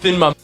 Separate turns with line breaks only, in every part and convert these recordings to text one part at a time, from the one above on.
within my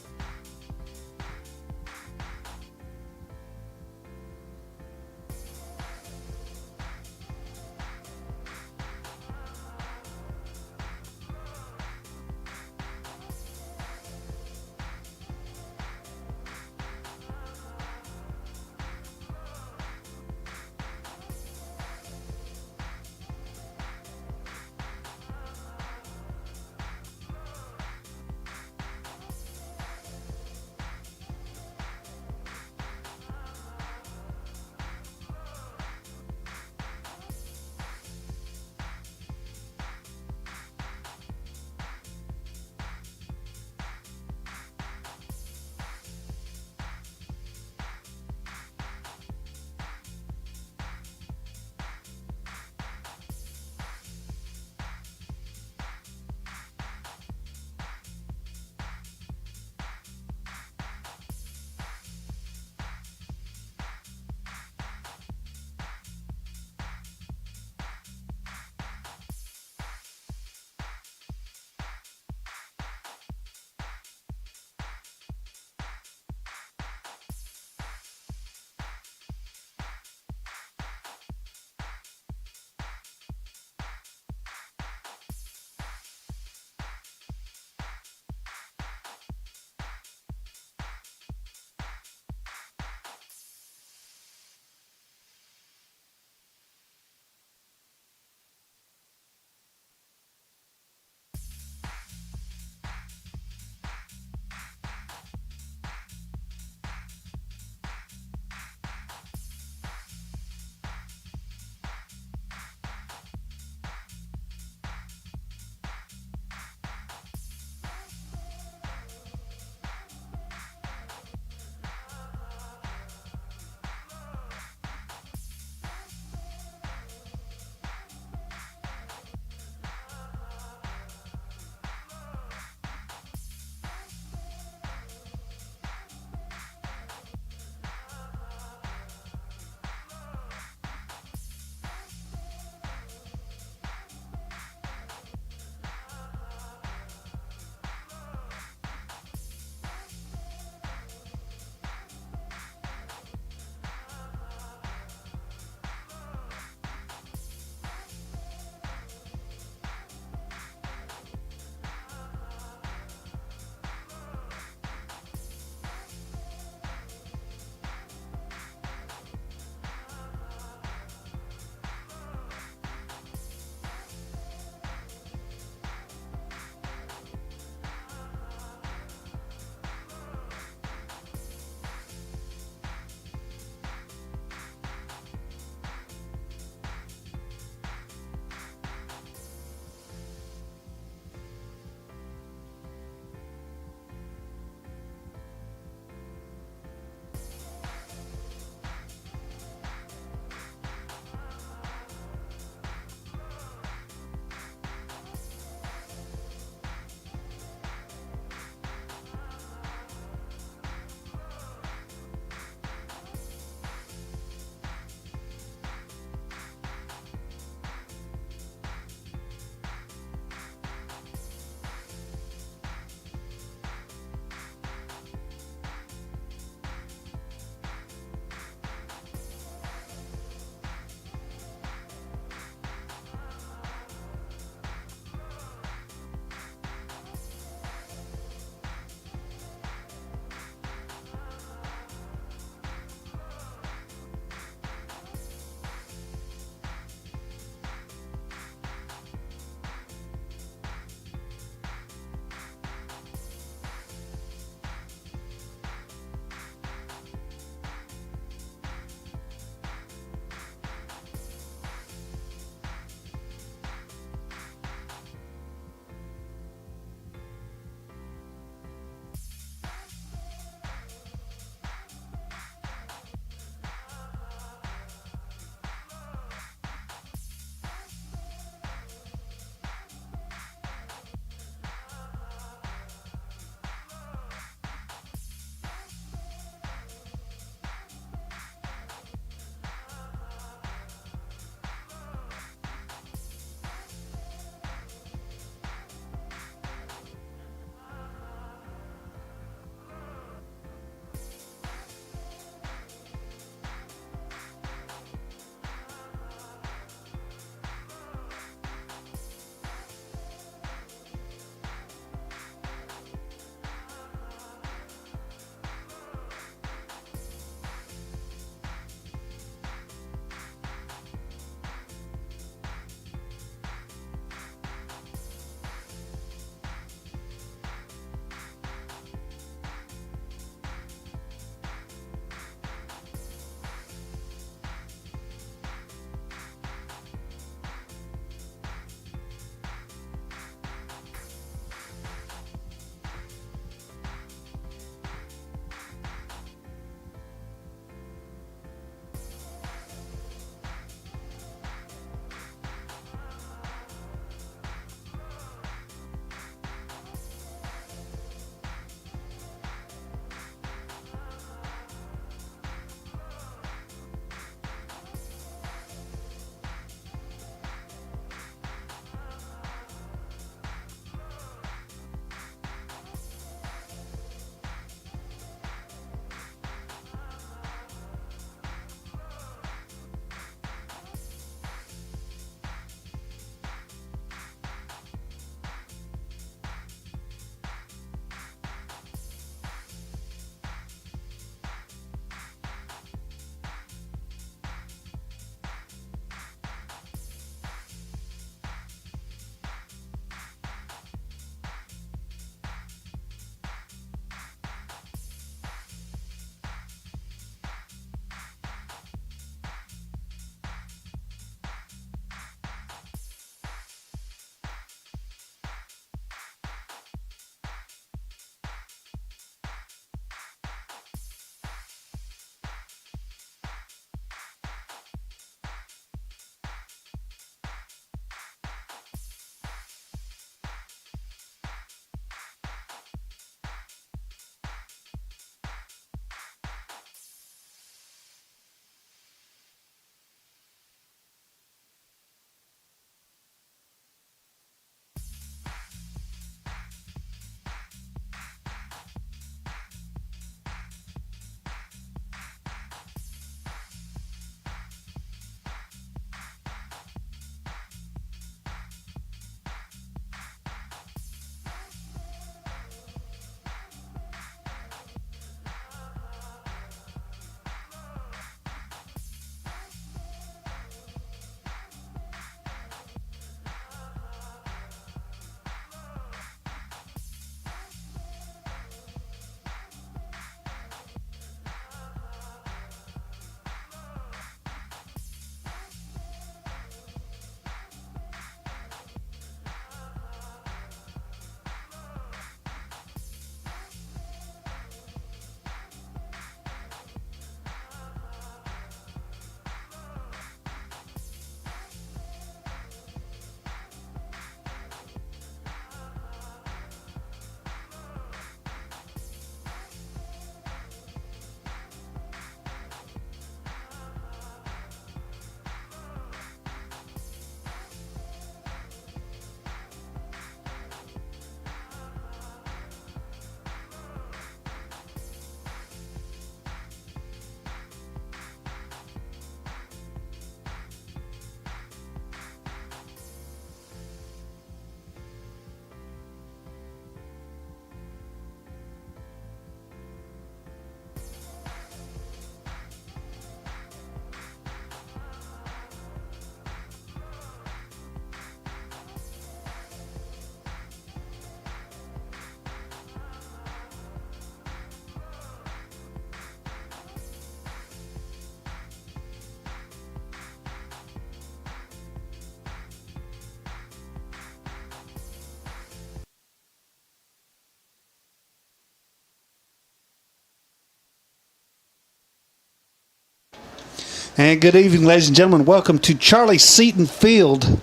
And good evening, ladies and gentlemen. Welcome to Charlie Seton Field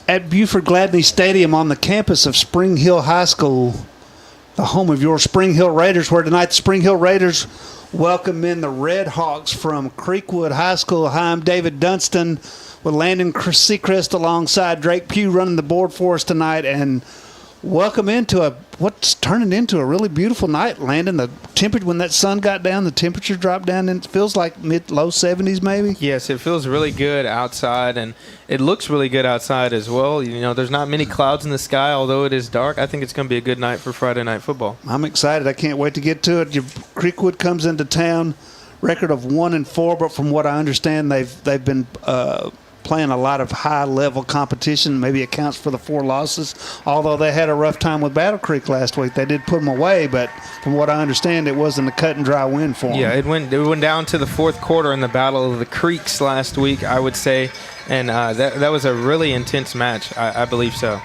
at Buford Gladney Stadium on the campus of Spring Hill High School, the home of your Spring Hill Raiders, where tonight the Spring Hill Raiders welcome in the Red Hawks from Creekwood High School. Hi, I'm David Dunston with Landon Seacrest alongside Drake Pugh running the board for us tonight, and welcome into what's turning into a really beautiful night, Landon. The temperature, when that sun got down, the temperature dropped down, and it feels like low 70s maybe.
Yes, it feels really good outside, and it looks really good outside as well. You know, there's not many clouds in the sky, although it is dark. I think it's going to be a good night for Friday Night Football.
I'm excited. I can't wait to get to it. Creekwood comes into town, record of 1-4, but from what I understand, they've been playing a lot of high-level competition. Maybe accounts for the 4 losses, although they had a rough time with Battle Creek last week. They did put them away, but from what I understand, it wasn't a cut-and-dry win for them.
Yeah, it went down to the fourth quarter in the Battle of the Creeks last week, I would say, and that was a really intense match. I believe so.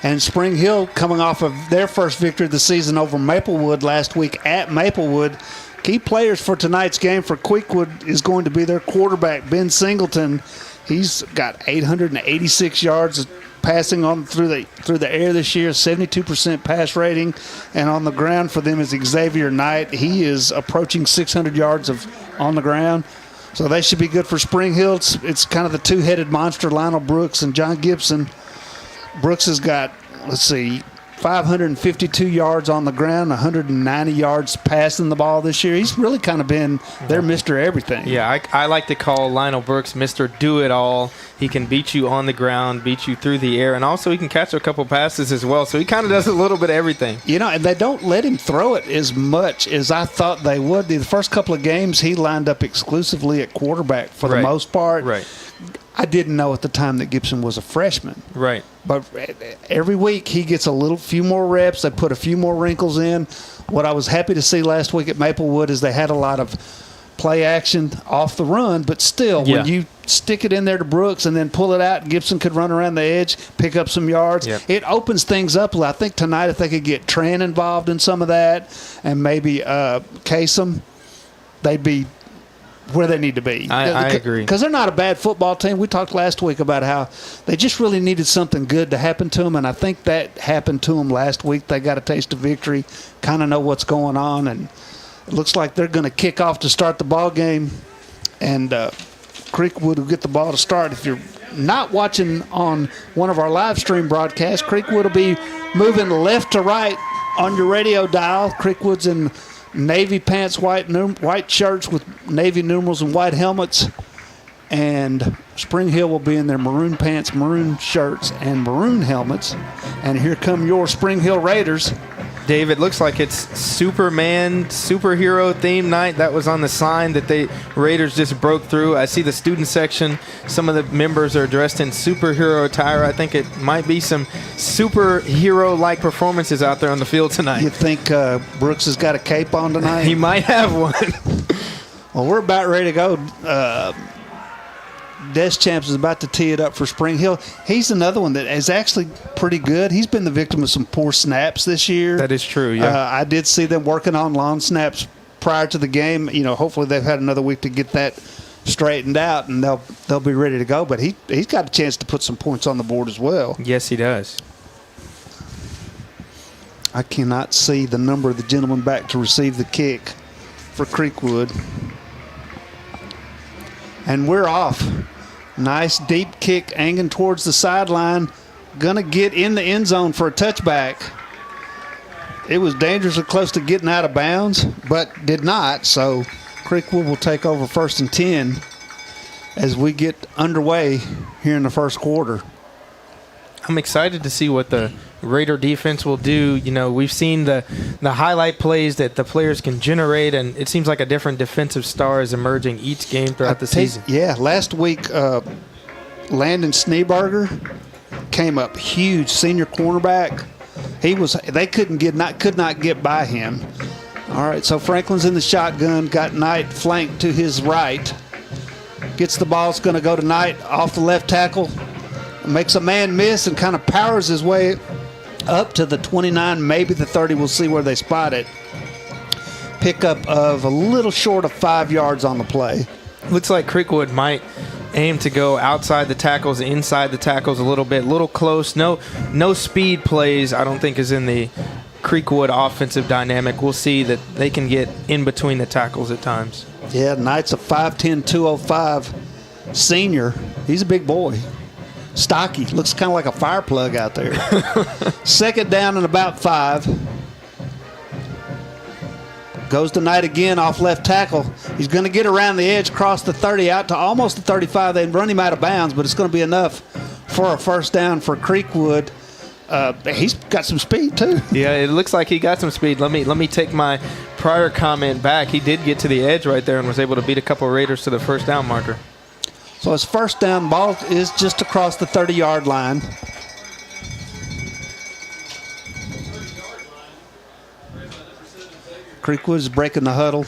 And Spring Hill, coming off of their first victory of the season over Maplewood last week at Maplewood. Key players for tonight's game for Creekwood is going to be their quarterback, Ben Singleton. He's got 886 yards passing on through the air this year, 72% pass rating, and on the ground for them is Xavier Knight. He is approaching 600 yards on the ground, so they should be good for Spring Hill. It's kind of the two-headed monster, Lionel Brooks and John Gibson. Brooks has got, 552 yards on the ground, 190 yards passing the ball this year. He's really kind of been their Mr. Everything.
Yeah, I like to call Lionel Brooks Mr. Do-It-All. He can beat you on the ground, beat you through the air, and also he can catch a couple passes as well. So he kind of does a little bit of everything. You know,
and they don't let him throw it as much as I thought they would. The first couple of games, he lined up exclusively at quarterback for the most part.
Right.
I didn't know at the time that Gibson was a freshman.
Right.
But every week he gets few more reps. They put a few more wrinkles in. What I was happy to see last week at Maplewood is they had a lot of play action off the run, but still, when you stick it in there to Brooks and then pull it out, Gibson could run around the edge, pick up some yards. It opens things up. I think tonight if they could get Tran involved in some of that and maybe Kasem, they'd be where they need to be.
I agree.
Because they're not a bad football team. We talked last week about how they just really needed something good to happen to them, and I think that happened to them last week. They got a taste of victory, kind of know what's going on, and it looks like they're going to kick off to start the ball game, and Creekwood will get the ball to start. If you're not watching on one of our live stream broadcasts, Creekwood will be moving left to right on your radio dial. Creekwood's in navy pants, white shirts with navy numerals and white helmets, and Spring Hill will be in their maroon pants, maroon shirts, and maroon helmets. And here come your Spring Hill Raiders.
Dave, it looks like it's Superman, superhero theme night. That was on the sign that Raiders just broke through. I see the student section. Some of the members are dressed in superhero attire. I think it might be some superhero-like performances out there on the field tonight.
You think Brooks has got a cape on tonight?
He might have one.
Well, we're about ready to go. Deschamps is about to tee it up for Spring Hill. He's another one that is actually pretty good. He's been the victim of some poor snaps this year.
That is true, yeah.
I did see them working on lawn snaps prior to the game. You know, hopefully they've had another week to get that straightened out, and they'll be ready to go. But he's got a chance to put some points on the board as well.
Yes, he does.
I cannot see the number of the gentleman back to receive the kick for Creekwood. And we're off. Nice deep kick hanging towards the sideline. Gonna get in the end zone for a touchback. It was dangerously close to getting out of bounds, but did not. So Creekwood will take over 1st and 10 as we get underway here in the first quarter.
I'm excited to see what the Raider defense will do. You know, we've seen the highlight plays that the players can generate, and it seems like a different defensive star is emerging each game throughout the season.
Yeah, last week, Landon Schneeberger came up huge, senior cornerback. They could not get by him. All right, so Franklin's in the shotgun, got Knight flanked to his right. Gets the ball, it's going to go to Knight off the left tackle. Makes a man miss and kind of powers his way up to the 29, maybe the 30. We'll see where they spot it. Pickup of a little short of 5 yards on the play.
Looks like Creekwood might aim to go outside the tackles, inside the tackles a little bit, little close. No speed plays, I don't think, is in the Creekwood offensive dynamic. We'll see that they can get in between the tackles at times.
Yeah, Knight's a 5'10", 205 senior. He's a big boy. Stocky. Looks kind of like a fire plug out there. Second down and about 5. Goes to Knight again off left tackle. He's going to get around the edge, cross the 30 out to almost the 35. They run him out of bounds, but it's going to be enough for a first down for Creekwood. He's got some speed too.
Yeah, it looks like he got some speed. Let me take my prior comment back. He did get to the edge right there and was able to beat a couple of Raiders to the first down marker.
So his first down, ball is just across the 30-yard line. Creekwood is breaking the huddle.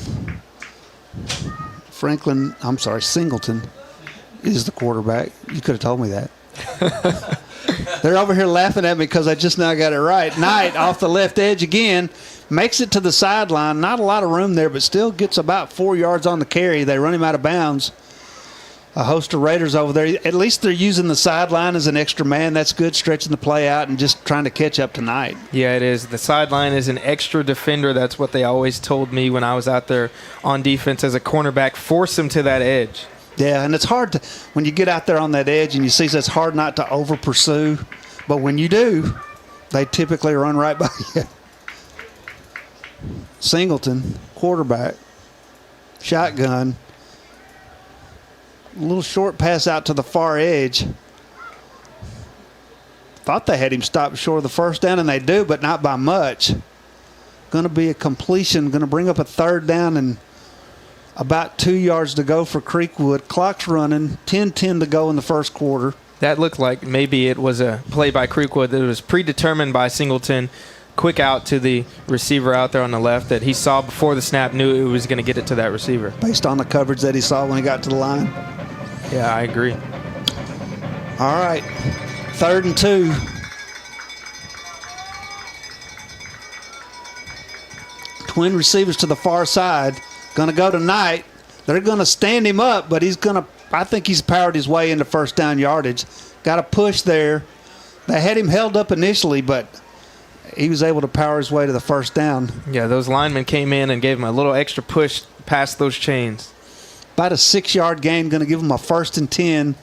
Singleton is the quarterback. You could have told me that. They're over here laughing at me because I just now got it right. Knight off the left edge again, makes it to the sideline. Not a lot of room there, but still gets about 4 yards on the carry. They run him out of bounds. A host of Raiders over there. At least they're using the sideline as an extra man. That's good, stretching the play out and just trying to catch up to Knight.
Yeah, it is. The sideline is an extra defender. That's what they always told me when I was out there on defense as a cornerback. Force him to that edge.
Yeah, and it's hard to, when you get out there on that edge and you see, it's hard not to over pursue. But when you do, they typically run right by you. Singleton, quarterback, shotgun. A little short pass out to the far edge. Thought they had him stopped short of the first down, and they do, but not by much. Going to be a completion, going to bring up a third down and about 2 yards to go for Creekwood. Clock's running, 10-10 to go in the first quarter.
That looked like maybe it was a play by Creekwood that was predetermined by Singleton. Quick out to the receiver out there on the left that he saw before the snap, knew it was going to get it to that receiver.
Based on the coverage that he saw when he got to the line.
Yeah, I agree.
All right, 3rd and 2. Twin receivers to the far side. Going to go to Knight. They're going to stand him up, but I think he's powered his way into first down yardage. Got a push there. They had him held up initially, but he was able to power his way to the first down.
Yeah, those linemen came in and gave him a little extra push past those chains.
About a 6-yard gain, going to give him a 1st and 10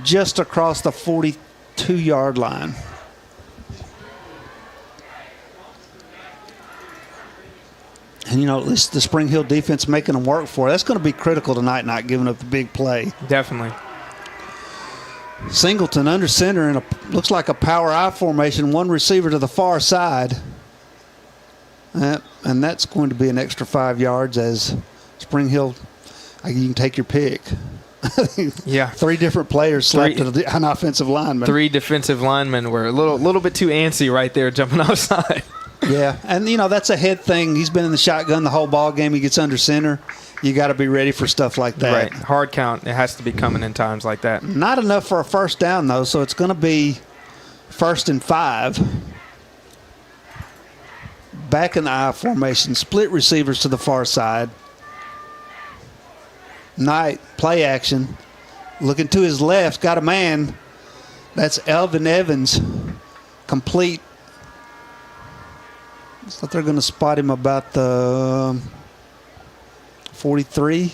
just across the 42-yard line. And, at least the Spring Hill defense making them work for it. That's going to be critical tonight, not giving up the big play.
Definitely.
Singleton under center in looks like a power I formation, one receiver to the far side. And that's going to be an extra 5 yards as Spring Hill, you can take your pick.
Yeah.
3 different players slapped an offensive lineman.
3 defensive linemen were a little bit too antsy right there jumping outside.
Yeah, and that's a head thing. He's been in the shotgun the whole ball game. He gets under center. You got to be ready for stuff like that.
Right, hard count. It has to be coming in times like that.
Not enough for a first down, though, so it's going to be 1st and 5. Back in the I formation, split receivers to the far side. Knight, play action. Looking to his left, got a man. That's Elvin Evans, complete. Looks like they're going to spot him about the 43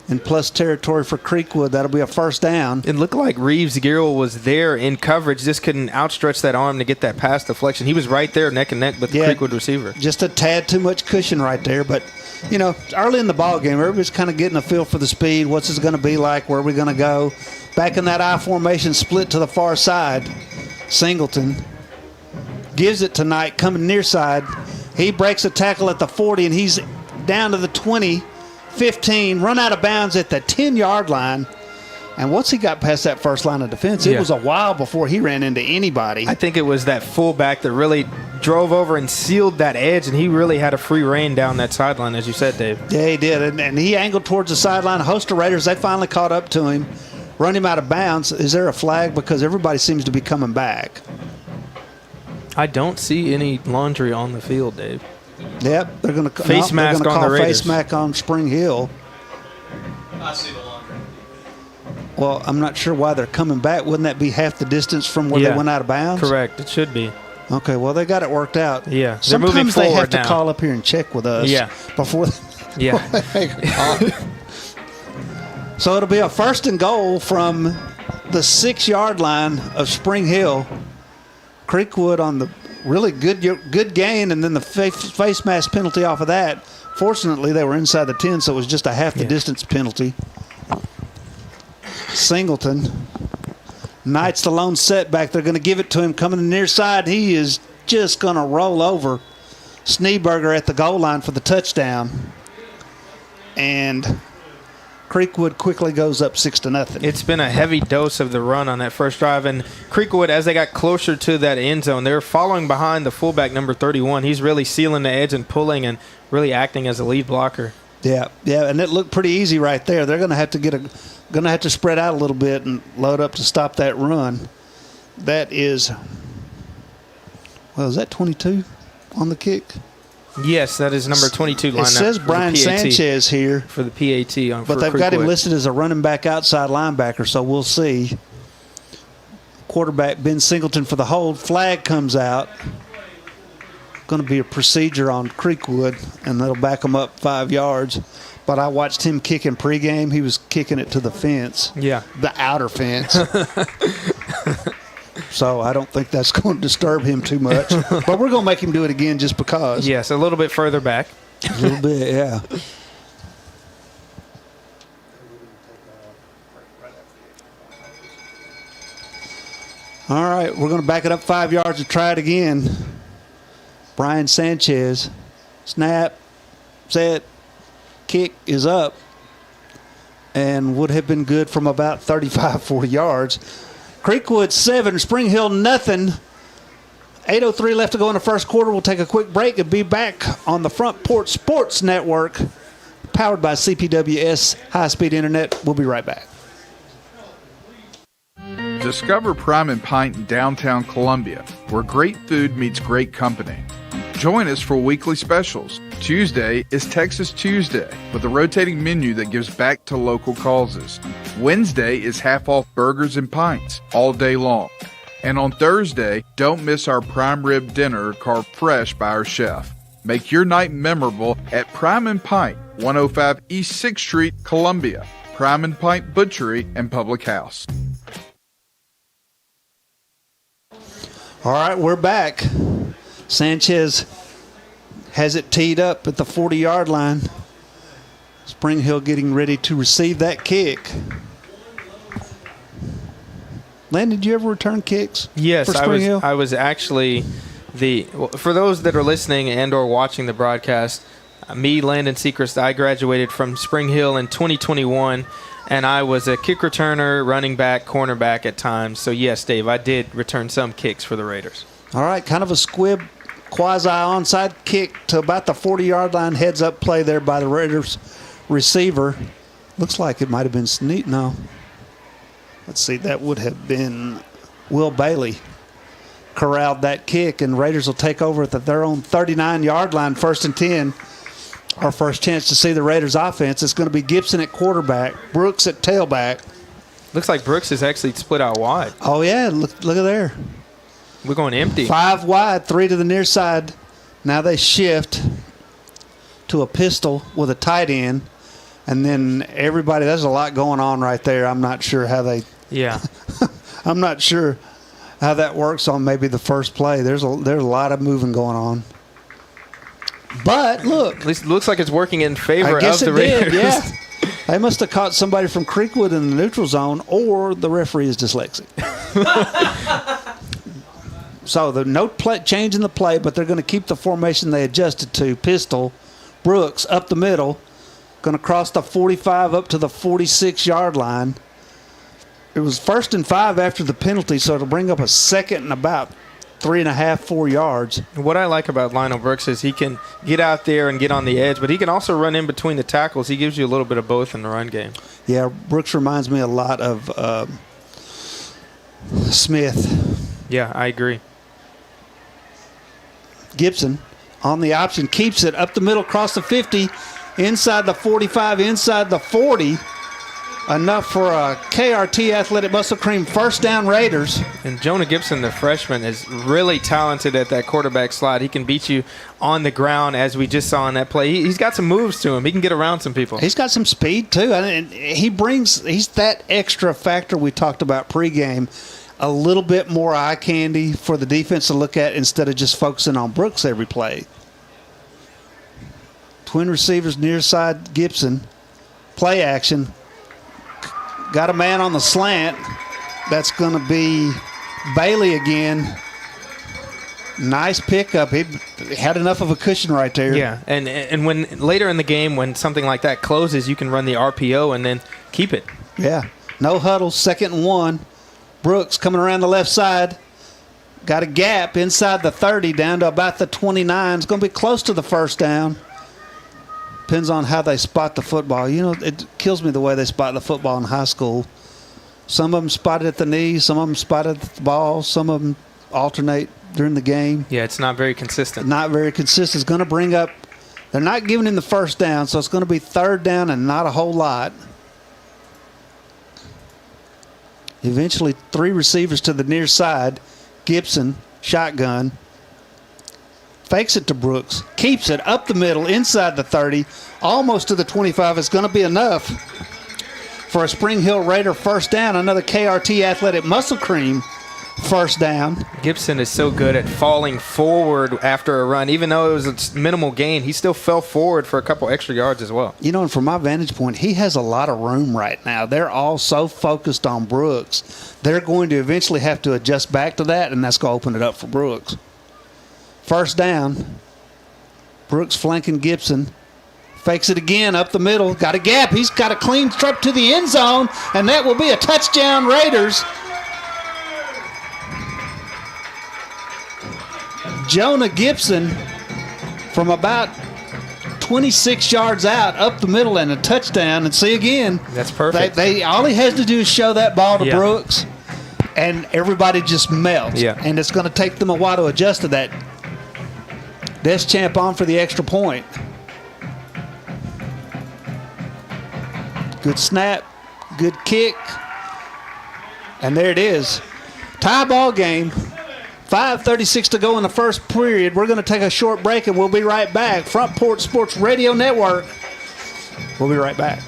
and plus territory for Creekwood. That'll be a first down.
It looked like Reeves Giroux was there in coverage, just couldn't outstretch that arm to get that pass deflection. He was right there neck and neck with the Creekwood receiver.
Just a tad too much cushion right there. But, early in the ball game, everybody's kind of getting a feel for the speed. What's this going to be like? Where are we going to go? Back in that I formation, split to the far side. Singleton gives it to Knight, coming near side. He breaks a tackle at the 40, and he's down to the 20, 15, run out of bounds at the 10-yard line. And once he got past that first line of defense, it was a while before he ran into anybody.
I think it was that fullback that really drove over and sealed that edge, and he really had a free rein down that sideline, as you said, Dave.
Yeah, he did. And he angled towards the sideline. A host of Raiders, they finally caught up to him, run him out of bounds. Is there a flag? Because everybody seems to be coming back.
I don't see any laundry on the field, Dave.
Yep, they're going to
face mask on the Raiders.
Face mask on Spring Hill.
I see the laundry.
Well, I'm not sure why they're coming back. Wouldn't that be half the distance from where they went out of bounds?
Correct. It should be.
Okay, well, they got it worked out.
Yeah. They're
Sometimes
moving
they have
forward
to
now.
call up here and check with us before
Yeah.
they make a call. So it'll be a 1st and goal from the 6-yard line of Spring Hill. Creekwood on the really good gain, and then the face mask penalty off of that. Fortunately, they were inside the 10, so it was just a half the distance penalty. Singleton. Knight's the lone setback. They're going to give it to him coming to the near side. He is just going to roll over Schneeberger at the goal line for the touchdown. And Creekwood quickly goes up 6-0.
It's been a heavy dose of the run on that first drive. And Creekwood, as they got closer to that end zone, they're following behind the fullback, number 31. He's really sealing the edge and pulling and really acting as a lead blocker.
Yeah, and it looked pretty easy right there. They're going to have to spread out a little bit and load up to stop that run. That is, well, is that 22 on the kick?
Yes, that is number 22 lineup.
It says Brian Sanchez here
for the PAT.
But they've got him listed as a running back outside linebacker, so we'll see. Quarterback Ben Singleton for the hold. Flag comes out. Going to be a procedure on Creekwood, and that'll back him up 5 yards. But I watched him kicking pregame. He was kicking it to the fence.
Yeah.
The outer fence. So I don't think that's going to disturb him too much. But we're going to make him do it again just because.
Yes, a little bit further back.
A little bit, yeah. All right, we're going to back it up 5 yards and try it again. Brian Sanchez. Snap. Set. Kick is up. And would have been good from about 35, 40 yards. Creekwood 7, Spring Hill nothing. 8:03 left to go in the first quarter. We'll take a quick break and be back on the Front Porch Sports Network, powered by CPWS High-Speed Internet. We'll be right back.
Discover Prime and Pint in downtown Columbia, where great food meets great company. Join us for weekly specials. Tuesday is Texas Tuesday with a rotating menu that gives back to local causes. Wednesday is half-off burgers and pints all day long. And on Thursday, don't miss our prime rib dinner carved fresh by our chef. Make your night memorable at Prime and Pint, 105 East 6th Street, Columbia. Prime and Pint Butchery and Public House.
All right, we're back. Sanchez has it teed up at the 40-yard line. Spring Hill getting ready to receive that kick. Landon, did you ever return kicks?
Yes,
for Spring Hill?
I was actually for those that are listening and or watching the broadcast, me, Landon Sechrist, I graduated from Spring Hill in 2021, and I was a kick returner, running back, cornerback at times. So, yes, Dave, I did return some kicks for the Raiders.
All right, kind of a squib quasi-onside kick to about the 40-yard line, heads-up play there by the Raiders receiver. Looks like it might have been Sneak. No. Let's see, that would have been Will Bailey. Corralled that kick, and Raiders will take over at their own 39-yard line, 1st and 10. Our first chance to see the Raiders offense. It's going to be Gibson at quarterback, Brooks at tailback.
Looks like Brooks is actually split out wide.
Oh, yeah, look at there.
We're going empty.
5 wide, 3 to the near side. Now they shift to a pistol with a tight end. And then everybody, there's a lot going on right there. I'm not sure how they.
Yeah.
I'm not sure how that works on maybe the first play. There's a lot of moving going on. But look.
At least it looks like it's working in favor
I guess
of the
it
Raiders.
did, yeah. They must have caught somebody from Creekwood in the neutral zone, or the referee is dyslexic. So no change in the play, but they're going to keep the formation they adjusted to. Pistol, Brooks up the middle, going to cross the 45 up to the 46-yard line. It was 1st and 5 after the penalty, so it'll bring up a second and about 3.5, 4 yards.
What I like about Lionel Brooks is he can get out there and get on the edge, but he can also run in between the tackles. He gives you a little bit of both in the run game.
Yeah, Brooks reminds me a lot of Smith.
Yeah, I agree.
Gibson on the option, keeps it up the middle, across the 50, inside the 45, inside the 40. Enough for a KRT Athletic Muscle Cream first down Raiders.
And Jonah Gibson, the freshman, is really talented at that quarterback slot. He can beat you on the ground, as we just saw in that play. He's got some moves to him. He can get around some people.
He's got some speed, too. And he's that extra factor we talked about pregame. A little bit more eye candy for the defense to look at instead of just focusing on Brooks every play. Twin receivers near side Gibson. Play action. Got a man on the slant. That's going to be Bailey again. Nice pickup. He had enough of a cushion right there.
Yeah, and when later in the game, when something like that closes, you can run the RPO and then keep it.
Yeah. No huddle, 2nd and 1. Brooks coming around the left side. Got a gap inside the 30 down to about the 29. It's going to be close to the first down. Depends on how they spot the football. You know, it kills me the way they spot the football in high school. Some of them spot it at the knee, some of them spot it at the ball, some of them alternate during the game.
Yeah, it's not very consistent.
Not very consistent. It's going to bring up – they're not giving him the first down, so it's going to be 3rd down and not a whole lot. Eventually, 3 receivers to the near side. Gibson, shotgun. Fakes it to Brooks. Keeps it up the middle, inside the 30, almost to the 25. It's going to be enough for a Spring Hill Raider first down. Another KRT Athletic Muscle Cream first down.
Gibson is so good at falling forward after a run. Even though it was a minimal gain, he still fell forward for a couple extra yards as well.
You know, and from my vantage point, he has a lot of room right now. They're all so focused on Brooks. They're going to eventually have to adjust back to that, and that's going to open it up for Brooks. First down. Brooks flanking Gibson. Fakes it again up the middle. Got a gap. He's got a clean strip to the end zone, and that will be a touchdown Raiders. Jonah Gibson from about 26 yards out, up the middle, and a touchdown. And see again.
That's perfect.
All he has to do is show that ball to Brooks, and everybody just melts.
Yeah.
And it's going to take them a while to adjust to that. Deschamps on for the extra point. Good snap, good kick, and there it is. Tie ball game. 5:36 to go in the first period. We're going to take a short break, and we'll be right back. Front Porch Sports Radio Network. We'll be right back.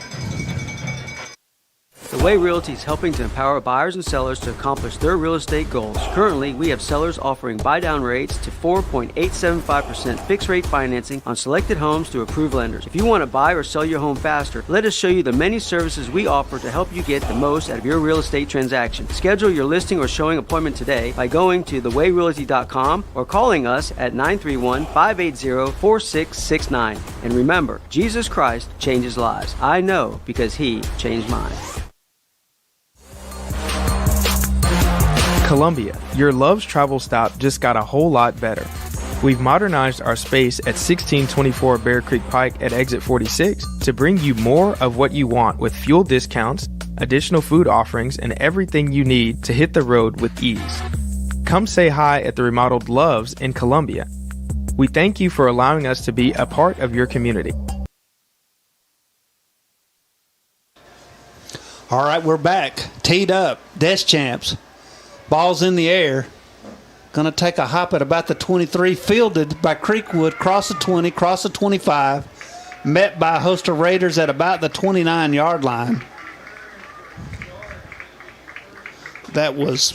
The Way Realty is helping to empower buyers and sellers to accomplish their real estate goals. Currently, we have sellers offering buy-down rates to 4.875% fixed-rate financing on selected homes through approved lenders. If you want to buy or sell your home faster, let us show you the many services we offer to help you get the most out of your real estate transaction. Schedule your listing or showing appointment today by going to thewayrealty.com or calling us at 931-580-4669. And remember, Jesus Christ changes lives. I know because He changed mine.
Columbia, your Love's travel stop just got a whole lot better. We've modernized our space at 1624 Bear Creek Pike at exit 46 to bring you more of what you want with fuel discounts, additional food offerings, and everything you need to hit the road with ease. Come say hi at the remodeled Love's in Columbia. We thank you for allowing us to be a part of your community.
All right, we're back. Teed up. Deschamps. Ball's in the air. Going to take a hop at about the 23. Fielded by Creekwood. Cross the 20. Cross the 25. Met by a host of Raiders at about the 29-yard line. That was...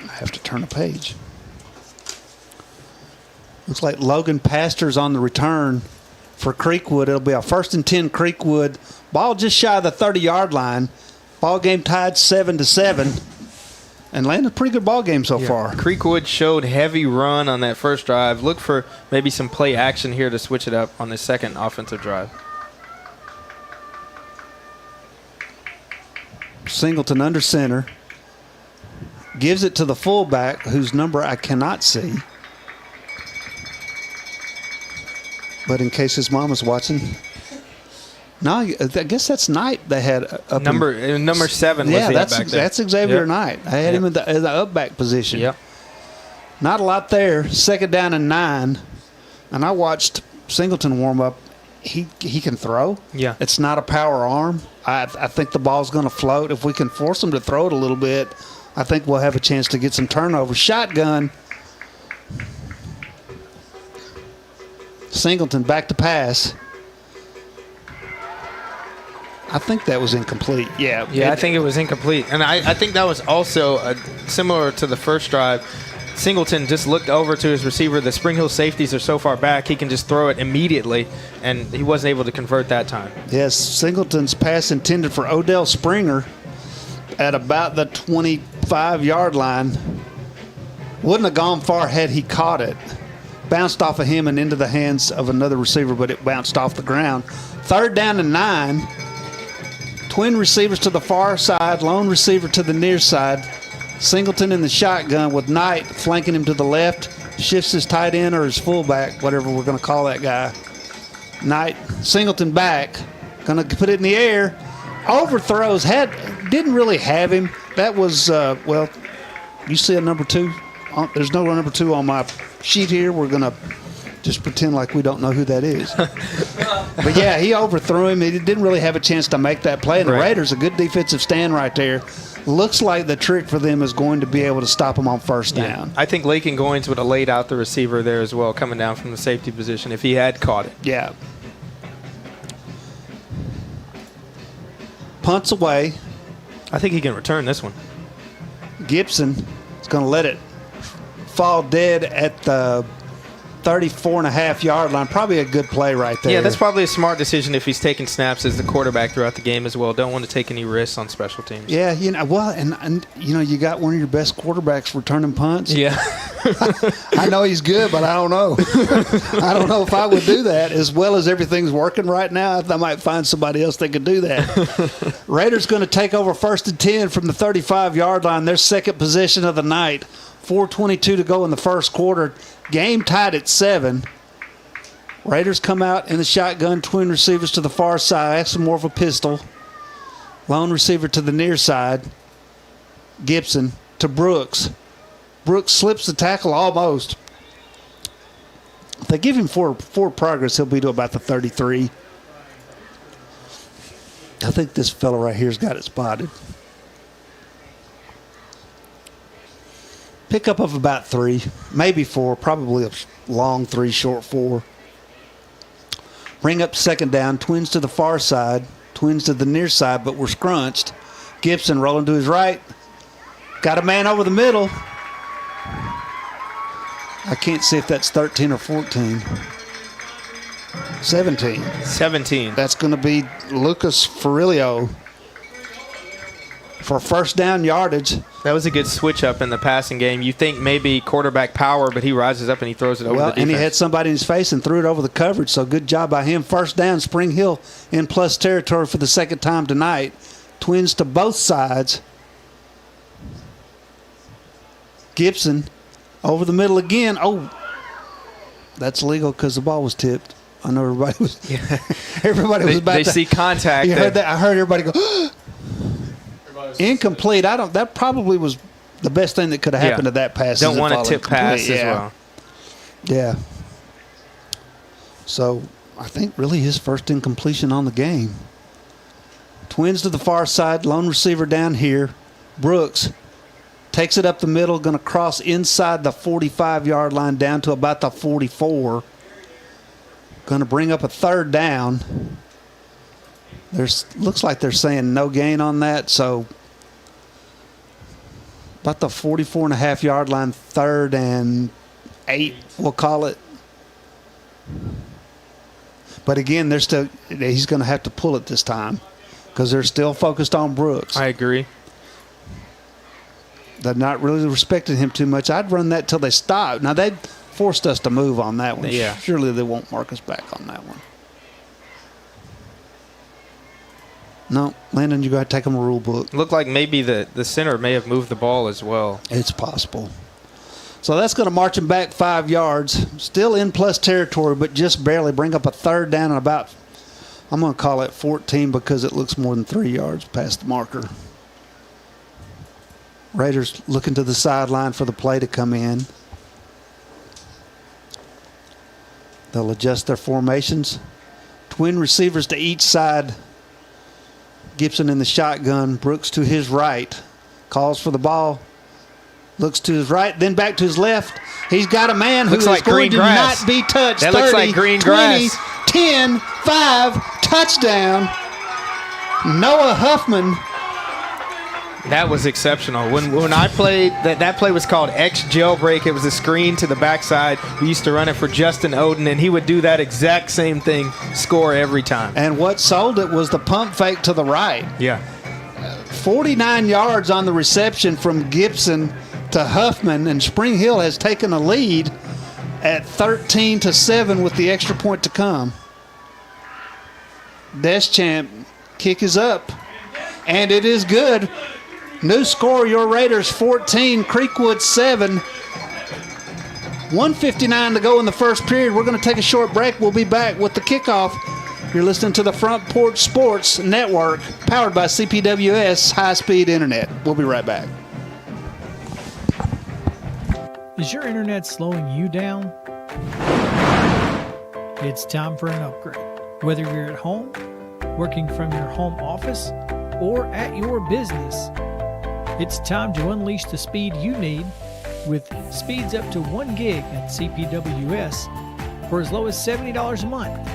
I have to turn a page. Looks like Logan Pastor's on the return for Creekwood. It'll be a 1st and 10 Creekwood. Ball just shy of the 30-yard line. Ball game tied 7-7. And landed a pretty good ball game so far.
Creekwood showed heavy run on that first drive. Look for maybe some play action here to switch it up on the second offensive drive.
Singleton under center. Gives it to the fullback, whose number I cannot see. But in case his mom is watching. No, I guess that's Knight they had up
number 7 was the up back there.
That's Xavier Knight. I had him in the up back position.
Yep.
Not a lot there. 2nd down and 9. And I watched Singleton warm up. he can throw.
Yeah.
It's not a power arm. I think the ball's going to float. If we can force him to throw it a little bit, I think we'll have a chance to get some turnovers. Shotgun. Singleton back to pass. I think that was incomplete. Yeah.
Yeah, I think it was incomplete. And I think that was also similar to the first drive. Singleton just looked over to his receiver. The Spring Hill safeties are so far back, he can just throw it immediately, and he wasn't able to convert that time.
Yes, Singleton's pass intended for Odell Springer at about the 25-yard line. Wouldn't have gone far had he caught it. Bounced off of him and into the hands of another receiver, but it bounced off the ground. 3rd down and 9. Twin receivers to the far side, lone receiver to the near side. Singleton in the shotgun with Knight flanking him to the left. Shifts his tight end or his fullback, whatever we're going to call that guy. Knight, Singleton back. Going to put it in the air. Overthrows. Didn't really have him. That was, you see a number 2? There's no number 2 on my sheet here. We're going to just pretend like we don't know who that is. But, yeah, he overthrew him. He didn't really have a chance to make that play. And the Raiders, a good defensive stand right there. Looks like the trick for them is going to be able to stop him on first down.
I think Lakin Goins would have laid out the receiver there as well, coming down from the safety position if he had caught it.
Yeah. Punts away.
I think he can return this one.
Gibson is going to let it fall dead at the 34.5-yard line. Probably a good play right there.
Yeah, that's probably a smart decision if he's taking snaps as the quarterback throughout the game as well. Don't want to take any risks on special teams.
Yeah, and you got one of your best quarterbacks returning punts.
Yeah.
I know he's good, but I don't know. I don't know if I would do that. As well as everything's working right now, I might find somebody else that could do that. Raiders going to take over 1st and 10 from the 35-yard line. Their second possession of the night. 4:22 to go in the first quarter. Game tied at 7. Raiders come out in the shotgun, twin receivers to the far side. That's more of a pistol. Lone receiver to the near side. Gibson to Brooks. Brooks slips the tackle almost. If they give him forward progress, he'll be to about the 33. I think this fellow right here's got it spotted. Pickup of about 3, maybe 4, probably a long 3, short 4. Bring up 2nd down, twins to the far side, twins to the near side, but we're scrunched. Gibson rolling to his right. Got a man over the middle. I can't see if that's 13 or 14. 17.
17.
That's going to be Lucas Ferrilio for first down yardage.
That was a good switch up in the passing game. You think maybe quarterback power, but he rises up and he throws it over the defense.
And he had somebody in his face and threw it over the coverage, so good job by him. First down, Spring Hill in plus territory for the second time tonight. Twins to both sides. Gibson over the middle again. Oh, that's legal because the ball was tipped. I know everybody was. Yeah. Everybody was about
to. They see contact.
You heard that? I heard everybody go. Incomplete. That probably was the best thing that could have happened to that pass.
Don't want to tip pass as well.
Yeah. So I think really his first incompletion on the game. Twins to the far side, lone receiver down here. Brooks takes it up the middle, going to cross inside the 45-yard line down to about the 44. Going to bring up a 3rd down. Looks like they're saying no gain on that, so about the 44.5-yard line, 3rd and 8, we'll call it. But again, he's going to have to pull it this time because they're still focused on Brooks.
I agree.
They're not really respecting him too much. I'd run that till they stop. Now, they forced us to move on that one.
Yeah.
Surely they won't mark us back on that one. No, Landon, you got to take them a rule book.
Looked like maybe the center may have moved the ball as well.
It's possible. So that's going to march him back 5 yards. Still in plus territory, but just barely. Bring up a 3rd down and about, I'm going to call it 14 because it looks more than 3 yards past the marker. Raiders looking to the sideline for the play to come in. They'll adjust their formations. Twin receivers to each side. Gibson in the shotgun. Brooks to his right. Calls for the ball. Looks to his right, then back to his left. He's got a man who is going to not be touched.
That
30,
looks like green
20,
grass.
10, 5, touchdown. Noah Huffman.
That was exceptional. When I played, that play was called X jailbreak. It was a screen to the backside. We used to run it for Justin Oden, and he would do that exact same thing, score every time.
And what sold it was the pump fake to the right.
Yeah.
49 yards on the reception from Gibson to Huffman, and Spring Hill has taken a lead at 13-7 with the extra point to come. Deschamps, kick is up, and it is good. New score, your Raiders 14, Creekwood 7. 1:59 to go in the first period. We're going to take a short break. We'll be back with the kickoff. You're listening to the Front Porch Sports Network, powered by CPWS High-Speed Internet. We'll be right back.
Is your internet slowing you down? It's time for an upgrade. Whether you're at home, working from your home office, or at your business, it's time to unleash the speed you need with speeds up to 1 gig at CPWS for as low as $70 a month.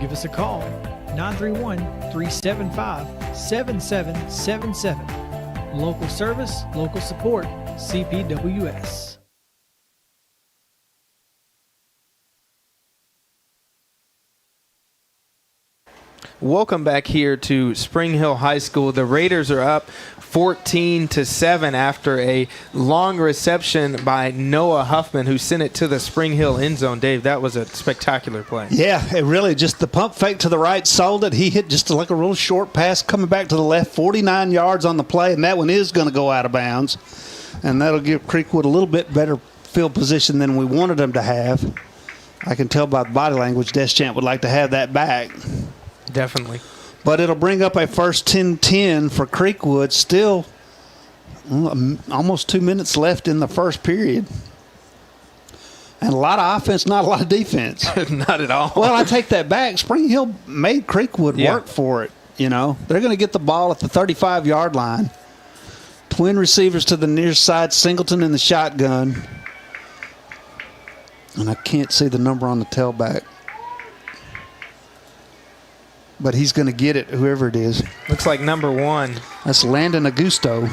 Give us a call, 931-375-7777. Local service, local support, CPWS.
Welcome back here to Spring Hill High School. The Raiders are up 14-7 after a long reception by Noah Huffman, who sent it to the Spring Hill end zone. Dave, that was a spectacular play.
Yeah, it really just the pump fake to the right sold it. He hit just like a real short pass coming back to the left, 49 yards on the play, and that one is going to go out of bounds. And that'll give Creekwood a little bit better field position than we wanted them to have. I can tell by the body language Deschamps would like to have that back.
Definitely.
But it'll bring up a first 10-10 for Creekwood. Still almost 2 minutes left in the first period. And a lot of offense, not a lot of defense.
Not at all.
Well, I take that back. Spring Hill made Creekwood work for it. You know, they're going to get the ball at the 35-yard line. Twin receivers to the near side, Singleton in the shotgun. And I can't see the number on the tailback. But he's going to get it, whoever it is.
Looks like number 1.
That's Landon Augusto.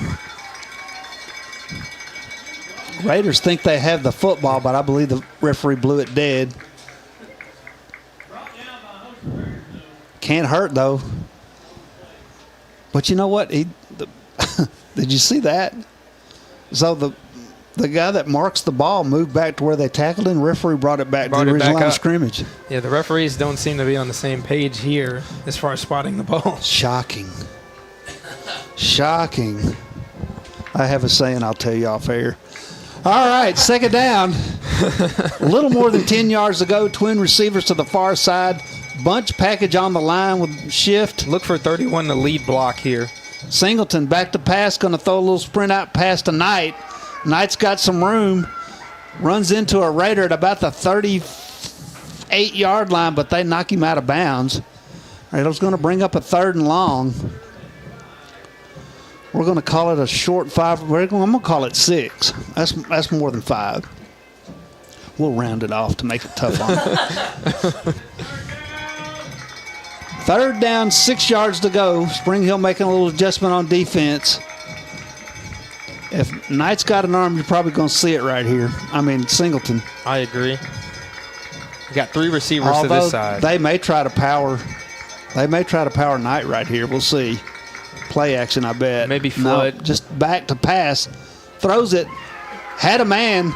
Raiders think they have the football, but I believe the referee blew it dead. Can't hurt, though. But you know what? Did you see that? So the guy that marks the ball moved back to where they tackled him. Referee brought it back to the original line of scrimmage.
Yeah, the referees don't seem to be on the same page here as far as spotting the ball.
Shocking. Shocking. I have a saying I'll tell you off air. All right, second down. A little more than 10 yards to go. Twin receivers to the far side. Bunch package on the line with shift.
Look for 31 to lead block here.
Singleton back to pass. Going to throw a little sprint out pass to Knight. Knight's got some room. Runs into a Raider at about the 38-yard line, but they knock him out of bounds. Raiders going to bring up a 3rd and long. We're going to call it a short 5. I'm going to call it 6. That's more than 5. We'll round it off to make it tough on them. 3rd down, 6 yards to go. Spring Hill making a little adjustment on defense. If Knight's got an arm, you're probably going to see it right here. I mean, Singleton.
I agree. You got 3 receivers to this side.
They may try to power. They may try to power Knight right here. We'll see. Play action, I bet.
Maybe flood.
No, just back to pass. Throws it. Had a man.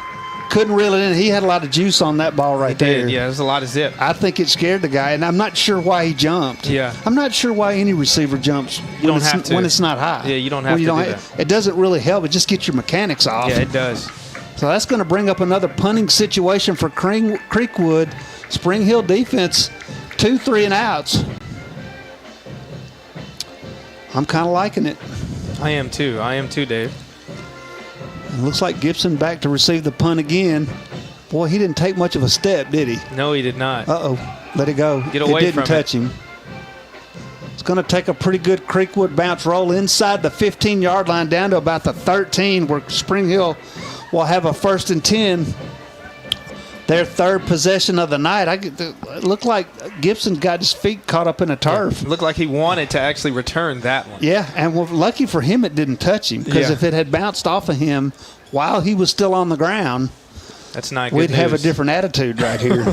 Couldn't reel it in. He had a lot of juice on that ball right there.
Yeah, there's a lot of zip.
I think it scared the guy, and I'm not sure why he jumped.
Yeah.
I'm not sure why any receiver jumps
You don't have to.
when it's not high.
Yeah, you don't have to do that.
It doesn't really help. It just gets your mechanics off.
Yeah, it does.
So that's going to bring up another punting situation for Creekwood. Spring Hill defense, 2 3-and-outs. I'm kind of liking it.
I am too, Dave.
It looks like Gibson back to receive the punt again. Boy, he didn't take much of a step, did he?
No, he did not.
Uh-oh. Let it go.
Get away
it didn't
from
touch him. It's going to take a pretty good Creekwood bounce roll inside the 15-yard line down to about the 13, where Spring Hill will have a 1st and 10. Their third possession of the night. It looked like Gibson got his feet caught up in the turf.
It looked like he wanted to actually return that one.
Yeah, and lucky for him it didn't touch him, because if it had bounced off of him while he was still on the ground,
that's not good
we'd
news.
have a different attitude right here.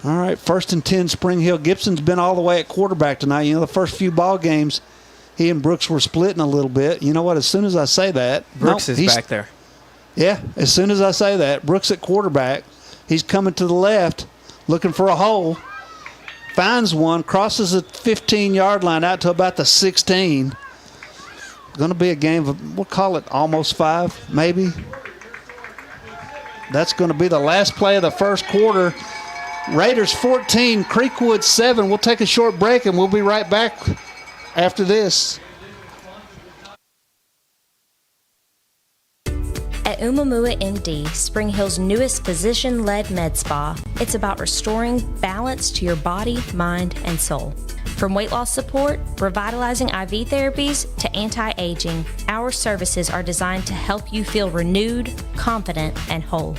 All right, 1st and 10, Spring Hill. Gibson's been all the way at quarterback tonight. You know, the first few ball games, he and Brooks were splitting a little bit. You know what? As soon as I say that,
Brooks is back there.
Yeah, as soon as I say that, Brooks at quarterback. He's coming to the left, looking for a hole. Finds one, crosses the 15-yard line out to about the 16. Going to be a game of, we'll call it almost 5, maybe. That's going to be the last play of the first quarter. Raiders 14, Creekwood 7. We'll take a short break, and we'll be right back after this.
At Umamua MD, Spring Hill's newest physician-led med spa, it's about restoring balance to your body, mind, and soul. From weight loss support, revitalizing IV therapies, to anti-aging, our services are designed to help you feel renewed, confident, and whole.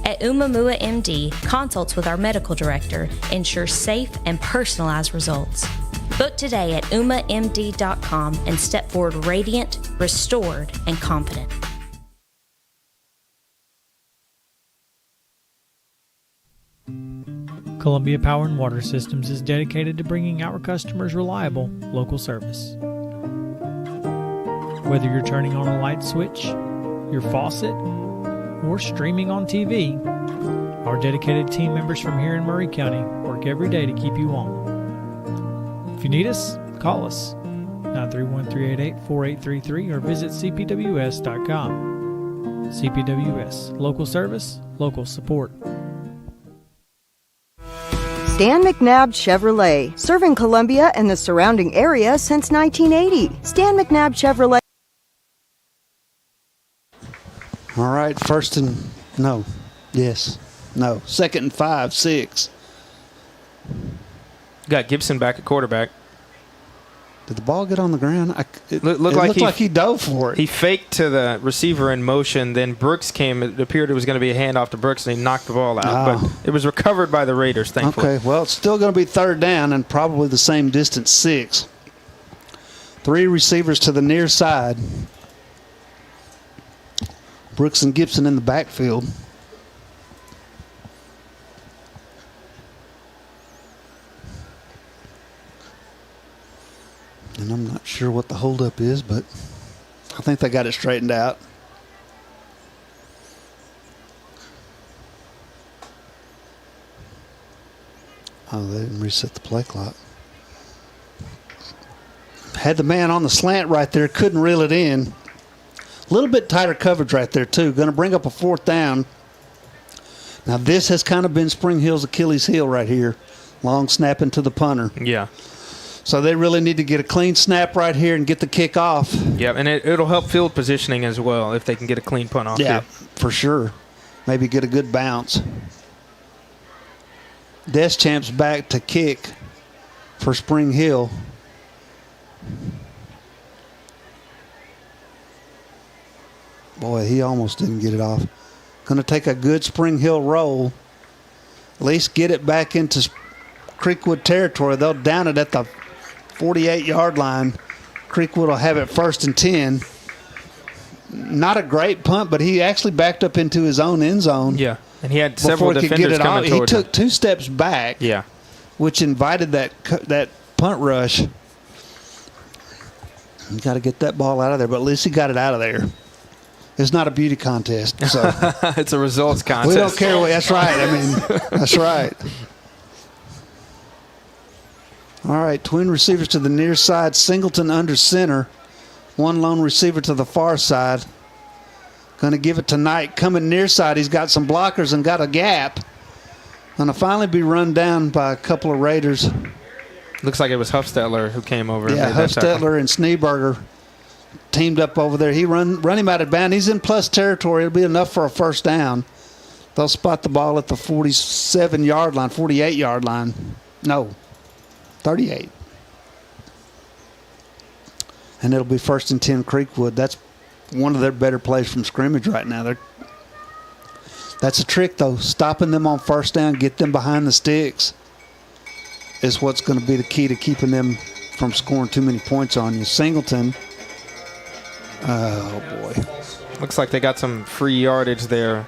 At Umamua MD, consults with our medical director ensure safe and personalized results. Book today at umamd.com and step forward radiant, restored, and confident.
Columbia Power and Water Systems is dedicated to bringing our customers reliable local service. Whether you're turning on a light switch, your faucet, or streaming on TV, our dedicated team members from here in Murray County work every day to keep you on. If you need us, call us 931-388-4833 or visit cpws.com. CPWS, local service, local support.
Stan McNabb Chevrolet, serving Columbia and the surrounding area since 1980. Stan McNabb Chevrolet.
All right, 2nd and 5, 6.
Got Gibson back at quarterback.
Did the ball get on the ground? It
looked
like he dove for it.
He faked to the receiver in motion. Then Brooks came. It appeared it was going to be a handoff to Brooks, and he knocked the ball out. But it was recovered by the Raiders, thankfully.
Okay, well, it's still going to be 3rd down and probably the same distance, 6. 3 receivers to the near side. Brooks and Gibson in the backfield. And I'm not sure what the holdup is, but I think they got it straightened out. Oh, they didn't reset the play clock. Had the man on the slant right there, couldn't reel it in. A little bit tighter coverage right there, too. Going to bring up a 4th down. Now, this has kind of been Spring Hill's Achilles heel right here. Long snap into the punter.
Yeah.
So they really need to get a clean snap right here and get the kick off.
Yeah, and it'll help field positioning as well if they can get a clean punt off.
Yeah,
here.
for sure. Maybe get a good bounce. Deschamp's back to kick for Spring Hill. Boy, he almost didn't get it off. Going to take a good Spring Hill roll. At least get it back into Creekwood territory. They'll down it at the 48-yard line. Creekwood will have it 1st and 10. Not a great punt, but he actually backed up into his own end zone.
Yeah, and he had several defenders coming toward him.
He took 2 steps back.
Yeah,
which invited that punt rush. You got to get that ball out of there, but at least he got it out of there. It's not a beauty contest, so
it's a results contest.
We don't care. That's right. I mean, that's right. All right, twin receivers to the near side. Singleton under center. 1 lone receiver to the far side. Going to give it to Knight. Coming near side, he's got some blockers and got a gap. Going to finally be run down by a couple of Raiders.
Looks like it was Huffstetler who came over.
Yeah, Huffstetler and Schneeberger teamed up over there. He run him out of bounds. He's in plus territory. It'll be enough for a 1st down. They'll spot the ball at the 47-yard line, 48-yard line. No, 38. And it'll be 1st and 10 Creekwood. That's one of their better plays from scrimmage right now. That's a trick, though. Stopping them on 1st down, get them behind the sticks is what's going to be the key to keeping them from scoring too many points on you. Singleton. Oh, boy.
Looks like they got some free yardage there.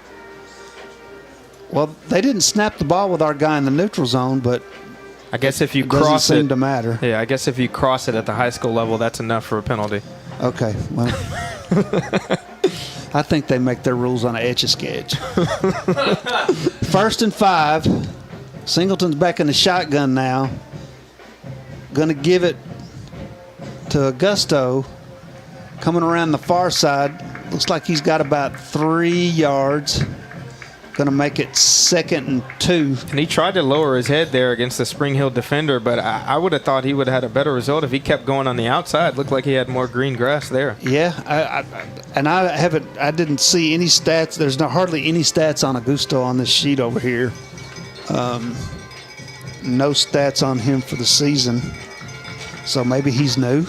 Well, they didn't snap the ball with our guy in the neutral zone, but
I guess if you
it doesn't
cross
seem
it,
to matter.
yeah, I guess if you cross it at the high school level, that's enough for a penalty.
Okay, well, I think they make their rules on an Etch-a-Sketch. 1st and 5. Singleton's back in the shotgun now. Going to give it to Augusto. Coming around the far side. Looks like he's got about 3 yards. Going to make it 2nd and 2.
And he tried to lower his head there against the Spring Hill defender, but I would have thought he would have had a better result if he kept going on the outside. Looked like he had more green grass there.
Yeah, I didn't see any stats. There's hardly any stats on Augusto on this sheet over here. No stats on him for the season. So maybe he's new.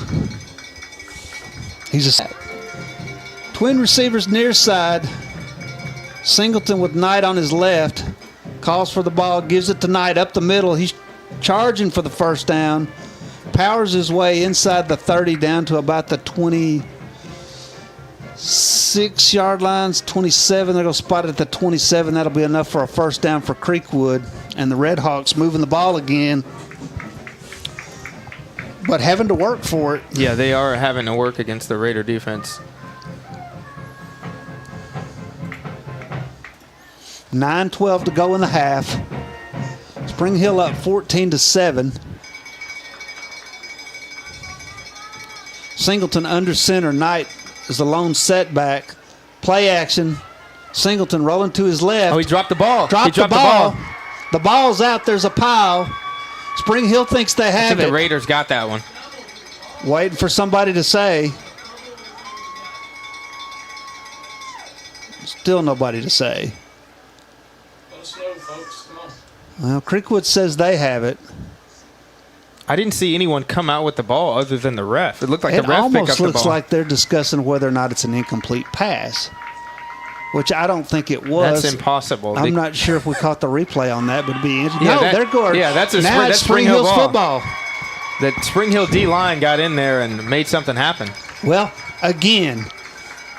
He's a twin receivers near side. Singleton with Knight on his left. Calls for the ball, gives it to Knight up the middle. He's charging for the 1st down. Powers his way inside the 30 down to about the 26-yard lines, 27. They're going to spot it at the 27. That'll be enough for a 1st down for Creekwood. And the Red Hawks moving the ball again, but having to work for it.
Yeah, they are having to work against the Raider defense.
9:12 to go in the half. Spring Hill up 14-7. Singleton under center. Knight is the lone setback. Play action. Singleton rolling to his left.
Oh, he dropped the ball.
Dropped the ball. The ball's out. There's a pile. Spring Hill thinks they have
I think
it.
the Raiders got that one.
Waiting for somebody to say. Still nobody to say. Well, Creekwood says they have it.
I didn't see anyone come out with the ball other than the ref. It looked like the ref picked up the ball.
It almost looks like they're discussing whether or not it's an incomplete pass, which I don't think it was.
That's impossible.
I'm not sure if we caught the replay on that, but it'd be interesting.
Yeah,
No, they're going.
Yeah, that's
Spring Hill's
ball.
football.
The Spring Hill D-line got in there and made something happen.
Well, again,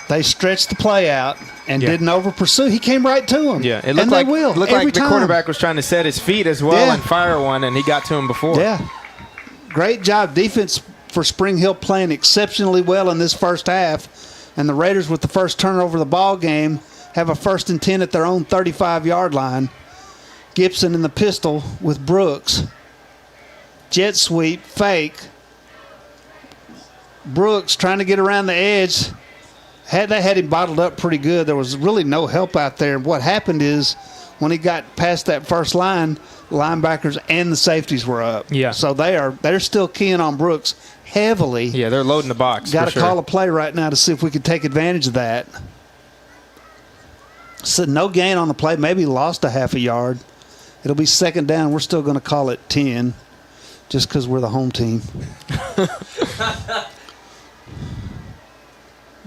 they stretched the play out and didn't over-pursue. He came right to him.
Yeah, it looked like the
time.
quarterback was trying to set his feet as well and fire one, and he got to him before.
Yeah. Great job. Defense for Spring Hill playing exceptionally well in this 1st half. And the Raiders, with the first turnover of the ball game, have a 1st and 10 at their own 35-yard line. Gibson in the pistol with Brooks. Jet sweep, fake. Brooks trying to get around the edge. They had him bottled up pretty good. There was really no help out there. And what happened is when he got past that first line, linebackers and the safeties were up.
Yeah.
So they're still keying on Brooks heavily.
Yeah, they're loading the box.
Got to call a play right now to see if we can take advantage of that. So no gain on the play. Maybe lost a half a yard. It'll be 2nd down. We're still going to call it 10 just because we're the home team.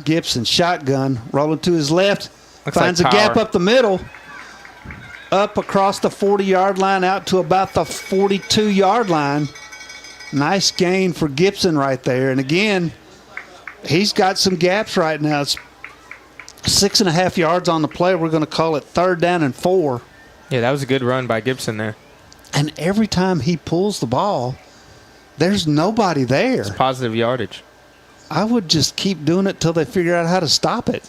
Gibson, shotgun, rolling to his left. Finds a gap up the middle. Up across the 40-yard line out to about the 42-yard line. Nice gain for Gibson right there. And again, he's got some gaps right now. It's 6.5 yards on the play. We're going to call it 3rd down and 4.
Yeah, that was a good run by Gibson there.
And every time he pulls the ball, there's nobody there.
It's positive yardage.
I would just keep doing it till they figure out how to stop it.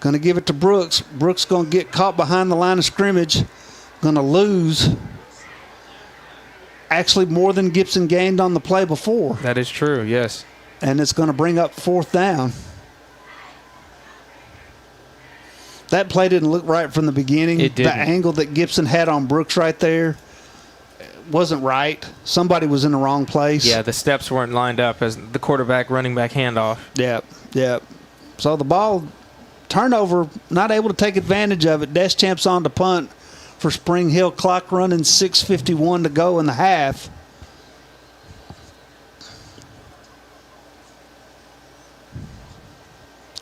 Going to give it to Brooks. Brooks going to get caught behind the line of scrimmage. Going to lose. Actually, more than Gibson gained on the play before.
That is true, yes.
And it's going to bring up 4th down. That play didn't look right from the beginning.
It didn't.
The angle that Gibson had on Brooks right there wasn't right. Somebody was in the wrong place.
Yeah, the steps weren't lined up as the quarterback running back handoff.
Yep. So the ball turnover, not able to take advantage of it. Deschamps on to punt for Spring Hill. Clock running, 6:51 to go in the half.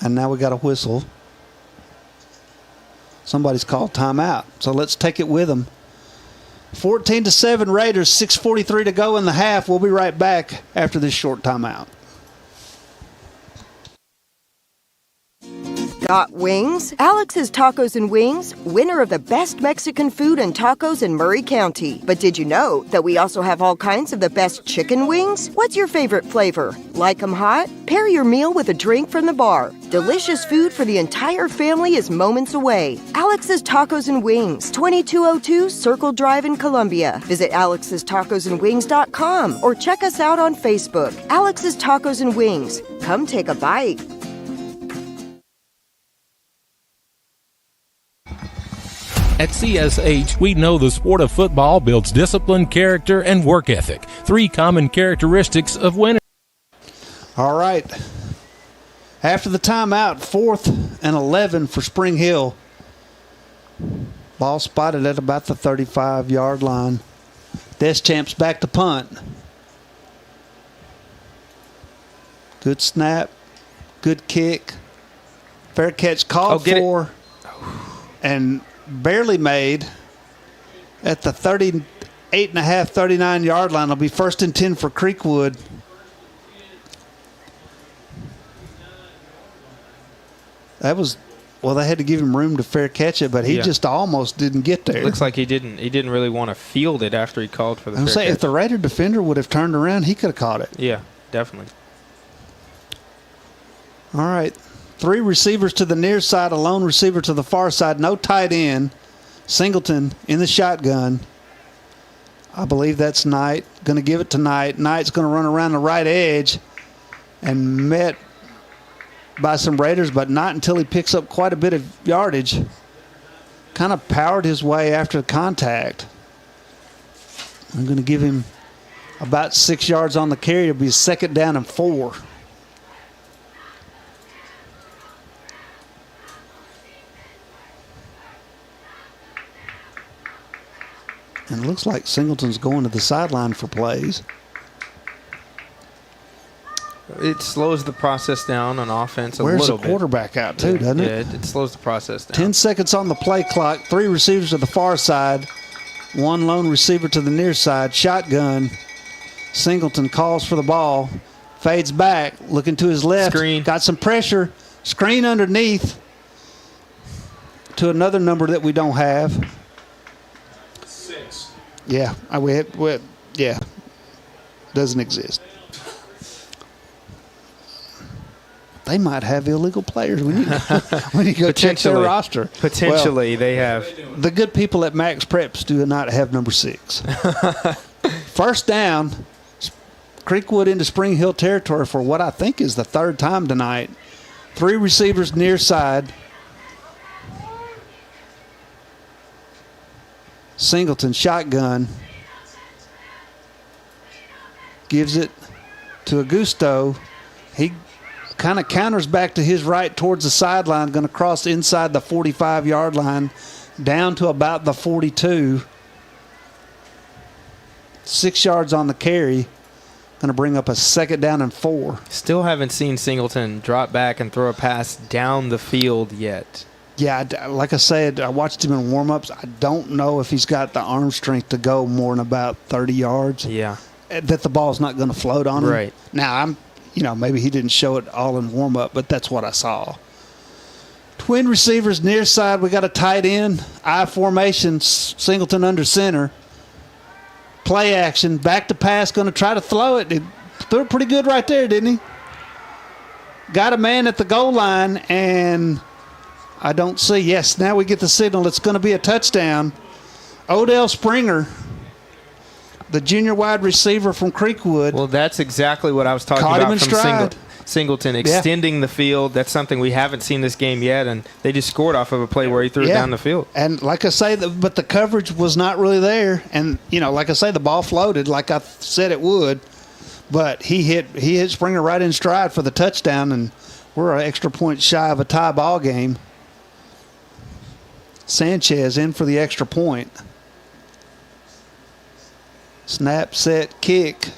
And now we got a whistle. Somebody's called timeout, so let's take it with them. 14-7 Raiders, 6:43 to go in the half. We'll be right back after this short timeout.
Got wings? Alex's Tacos and Wings, winner of the best Mexican food and tacos in Murray County. But did you know that we also have all kinds of the best chicken wings? What's your favorite flavor? Like 'em hot? Pair your meal with a drink from the bar. Delicious food for the entire family is moments away. Alex's Tacos and Wings, 2202 Circle Drive in Columbia. Visit alexstacosandwings.com or check us out on Facebook. Alex's Tacos and Wings. Come take a bite.
At CSH, we know the sport of football builds discipline, character, and work ethic. 3 common characteristics of winners.
All right. After the timeout, 4th and 11 for Spring Hill. Ball spotted at about the 35-yard line. Deschamps back to punt. Good snap. Good kick. Fair catch called for. And barely made at the 38.5, 39-yard line. It'll be 1st and 10 for Creekwood. That was, well, they had to give him room to fair catch it, but he just almost didn't get there.
Looks like he didn't really want to field it after he called for the fair catch.
If the Raider defender would have turned around, he could have caught it.
Yeah, definitely.
All right. 3 receivers to the near side, a lone receiver to the far side, no tight end. Singleton in the shotgun. I believe that's Knight. Going to give it to Knight. Knight's going to run around the right edge and met by some Raiders, but not until he picks up quite a bit of yardage. Kind of powered his way after the contact. I'm going to give him about 6 yards on the carry. It'll be 2nd down and 4. And it looks like Singleton's going to the sideline for plays.
It slows the process down on offense a
Where's
little
the
bit.
quarterback out too, doesn't it?
Yeah, it slows the process down.
10 seconds on the play clock. 3 receivers to the far side. 1 lone receiver to the near side. Shotgun. Singleton calls for the ball. Fades back. Looking to his left.
Screen.
Got some pressure. Screen underneath to another number that we don't have.
6.
Yeah. Yeah. Doesn't exist. They might have illegal players. We need to go check their roster.
Potentially, they have.
The good people at Max Preps do not have number 6. 1st down, Creekwood into Spring Hill territory for what I think is the 3rd time tonight. 3 receivers near side. Singleton shotgun. Gives it to Augusto. He kind of counters back to his right towards the sideline, going to cross inside the 45-yard line down to about the 42. 6 yards on the carry. Going to bring up a 2nd down and 4.
Still haven't seen Singleton drop back and throw a pass down the field yet.
Yeah, like I said, I watched him in warm-ups. I don't know if he's got the arm strength to go more than about 30 yards.
Yeah.
That the ball's not going to float on him.
Right.
Now, maybe he didn't show it all in warm-up, but that's what I saw. Twin receivers near side. We got a tight end. I formation. Singleton under center. Play action. Back to pass. Going to try to throw it. He threw it pretty good right there, didn't he? Got a man at the goal line, and I don't see. Yes, now we get the signal. It's going to be a touchdown. Odell Springer, the junior wide receiver from Creekwood.
Well, that's exactly what I was talking
Caught him
about
in
from
stride.
Singleton extending the field. That's something we haven't seen this game yet, and they just scored off of a play where he threw it down the field.
And like I say, but the coverage was not really there. And, like I say, the ball floated like I said it would. But he hit Springer right in stride for the touchdown, and We're an extra point shy of a tie ball game. Sanchez in for the extra point. Snap, set, kick.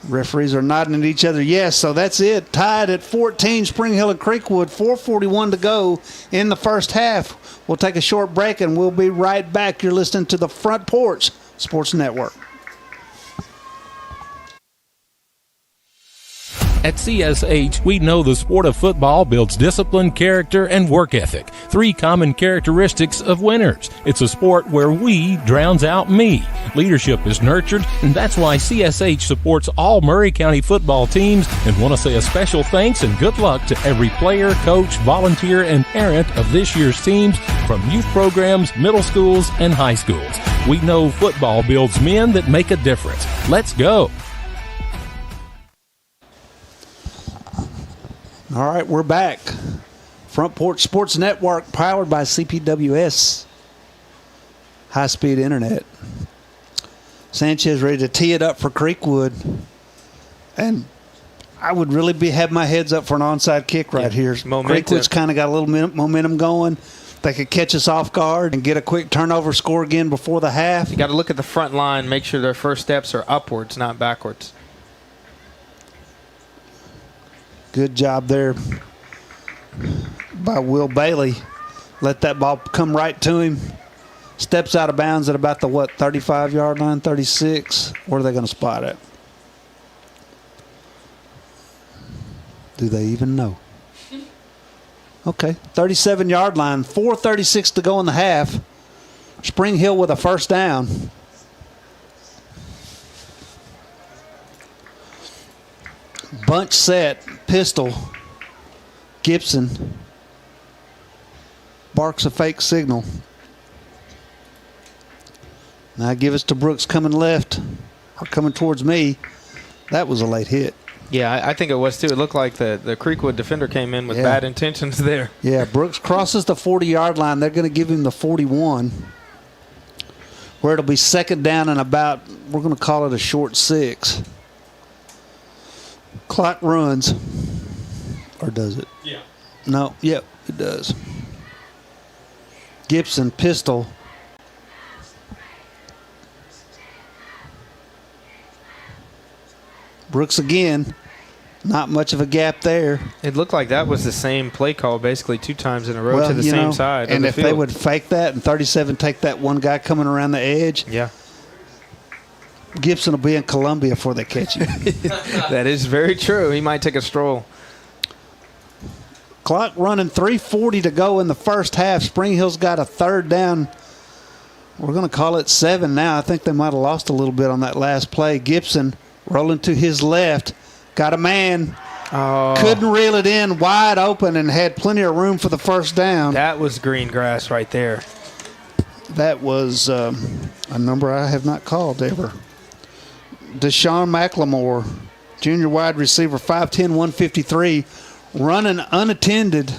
Referees are nodding at each other. Yes, so that's it. Tied at 14, Spring Hill and Creekwood. 4:41 to go in the first half. We'll take a short break, and we'll be right back. You're listening to the Front Porch Sports Network.
At CSH, we know the sport of football builds discipline, character, and work ethic. 3 common characteristics of winners. It's a sport where we drowns out me. Leadership is nurtured, and that's why CSH supports all Murray County football teams, and want to say a special thanks and good luck to every player, coach, volunteer, and parent of this year's teams, from youth programs, middle schools, and high schools. We know football builds men that make a difference. Let's go.
All right, we're back. Front Porch Sports Network, powered by CPWS. High-speed internet. Sanchez ready to tee it up for Creekwood. And I would really have my heads up for an onside kick right here. Creekwood's kind of got a little momentum going. They could catch us off guard and get a quick turnover, score again before the half.
You got to look at the front line, make sure their first steps are upwards, not backwards.
Good job there by Will Bailey. Let that ball come right to him. Steps out of bounds at about the, 35-yard line, 36? Where are they going to spot it? Do they even know? Okay, 37-yard line, 4:36 to go in the half. Spring Hill with a first down. Bunch set, pistol, Gibson barks a fake signal. Now give us to Brooks coming left, or coming towards me. That was a late hit.
Yeah, I think it was too. It looked like the Creekwood defender came in with bad intentions there.
Yeah, Brooks crosses the 40-yard line. They're going to give him the 41, where it'll be second down and about, we're going to call it a short 6. Clock runs. Or does it?
Yeah.
No, yep, it does. Gibson, pistol. Brooks again. Not much of a gap there.
It looked like that was the same play call basically 2 times in a row to the same side.
And
of the
if
field.
they would fake that and 37 take that one guy coming around the edge.
Yeah.
Gibson will be in Columbia before they catch him.
That is very true. He might take a stroll.
Clock running, 3:40 to go in the first half. Spring Hill's got a third down. We're going to call it 7 now. I think they might have lost a little bit on that last play. Gibson rolling to his left. Got a man.
Oh.
Couldn't reel it in, wide open, and had plenty of room for the first down.
That was green grass right there.
That was a number I have not called ever. Deshaun McLemore, junior wide receiver, 5'10", 153, running unattended.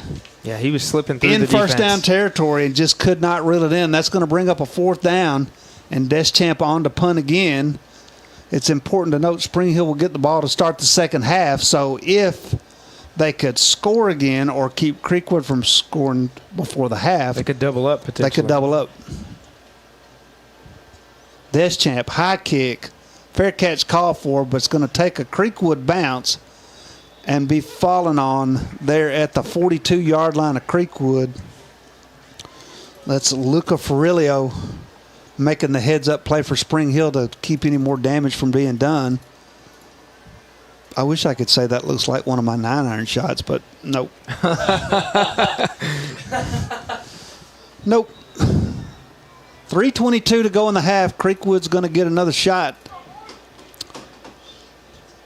Yeah, he was slipping through
in
the
first
defense.
down territory and just could not reel it in. That's going to bring up a 4th down, and Deschamps on to punt again. It's important to note Spring Hill will get the ball to start the second half, so if they could score again or keep Creekwood from scoring before the half,
they could double up potentially.
They could double up. Deschamps, high kick, fair catch called for, but it's going to take a Creekwood bounce and be falling on there at the 42-yard line of Creekwood. That's Luca Ferrilio making the heads-up play for Spring Hill to keep any more damage from being done. I wish I could say that looks like one of my 9-iron shots, but nope. Nope. 3:22 to go in the half. Creekwood's going to get another shot.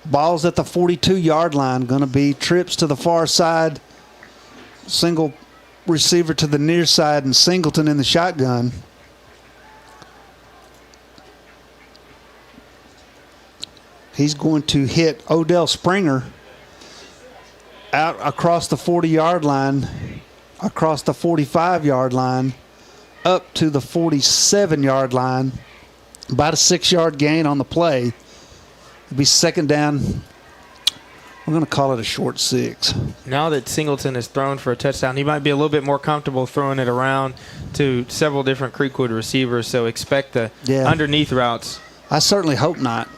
Ball's at the 42-yard line. Going to be trips to the far side. Single receiver to the near side and Singleton in the shotgun. He's going to hit Odell Springer out across the 40-yard line, across the 45-yard line, up to the 47-yard line. About a 6-yard gain on the play. It'll be second down. We're going to call it a short 6.
Now that Singleton has thrown for a touchdown, he might be a little bit more comfortable throwing it around to several different Creekwood receivers, so expect the underneath routes.
I certainly hope not,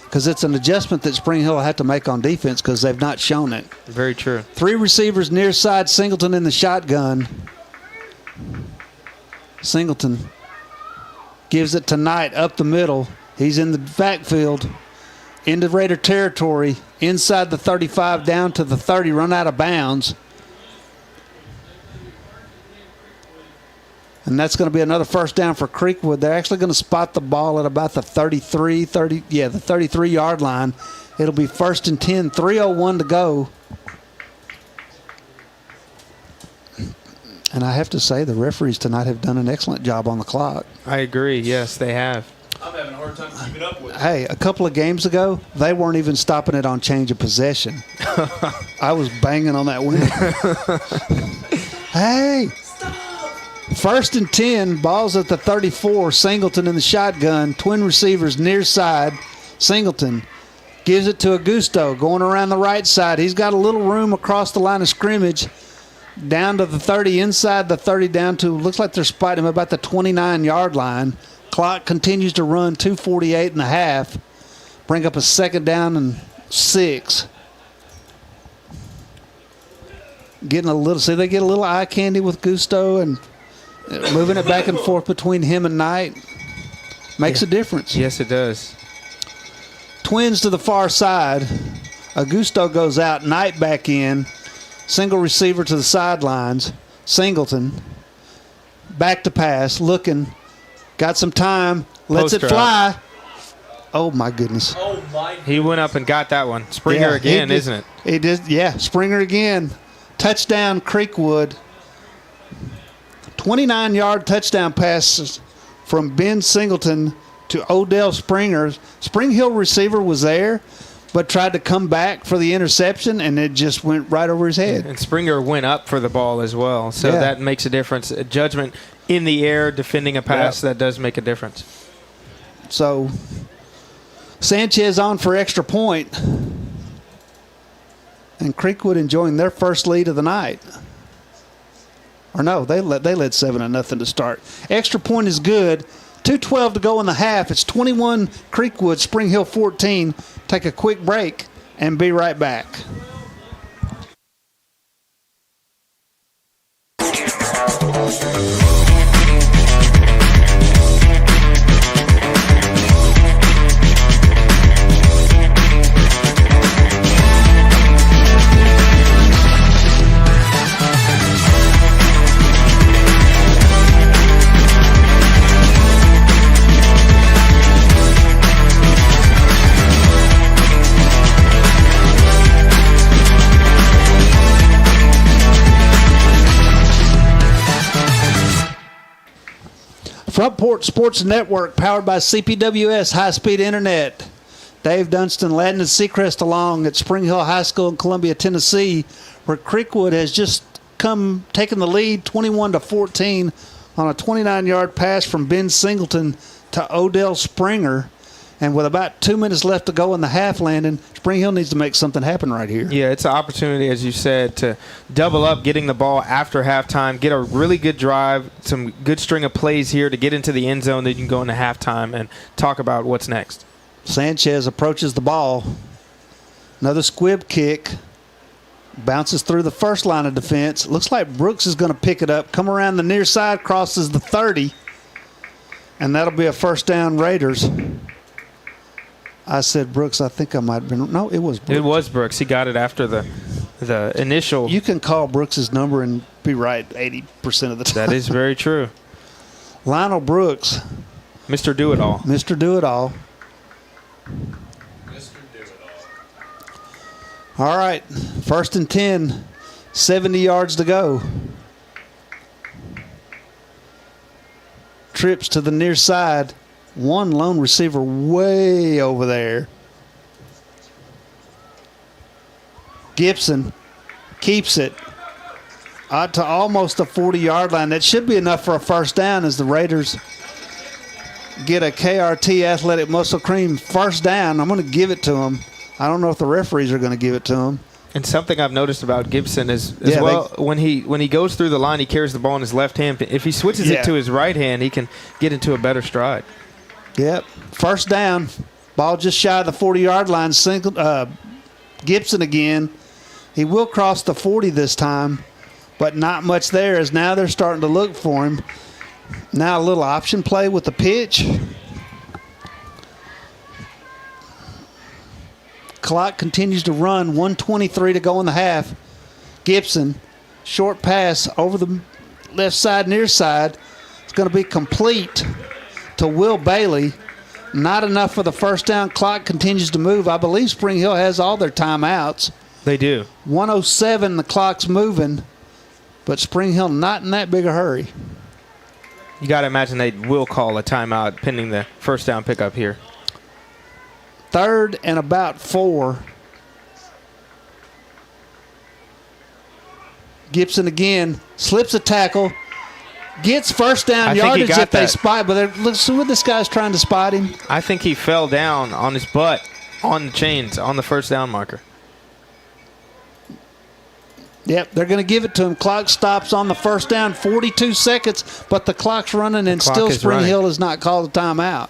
because it's an adjustment that Spring Hill will have to make on defense because they've not shown it.
Very true.
3 receivers near side, Singleton in the shotgun. Singleton gives it to Knight up the middle. He's in the backfield, into Raider territory, inside the 35, down to the 30, run out of bounds. And that's going to be another first down for Creekwood. They're actually going to spot the ball at about the 33-yard line. It'll be 1st and 10, 3:01 to go. And I have to say, the referees tonight have done an excellent job on the clock.
I agree. Yes, they have.
I'm having a hard time keeping up with it.
Hey, a couple of games ago, they weren't even stopping it on change of possession. I was banging on that window. Hey. Stop. 1st and 10, ball's at the 34. Singleton in the shotgun. Twin receivers near side. Singleton gives it to Augusto going around the right side. He's got a little room across the line of scrimmage. Down to the 30, inside the 30, down to, looks like they're spotting him about the 29-yard line. Clock continues to run, 2:48 and a half. Bring up a 2nd down and 6. Getting a little, see, they get a little eye candy with Gusto and moving it back and forth between him and Knight. Makes a difference.
Yes, it does.
Twins to the far side. Augusto goes out, Knight back in. Single receiver to the sidelines. Singleton. Back to pass. Looking. Got some time. Lets
Post
it fly. Oh, my goodness.
Oh, my.
He went up and got that one. Springer again, isn't it?
He did. Yeah, Springer again. Touchdown, Creekwood. 29-yard touchdown passes from Ben Singleton to Odell Springer. Spring Hill receiver was there, but tried to come back for the interception, and it just went right over his head.
And Springer went up for the ball as well, so that makes a difference. A judgment in the air, defending a pass, that does make a difference.
So Sanchez on for extra point, and Creekwood enjoying their first lead of the night. Or no, they led 7-0 to start. Extra point is good. 2:12 to go in the half. It's 21 Creekwood, Spring Hill 14. Take a quick break and be right back. Front Porch Sports Network, powered by CPWS High-Speed Internet. Dave Dunston, Ladden, and Seacrest along at Spring Hill High School in Columbia, Tennessee, where Creekwood has just taken the lead 21-14 on a 29-yard pass from Ben Singleton to Odell Springer. And with about 2 minutes left to go in the half, Landon, Spring Hill needs to make something happen right here.
Yeah, it's an opportunity, as you said, to double up getting the ball after halftime, get a really good drive, some good string of plays here to get into the end zone that you can go into halftime and talk about what's next.
Sanchez approaches the ball. Another squib kick. Bounces through the first line of defense. Looks like Brooks is going to pick it up, come around the near side, crosses the 30, and that'll be a first down Raiders. I said Brooks. I think I might have been. No, it was Brooks.
It was Brooks. He got it after the initial.
You can call Brooks's number and be right 80% of the time.
That is very true.
Lionel Brooks.
Mr. Do-It-All.
Mr. Do-It-All.
Mr. Do-It-All.
All right. 1st and 10. 70 yards to go. Trips to the near side. One lone receiver way over there. Gibson keeps it out to almost the 40-yard line. That should be enough for a first down as the Raiders get a KRT Athletic Muscle Cream first down. I'm going to give it to them I don't know if the referees are going to give it to him.
And something I've noticed about Gibson is when he goes through the line, he carries the ball in his left hand. If he switches it to his right hand, he can get into a better stride.
Yep. First down. Ball just shy of the 40-yard line. Gibson again. He will cross the 40 this time, but not much there, as now they're starting to look for him. Now a little option play with the pitch. Clock continues to run. 1:23 to go in the half. Gibson, short pass over the left side, near side. It's going to be complete to Will Bailey. Not enough for the first down. Clock continues to move. I believe Spring Hill has all their timeouts.
They do.
1:07, the clock's moving, but Spring Hill not in that big a hurry.
You got to imagine they will call a timeout pending the first down pickup here.
3rd and about 4. Gibson again slips a tackle, gets first down yardage if they spot. But let's see what this guy's trying to spot him.
I think he fell down on his butt on the chains on the first down marker.
Yep, they're going to give it to him. Clock stops on the first down, 42 seconds, but the clock's running, and still Spring Hill has not called a timeout.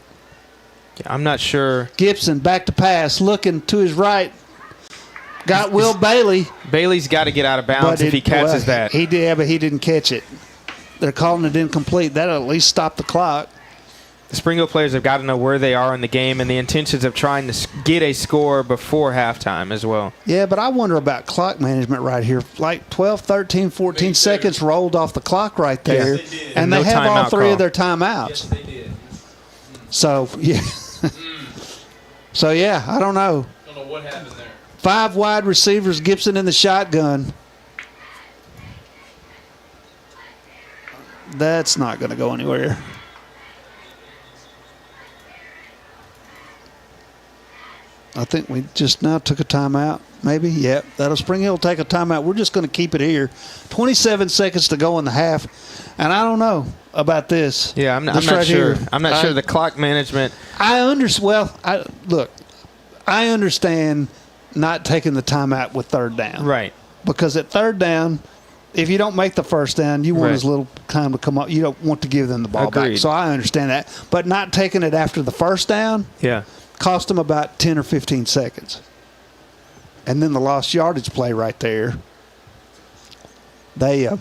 Yeah, I'm not sure.
Gibson back to pass, looking to his right. Got Will Bailey.
Bailey's got to get out of bounds if he catches that.
He did, but he didn't catch it. They're calling it incomplete. That'll at least stop the clock.
The Spring Hill players have got to know where they are in the game and the intentions of trying to get a score before halftime as well.
Yeah, but I wonder about clock management right here. Like 12, 13, 14 seconds rolled off the clock right there.
Yes, they did.
And they have all 3 of their timeouts.
Yes, they did.
So, yeah. So, yeah, I don't know.
Don't know what happened there.
5 wide receivers, Gibson in the shotgun. That's not going to go anywhere. I think we just now took a timeout, maybe. Yep, that'll Spring Hill take a timeout. We're just going to keep it here. 27 seconds to go in the half, and I don't know about this.
Yeah, I'm not
right
sure.
Here.
I'm not sure the clock management.
I understand not taking the timeout with 3rd down.
Right.
Because at 3rd down, if you don't make the first down, you want as little time to come up. You don't want to give them the ball back. So I understand that. But not taking it after the first down.
Yeah.
Cost them about 10 or 15 seconds. And then the lost yardage play right there. They are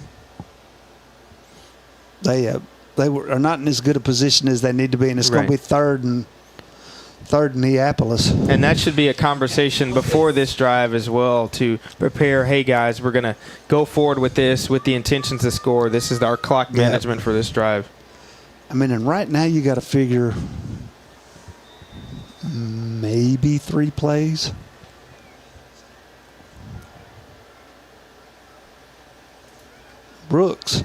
not in as good a position as they need to be, and it's going to be third and Neapolis.
And that should be a conversation before this drive as well to prepare, hey, guys, we're going to go forward with this with the intentions to score. This is our clock management for this drive.
I mean, and right now you got to figure maybe 3 plays. Brooks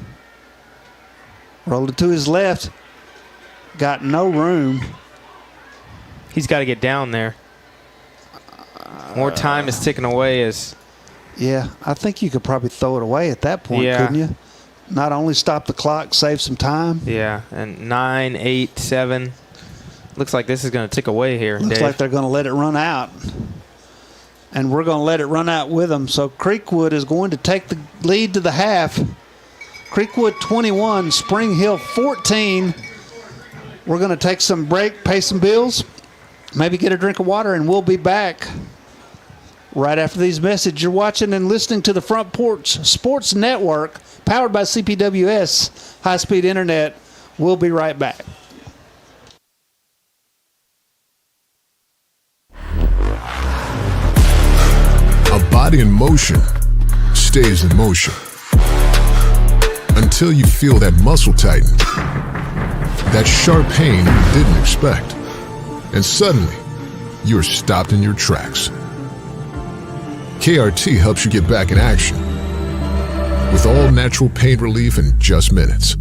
rolled it to his left. Got no room.
He's got to get down there. More time is ticking away as...
Yeah, I think you could probably throw it away at that point, couldn't you? Not only stop the clock, save some time.
Yeah, and 9, 8, 7. Looks like this is going to tick away here,
Looks
Dave.
like they're going to let it run out. And we're going to let it run out with them. So Creekwood is going to take the lead to the half. Creekwood 21, Spring Hill 14. We're going to take some break, pay some bills, maybe get a drink of water, and we'll be back right after these messages. You're watching and listening to the Front Porch Sports Network, powered by CPWS High-Speed Internet. We'll be right back.
A body in motion stays in motion until you feel that muscle tighten, that sharp pain you didn't expect, and suddenly you're stopped in your tracks. KRT helps you get back in action with all natural pain relief in just minutes.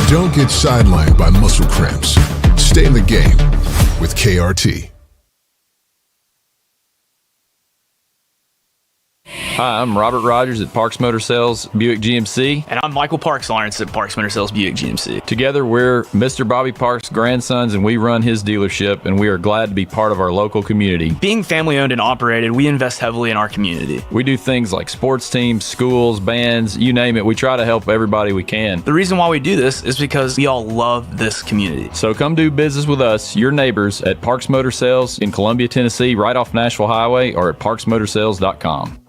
Don't get sidelined by muscle cramps. Stay in the game with KRT.
Hi, I'm Robert Rogers at Parks Motor Sales Buick GMC.
And I'm Michael Parks Lawrence at Parks Motor Sales Buick GMC.
Together, we're Mr. Bobby Parks' grandsons, and we run his dealership, and we are glad to be part of our local community.
Being family-owned and operated, we invest heavily in our community.
We do things like sports teams, schools, bands, you name it. We try to help everybody we can.
The reason why we do this is because we all love this community.
So come do business with us, your neighbors, at Parks Motor Sales in Columbia, Tennessee, right off Nashville Highway, or at parksmotorsales.com.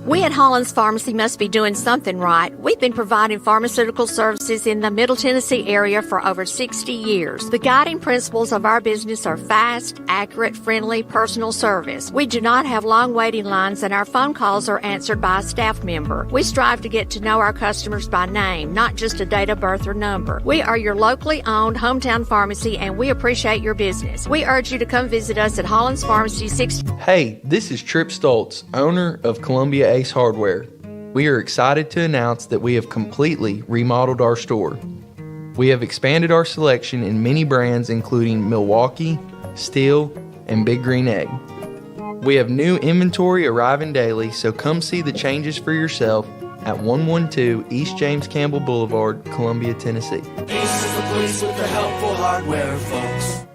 We at Holland's Pharmacy must be doing something right. We've been providing pharmaceutical services in the Middle Tennessee area for over 60 years. The guiding principles of our business are fast, accurate, friendly, personal service. We do not have long waiting lines, and our phone calls are answered by a staff member. We strive to get to know our customers by name, not just a date of birth or number. We are your locally owned hometown pharmacy, and we appreciate your business. We urge you to come visit us at Holland's Pharmacy 60.
Hey, this is Tripp Stoltz, owner of Columbia Ace Hardware. We are excited to announce that we have completely remodeled our store. We have expanded our selection in many brands including Milwaukee, Steel, and Big Green Egg. We have new inventory arriving daily, so come see the changes for yourself at 112 East James Campbell Boulevard, Columbia, Tennessee.
Ace is the place with the helpful hardware, folks.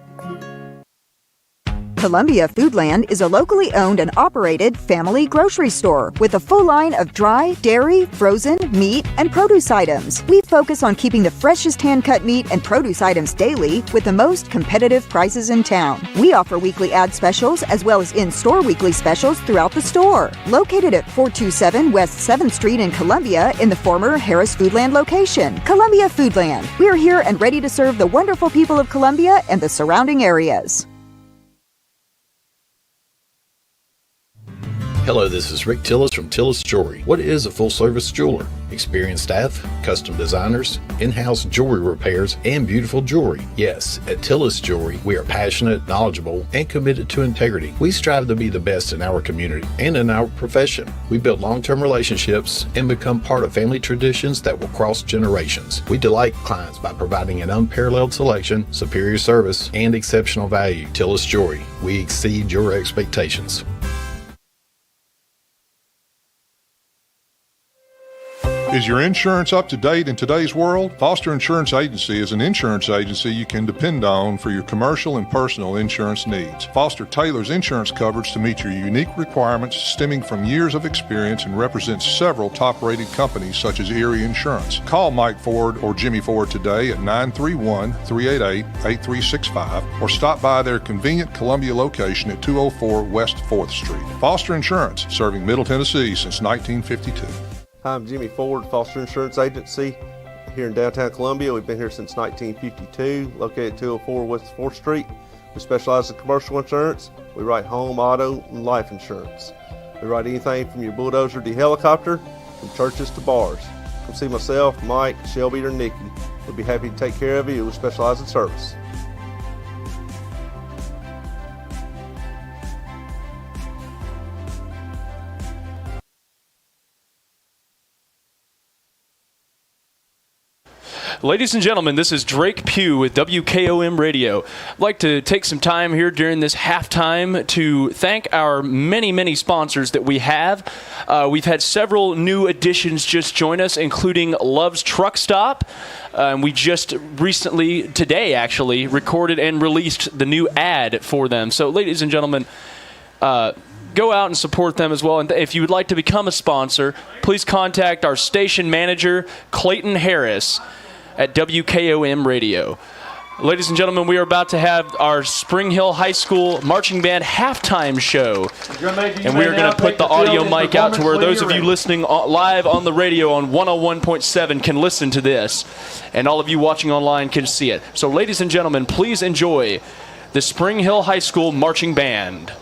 Columbia Foodland is a locally owned and operated family grocery store with a full line of dry, dairy, frozen, meat, and produce items. We focus on keeping the freshest hand-cut meat and produce items daily with the most competitive prices in town. We offer weekly ad specials as well as in-store weekly specials throughout the store. Located at 427 West 7th Street in Columbia in the former Harris Foodland location. Columbia Foodland. We are here and ready to serve the wonderful people of Columbia and the surrounding areas.
Hello, this is Rick Tillis from Tillis Jewelry. What is a full-service jeweler? Experienced staff, custom designers, in-house jewelry repairs, and beautiful jewelry. Yes, at Tillis Jewelry, we are passionate, knowledgeable, and committed to integrity. We strive to be the best in our community and in our profession. We build long-term relationships and become part of family traditions that will cross generations. We delight clients by providing an unparalleled selection, superior service, and exceptional value. Tillis Jewelry, we exceed your expectations.
Is your insurance up to date in today's world? Foster Insurance Agency is an insurance agency you can depend on for your commercial and personal insurance needs. Foster tailors insurance coverage to meet your unique requirements stemming from years of experience and represents several top-rated companies such as Erie Insurance. Call Mike Ford or Jimmy Ford today at 931-388-8365 or stop by their convenient Columbia location at 204 West 4th Street. Foster Insurance, serving Middle Tennessee since 1952.
Hi, I'm Jimmy Ford, Foster Insurance Agency here in downtown Columbia. We've been here since 1952, located at 204 West 4th Street. We specialize in commercial insurance. We write home, auto, and life insurance. We write anything from your bulldozer to your helicopter, from churches to bars. Come see myself, Mike, Shelby, or Nikki. We'll be happy to take care of you. We specialize in service.
Ladies and gentlemen, this is Drake Pugh with WKOM Radio. I'd like to take some time here during this halftime to thank our many, many sponsors that we have. We've had several new additions just join us, including Love's Truck Stop. We just recently, today actually, recorded and released the new ad for them. So, ladies and gentlemen, go out and support them as well. And if you would like to become a sponsor, please contact our station manager, Clayton Harris, at WKOM Radio. Ladies and gentlemen, we are about to have our Spring Hill High School Marching Band halftime show. And we are going to put the audio mic out to where those of you listening live on the radio on 101.7 can listen to this. And all of you watching online can see it. So ladies and gentlemen, please enjoy the Spring Hill High School Marching Band.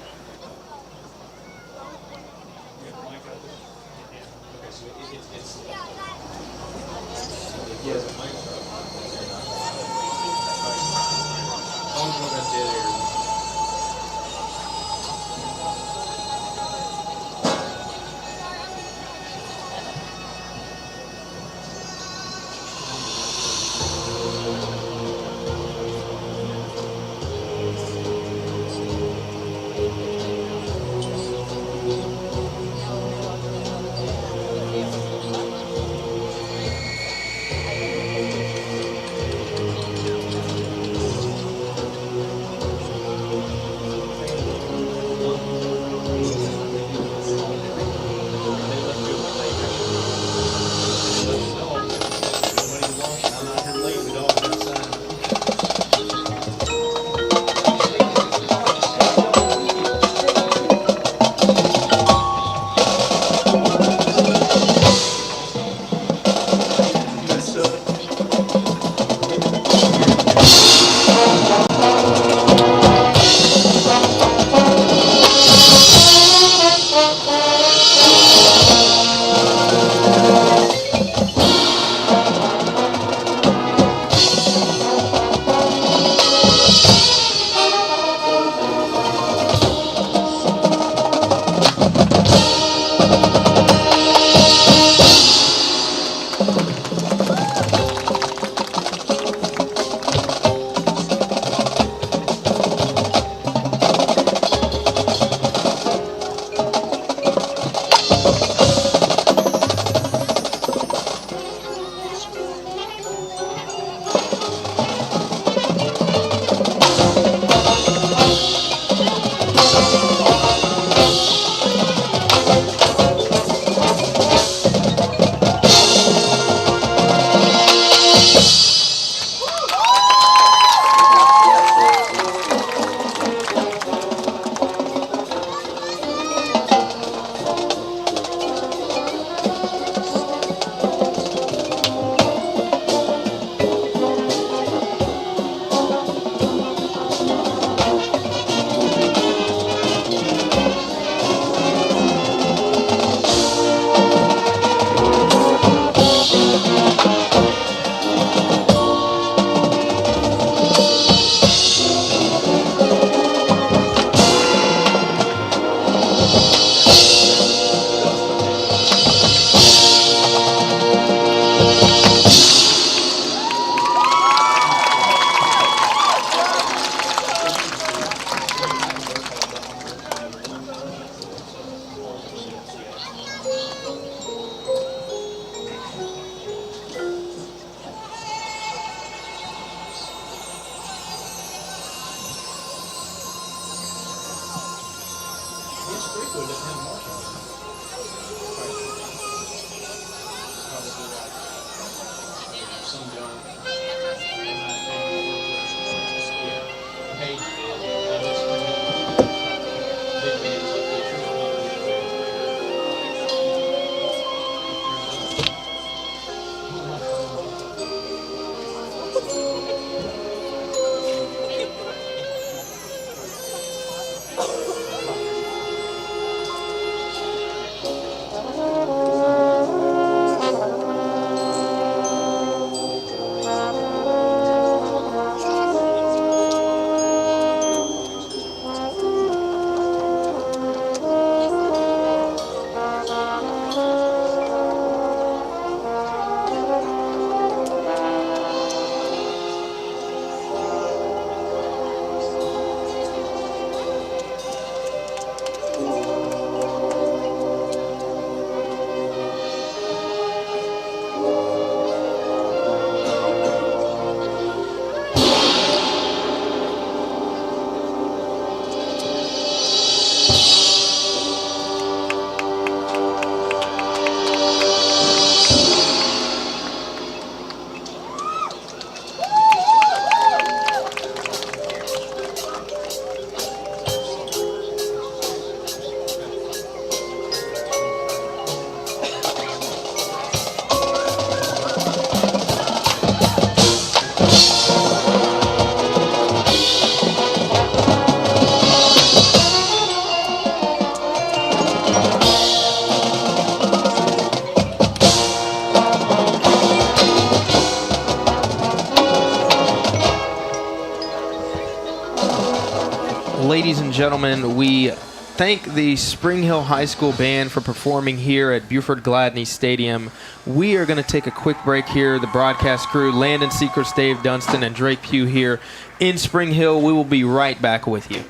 Ladies and gentlemen, we thank the Spring Hill High School band for performing here at Buford Gladney Stadium. We are going to take a quick break here. The broadcast crew, Landon Secrets, Dave Dunstan, and Drake Pugh here in Spring Hill. We will be right back with you.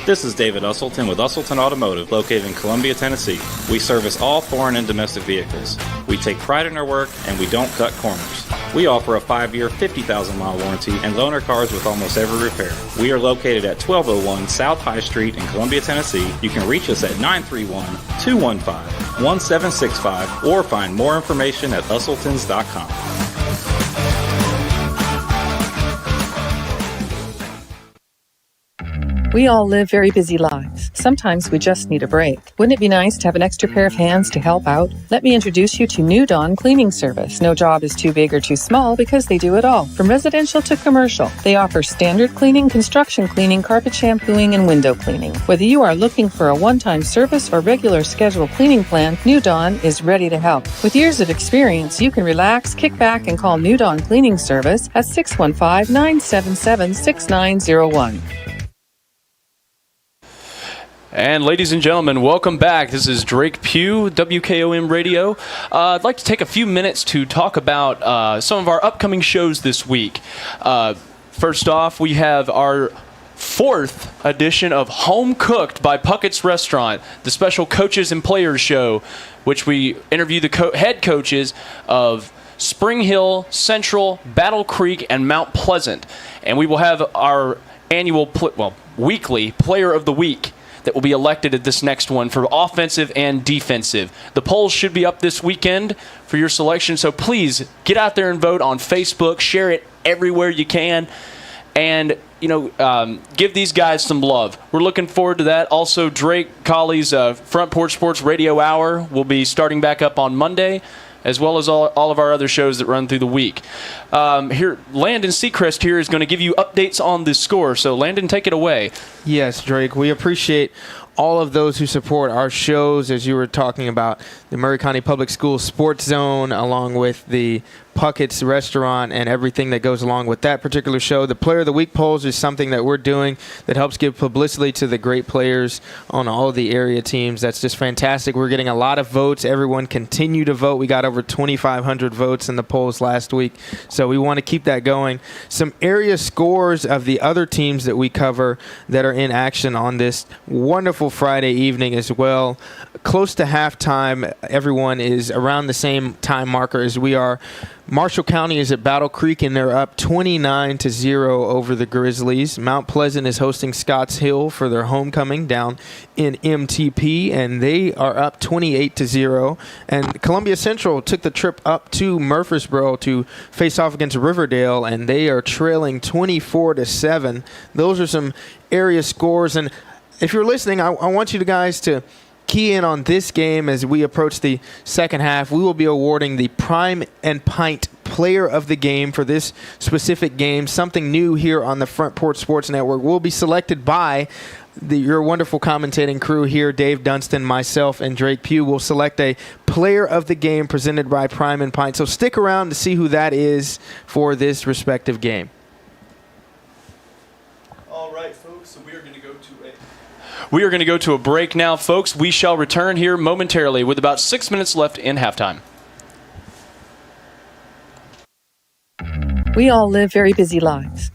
This is David Usselton with Usselton Automotive, located in Columbia, Tennessee. We service all foreign and domestic vehicles. We take pride in our work, and we don't cut corners. We offer a 5-year, 50,000-mile warranty and loan our cars with almost every repair. We are located at 1201 South High Street in Columbia, Tennessee. You can reach us at 931-215-1765 or find more information at usseltons.com.
We all live very busy lives. Sometimes we just need a break. Wouldn't it be nice to have an extra pair of hands to help out? Let me introduce you to New Dawn Cleaning Service. No job is too big or too small because they do it all, from residential to commercial. They offer standard cleaning, construction cleaning, carpet shampooing, and window cleaning. Whether you are looking for a one-time service or regular scheduled cleaning plan, New Dawn is ready to help. With years of experience, you can relax, kick back, and call New Dawn Cleaning Service at 615-977-6901.
And ladies and gentlemen, welcome back. This is Drake Pugh, WKOM Radio. I'd like to take a few minutes to talk about some of our upcoming shows this week. First off, we have our 4th edition of Home Cooked by Puckett's Restaurant, the special coaches and players show, which we interview the head coaches of Spring Hill, Central, Battle Creek, and Mount Pleasant. And we will have our annual, weekly Player of the Week that will be elected at this next one for offensive and defensive. The polls should be up this weekend for your selection, so please get out there and vote on Facebook, share it everywhere you can, and give these guys some love. We're looking forward to that. Also, Drake Colley's Front Porch Sports Radio Hour will be starting back up on Monday, as well as all of our other shows that run through the week. Here, Landon Secrest here is going to give you updates on the score. So, Landon, take it away.
Yes, Drake, we appreciate all of those who support our shows, as you were talking about the Murray County Public Schools Sports Zone, along with the Puckett's Restaurant and everything that goes along with that particular show. The Player of the Week polls is something that we're doing that helps give publicity to the great players on all of the area teams. That's just fantastic. We're getting a lot of votes. Everyone continue to vote. We got over 2,500 votes in the polls last week, so we want to keep that going. Some area scores of the other teams that we cover that are in action on this wonderful Friday evening as well. Close to halftime, everyone is around the same time marker as we are. Marshall County is at Battle Creek, and they're up 29-0 over the Grizzlies. Mount Pleasant is hosting Scotts Hill for their homecoming down in MTP, and they are up 28-0. And Columbia Central took the trip up to Murfreesboro to face off against Riverdale, and they are trailing 24-7. Those are some area scores, and if you're listening, I want you guys to key in on this game as we approach the second half. We will be awarding the Prime and Pint Player of the Game for this specific game. Something new here on the Front Porch Sports Network will be selected by your wonderful commentating crew here. Dave Dunstan, myself, and Drake Pugh will select a Player of the Game presented by Prime and Pint. So stick around to see who that is for this respective game.
All right, folks, so we are going to go to a break now, folks. We shall return here momentarily with about 6 minutes left in halftime.
We all live very busy lives.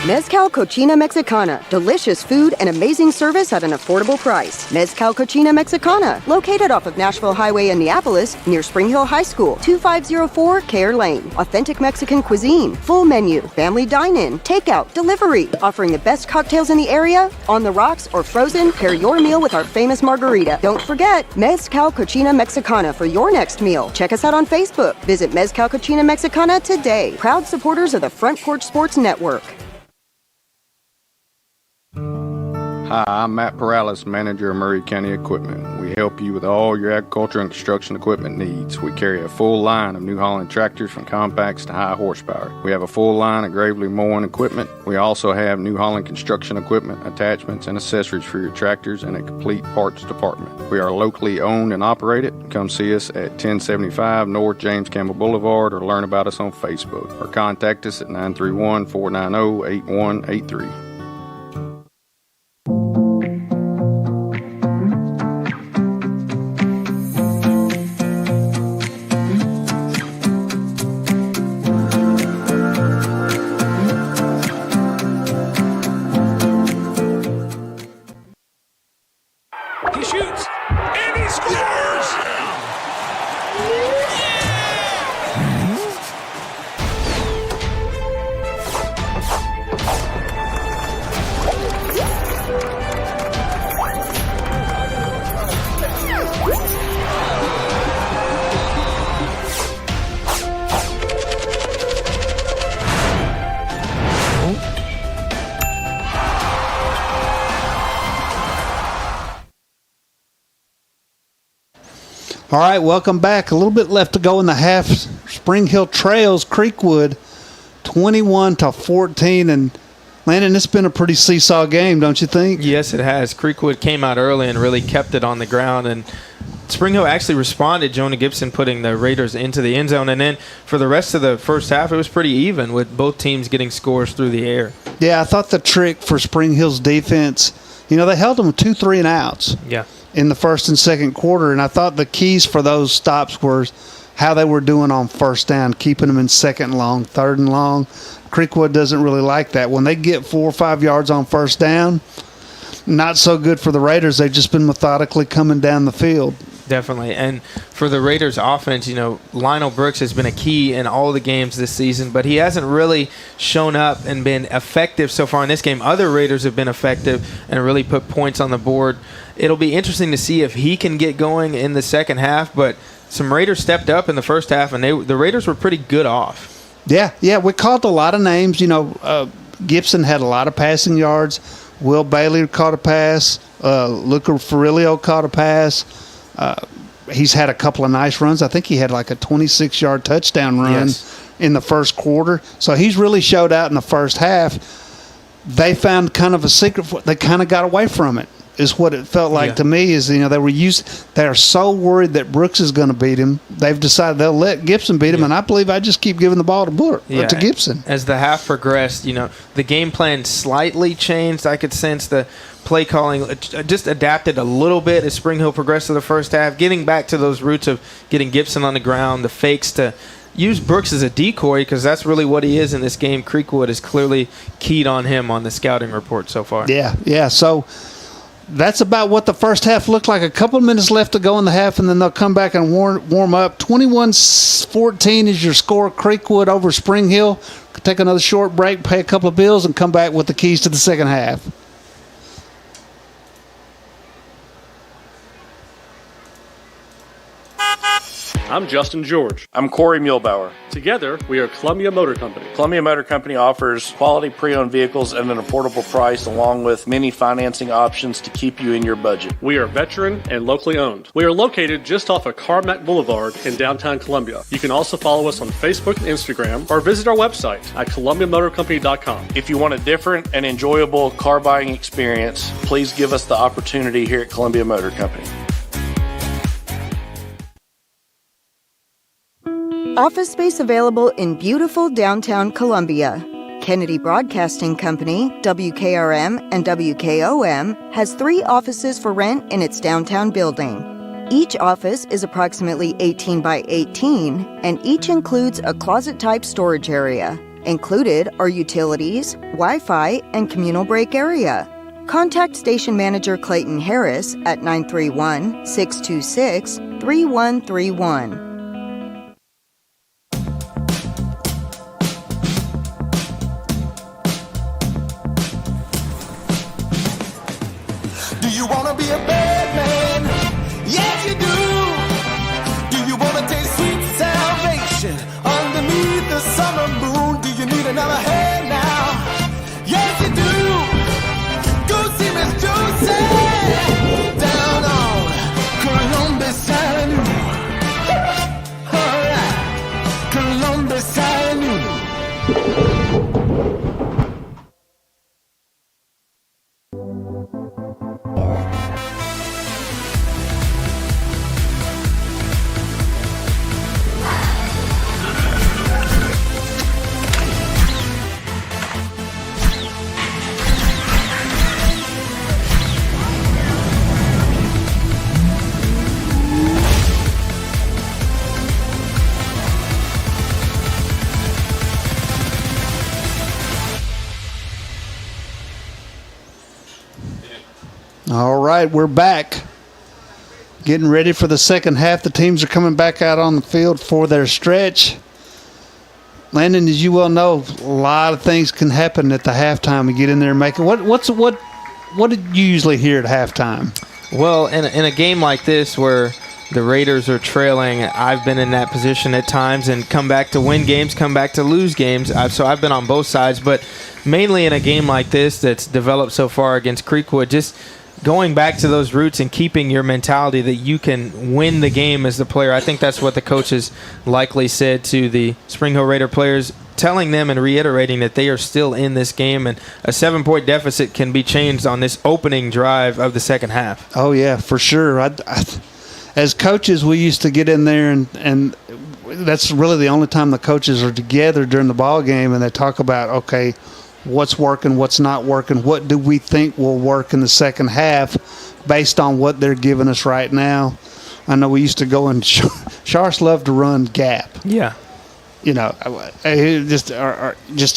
Mezcal Cochina Mexicana. Delicious food and amazing service at an affordable price. Mezcal Cochina Mexicana. Located off of Nashville Highway in Neapolis, near Spring Hill High School. 2504 Care Lane. Authentic Mexican cuisine. Full menu. Family dine-in. Takeout. Delivery. Offering the best cocktails in the area. On the rocks or frozen, pair your meal with our famous margarita. Don't forget, Mezcal Cochina Mexicana for your next meal. Check us out on Facebook. Visit Mezcal Cochina Mexicana today. Proud supporters of the Front Porch Sports Network.
Hi, I'm Matt Perales, manager of Murray County Equipment. We help you with all your agriculture and construction equipment needs. We carry a full line of New Holland tractors from compacts to high horsepower. We have a full line of Gravely mowing equipment. We also have New Holland construction equipment, attachments, and accessories for your tractors and a complete parts department. We are locally owned and operated. Come see us at 1075 North James Campbell Boulevard or learn about us on Facebook or contact us at 931-490-8183.
He shoots, and he scores!
All right, welcome back. A little bit left to go in the half. Spring Hill trails Creekwood 21-14. And Landon, it's been a pretty seesaw game, don't you think?
Yes, it has. Creekwood came out early and really kept it on the ground. And Spring Hill actually responded, Jonah Gibson putting the Raiders into the end zone. And then for the rest of the first half, it was pretty even with both teams getting scores through the air.
Yeah, I thought the trick for Spring Hill's defense, they held them 2 3-and-outs.
Yeah.
In the first and second quarter, and I thought the keys for those stops were how they were doing on first down, keeping them in second and long, third and long. Creekwood doesn't really like that. When they get 4 or 5 yards on first down, not so good for the Raiders. They've just been methodically coming down the field.
Definitely. And for the Raiders offense, Lionel Brooks has been a key in all the games this season, but he hasn't really shown up and been effective so far in this game. Other Raiders have been effective and really put points on the board. It'll be interesting to see if he can get going in the second half, but some Raiders stepped up in the first half, and the Raiders were pretty good off.
Yeah, we called a lot of names. Gibson had a lot of passing yards. Will Bailey caught a pass. Luca Ferrilio caught a pass. He's had a couple of nice runs. I think he had like a 26-yard touchdown run in the first quarter. So he's really showed out in the first half. They found kind of a secret. They kind of got away from it, is what it felt like to me. Is they are so worried that Brooks is going to beat him. They've decided they'll let Gibson beat him, and I believe I just keep giving the ball to Gibson.
As the half progressed, the game plan slightly changed. I could sense the play calling just adapted a little bit as Spring Hill progressed to the first half, getting back to those roots of getting Gibson on the ground, the fakes to use Brooks as a decoy, because that's really what he is in this game. Creekwood has clearly keyed on him on the scouting report so far.
Yeah. So that's about what the first half looked like. A couple of minutes left to go in the half, and then they'll come back and warm up. 21-14 is your score. Creekwood over Spring Hill. Take another short break, pay a couple of bills, and come back with the keys to the second half.
I'm Justin George.
I'm Corey Muehlbauer.
Together, we are Columbia Motor Company.
Columbia Motor Company offers quality pre-owned vehicles at an affordable price, along with many financing options to keep you in your budget.
We are veteran and locally owned. We are located just off of Carmack Boulevard in downtown Columbia. You can also follow us on Facebook and Instagram, or visit our website at columbiamotorcompany.com.
If you want a different and enjoyable car buying experience, please give us the opportunity here at Columbia Motor Company.
Office space available in beautiful downtown Columbia. Kennedy Broadcasting Company, WKRM and WKOM, has 3 offices for rent in its downtown building. Each office is approximately 18 by 18, and each includes a closet-type storage area. Included are utilities, Wi-Fi, and communal break area. Contact Station Manager Clayton Harris at 931-626-3131.
Do you wanna be a bad man? Yes, you do. Do you wanna taste sweet salvation underneath the summer moon? Do you need another hand now? Yes, you do. Go see Miss Josie down on Columbus Avenue. All right, Columbus Avenue.
All right, we're back. Getting ready for the second half. The teams are coming back out on the field for their stretch. Landon, as you well know, a lot of things can happen at the halftime. We get in there and make it. What did you usually hear at halftime?
Well, in a game like this where the Raiders are trailing, I've been in that position at times and come back to win games, come back to lose games. So I've been on both sides, but mainly in a game like this that's developed so far against Creekwood, just going back to those roots and keeping your mentality that you can win the game as the player. I think that's what the coaches likely said to the Spring Hill Raider players, telling them and reiterating that they are still in this game, and a 7-point deficit can be changed on this opening drive of the second half.
Oh, yeah, for sure. As coaches, we used to get in there, and that's really the only time the coaches are together during the ball game, and they talk about, okay, what's working, what's not working, what do we think will work in the second half based on what they're giving us right now. I know we used to go and Sharks love to run gap.
Yeah.
You know, just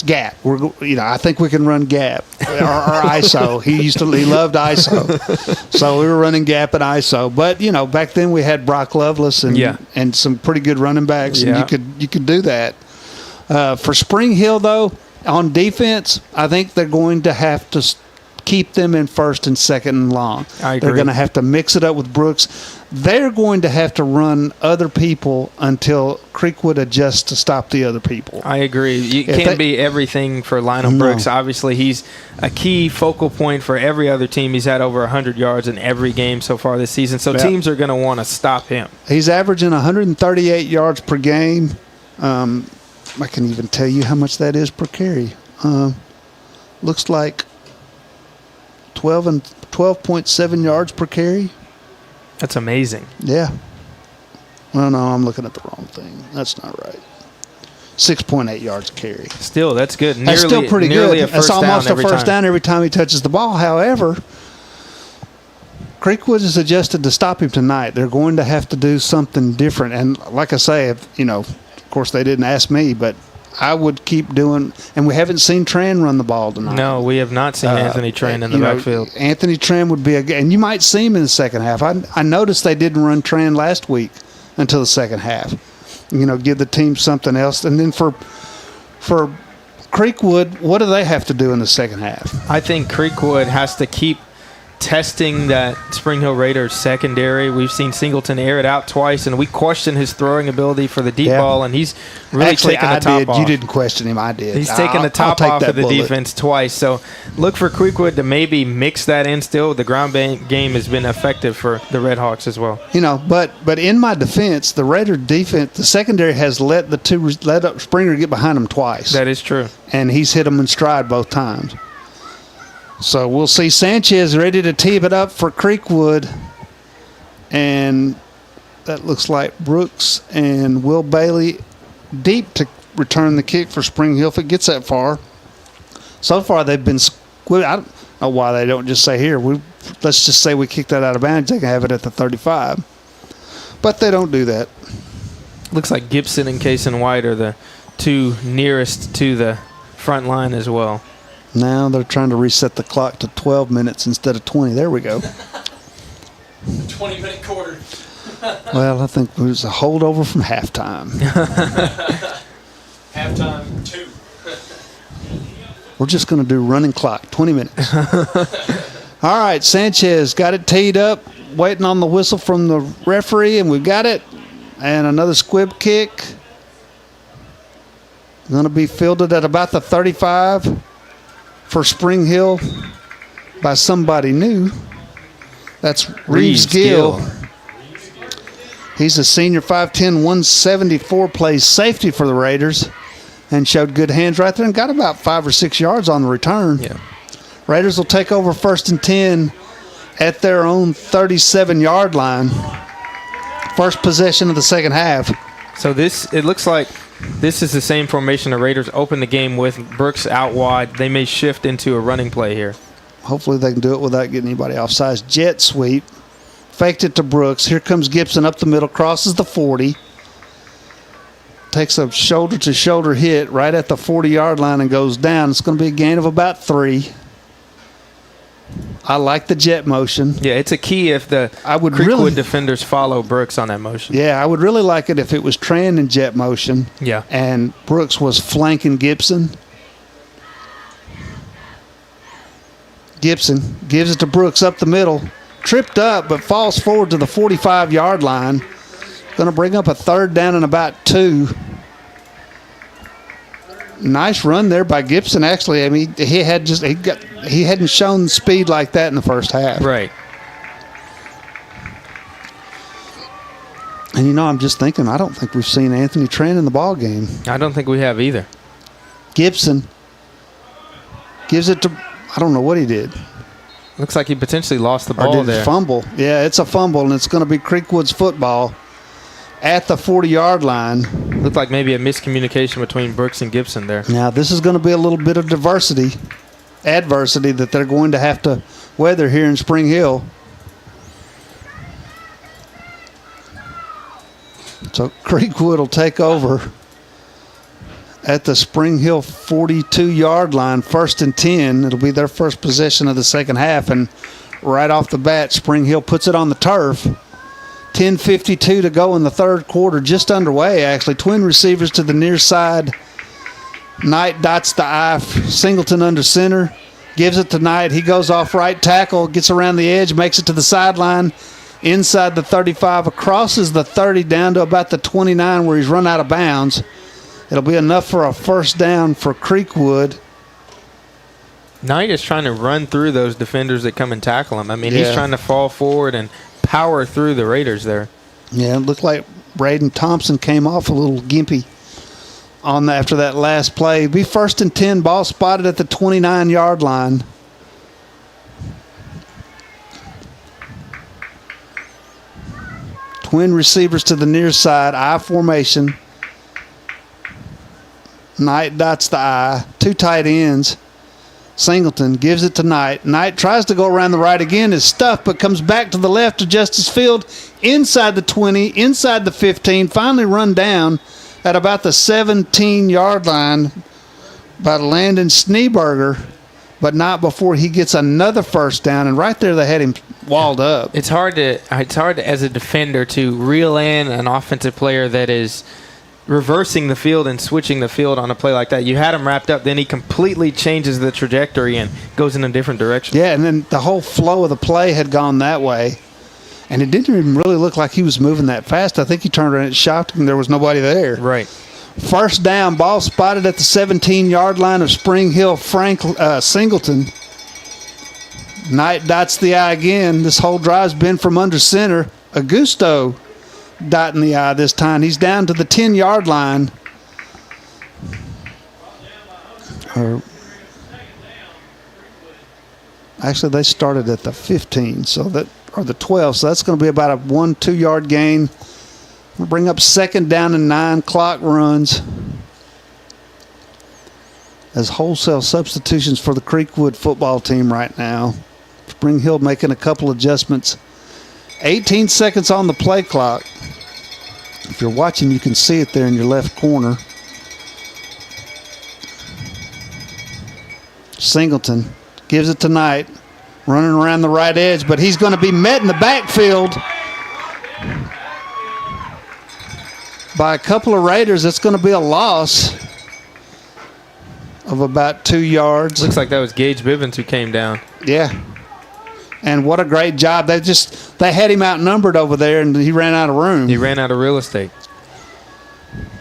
gap. I think we can run gap or ISO. He loved ISO, so we were running gap and ISO. But back then we had Brock Lovelace and some pretty good running backs, and you could do that. For Spring Hill though, on defense, I think they're going to have to keep them in first and second and long.
I agree.
They're going to have to mix it up with Brooks. They're going to have to run other people until Creekwood adjusts to stop the other people.
I agree. You can't be everything for Lionel Brooks. Obviously, he's a key focal point for every other team. He's had over 100 yards in every game so far this season, so teams are going to want to stop him.
He's averaging 138 yards per game. I can even tell you how much that is per carry. Looks like 12.7 yards per carry.
That's amazing.
Yeah. Well, no, I'm looking at the wrong thing. That's not right. 6.8 yards a carry.
Still, that's good.
That's still pretty good. That's almost a first
down
down every time he touches the ball. However, Creekwood is adjusted to stop him tonight. They're going to have to do something different. And like I say, of course, they didn't ask me, but I would keep doing, and we haven't seen Tran run the ball tonight.
No, we have not seen Anthony Tran in the backfield.
Anthony Tran would be and you might see him in the second half. I noticed they didn't run Tran last week until the second half. Give the team something else. And then for Creekwood, what do they have to do in the second half?
I think Creekwood has to keep testing that Spring Hill Raiders secondary. We've seen Singleton air it out twice, and we question his throwing ability for the deep ball, and he's really taken the top off.
You didn't question him. I did.
He's taken the top off of the defense twice. So look for Creekwood to maybe mix that in still. The ground game has been effective for the Red Hawks as well.
But in my defense, the Raider defense, the secondary has let Springer get behind him twice.
That is true.
And he's hit them in stride both times. So we'll see Sanchez ready to tee it up for Creekwood. And that looks like Brooks and Will Bailey deep to return the kick for Spring Hill if it gets that far. So far they've been I don't know why they don't just say, here, let's just say we kicked that out of bounds. They can have it at the 35. But they don't do that.
Looks like Gibson and Cason White are the two nearest to the front line as well.
Now they're trying to reset the clock to 12 minutes instead of 20. There we go.
20-minute quarter.
Well, I think it was a holdover from halftime.
Halftime 2.
We're just going to do running clock, 20 minutes. All right, Sanchez got it teed up, waiting on the whistle from the referee, and we've got it. And another squib kick. Going to be fielded at about the 35. For Spring Hill by somebody new. That's Reeves Gill. He's a senior 5'10", 174, plays safety for the Raiders and showed good hands right there and got about 5 or 6 yards on the return.
Yeah.
Raiders will take over 1st and 10 at their own 37-yard line. First possession of the second half.
So it looks like this is the same formation the Raiders open the game with. Brooks out wide. They may shift into a running play here.
Hopefully they can do it without getting anybody offsides. Jet sweep. Faked it to Brooks. Here comes Gibson up the middle. Crosses the 40. Takes a shoulder-to-shoulder hit right at the 40-yard line and goes down. It's going to be a gain of about 3. I like the jet motion.
Yeah, it's a key if the Creekwood defenders follow Brooks on that motion.
Yeah, I would really like it if it was Tran in jet motion.
Yeah.
And Brooks was flanking Gibson. Gibson gives it to Brooks up the middle. Tripped up, but falls forward to the 45-yard line. Going to bring up a 3rd down and about 2. Nice run there by Gibson. Actually, I mean, he hadn't shown speed like that in the first half.
Right.
And I'm just thinking, I don't think we've seen Anthony Tran in the ball game.
I don't think we have either.
Gibson gives it to, I don't know what he did.
Looks like he potentially lost the ball there.
Fumble. Yeah, it's a fumble, and it's going to be Creekwood's football at the 40-yard line.
Looked like maybe a miscommunication between Brooks and Gibson there.
Now, this is going to be a little bit of adversity that they're going to have to weather here in Spring Hill. So Creekwood will take over at the Spring Hill 42-yard line, 1st and 10. It'll be their first possession of the second half, and right off the bat, Spring Hill puts it on the turf. 10:52 to go in the third quarter, just underway actually. Twin receivers to the near side. Knight dots the I, Singleton under center, gives it to Knight. He goes off right tackle, gets around the edge, makes it to the sideline, inside the 35, crosses the 30 down to about the 29 where he's run out of bounds. It'll be enough for a 1st down for Creekwood.
Knight is trying to run through those defenders that come and tackle him. I mean, he's trying to fall forward and power through the Raiders there.
Yeah, it looked like Braden Thompson came off a little gimpy after that last play. It'll be 1st and 10, ball spotted at the 29-yard line. Twin receivers to the near side, I formation. Knight dots the I, 2 tight ends. Singleton gives it to Knight. Knight tries to go around the right again, is stuffed, but comes back to the left of Justice Field, inside the 20, inside the 15, finally run down at about the 17-yard line by Landon Schneeberger, but not before he gets another first down. And right there, they had him walled up.
It's hard to as a defender to reel in an offensive player that is reversing the field and switching the field on a play like that. You had him wrapped up, then he completely changes the trajectory and goes in a different direction.
Yeah, and then the whole flow of the play had gone that way. And it didn't even really look like he was moving that fast. I think he turned around and shocked him. There was nobody there.
Right.
First down, ball spotted at the 17-yard line of Spring Hill. Singleton. Knight dots the I again. This whole drive's been from under center. Augusto dotting the I this time. He's down to the 10-yard line. Actually, they started at the 15, or the 12, so that's going to be about a 1-2 yard gain. We'll bring up second down and 9. Clock runs as wholesale substitutions for the Creekwood football team right now. Spring Hill making a couple adjustments. 18 seconds on the play clock. If you're watching, you can see it there in your left corner. Singleton gives it to Knight, running around the right edge, but he's going to be met in the backfield by a couple of Raiders. It's going to be a loss of about 2 yards.
Looks like that was Gage Bivens who came down.
Yeah. And what a great job. They had him outnumbered over there, and he ran out of room.
He ran out of real estate.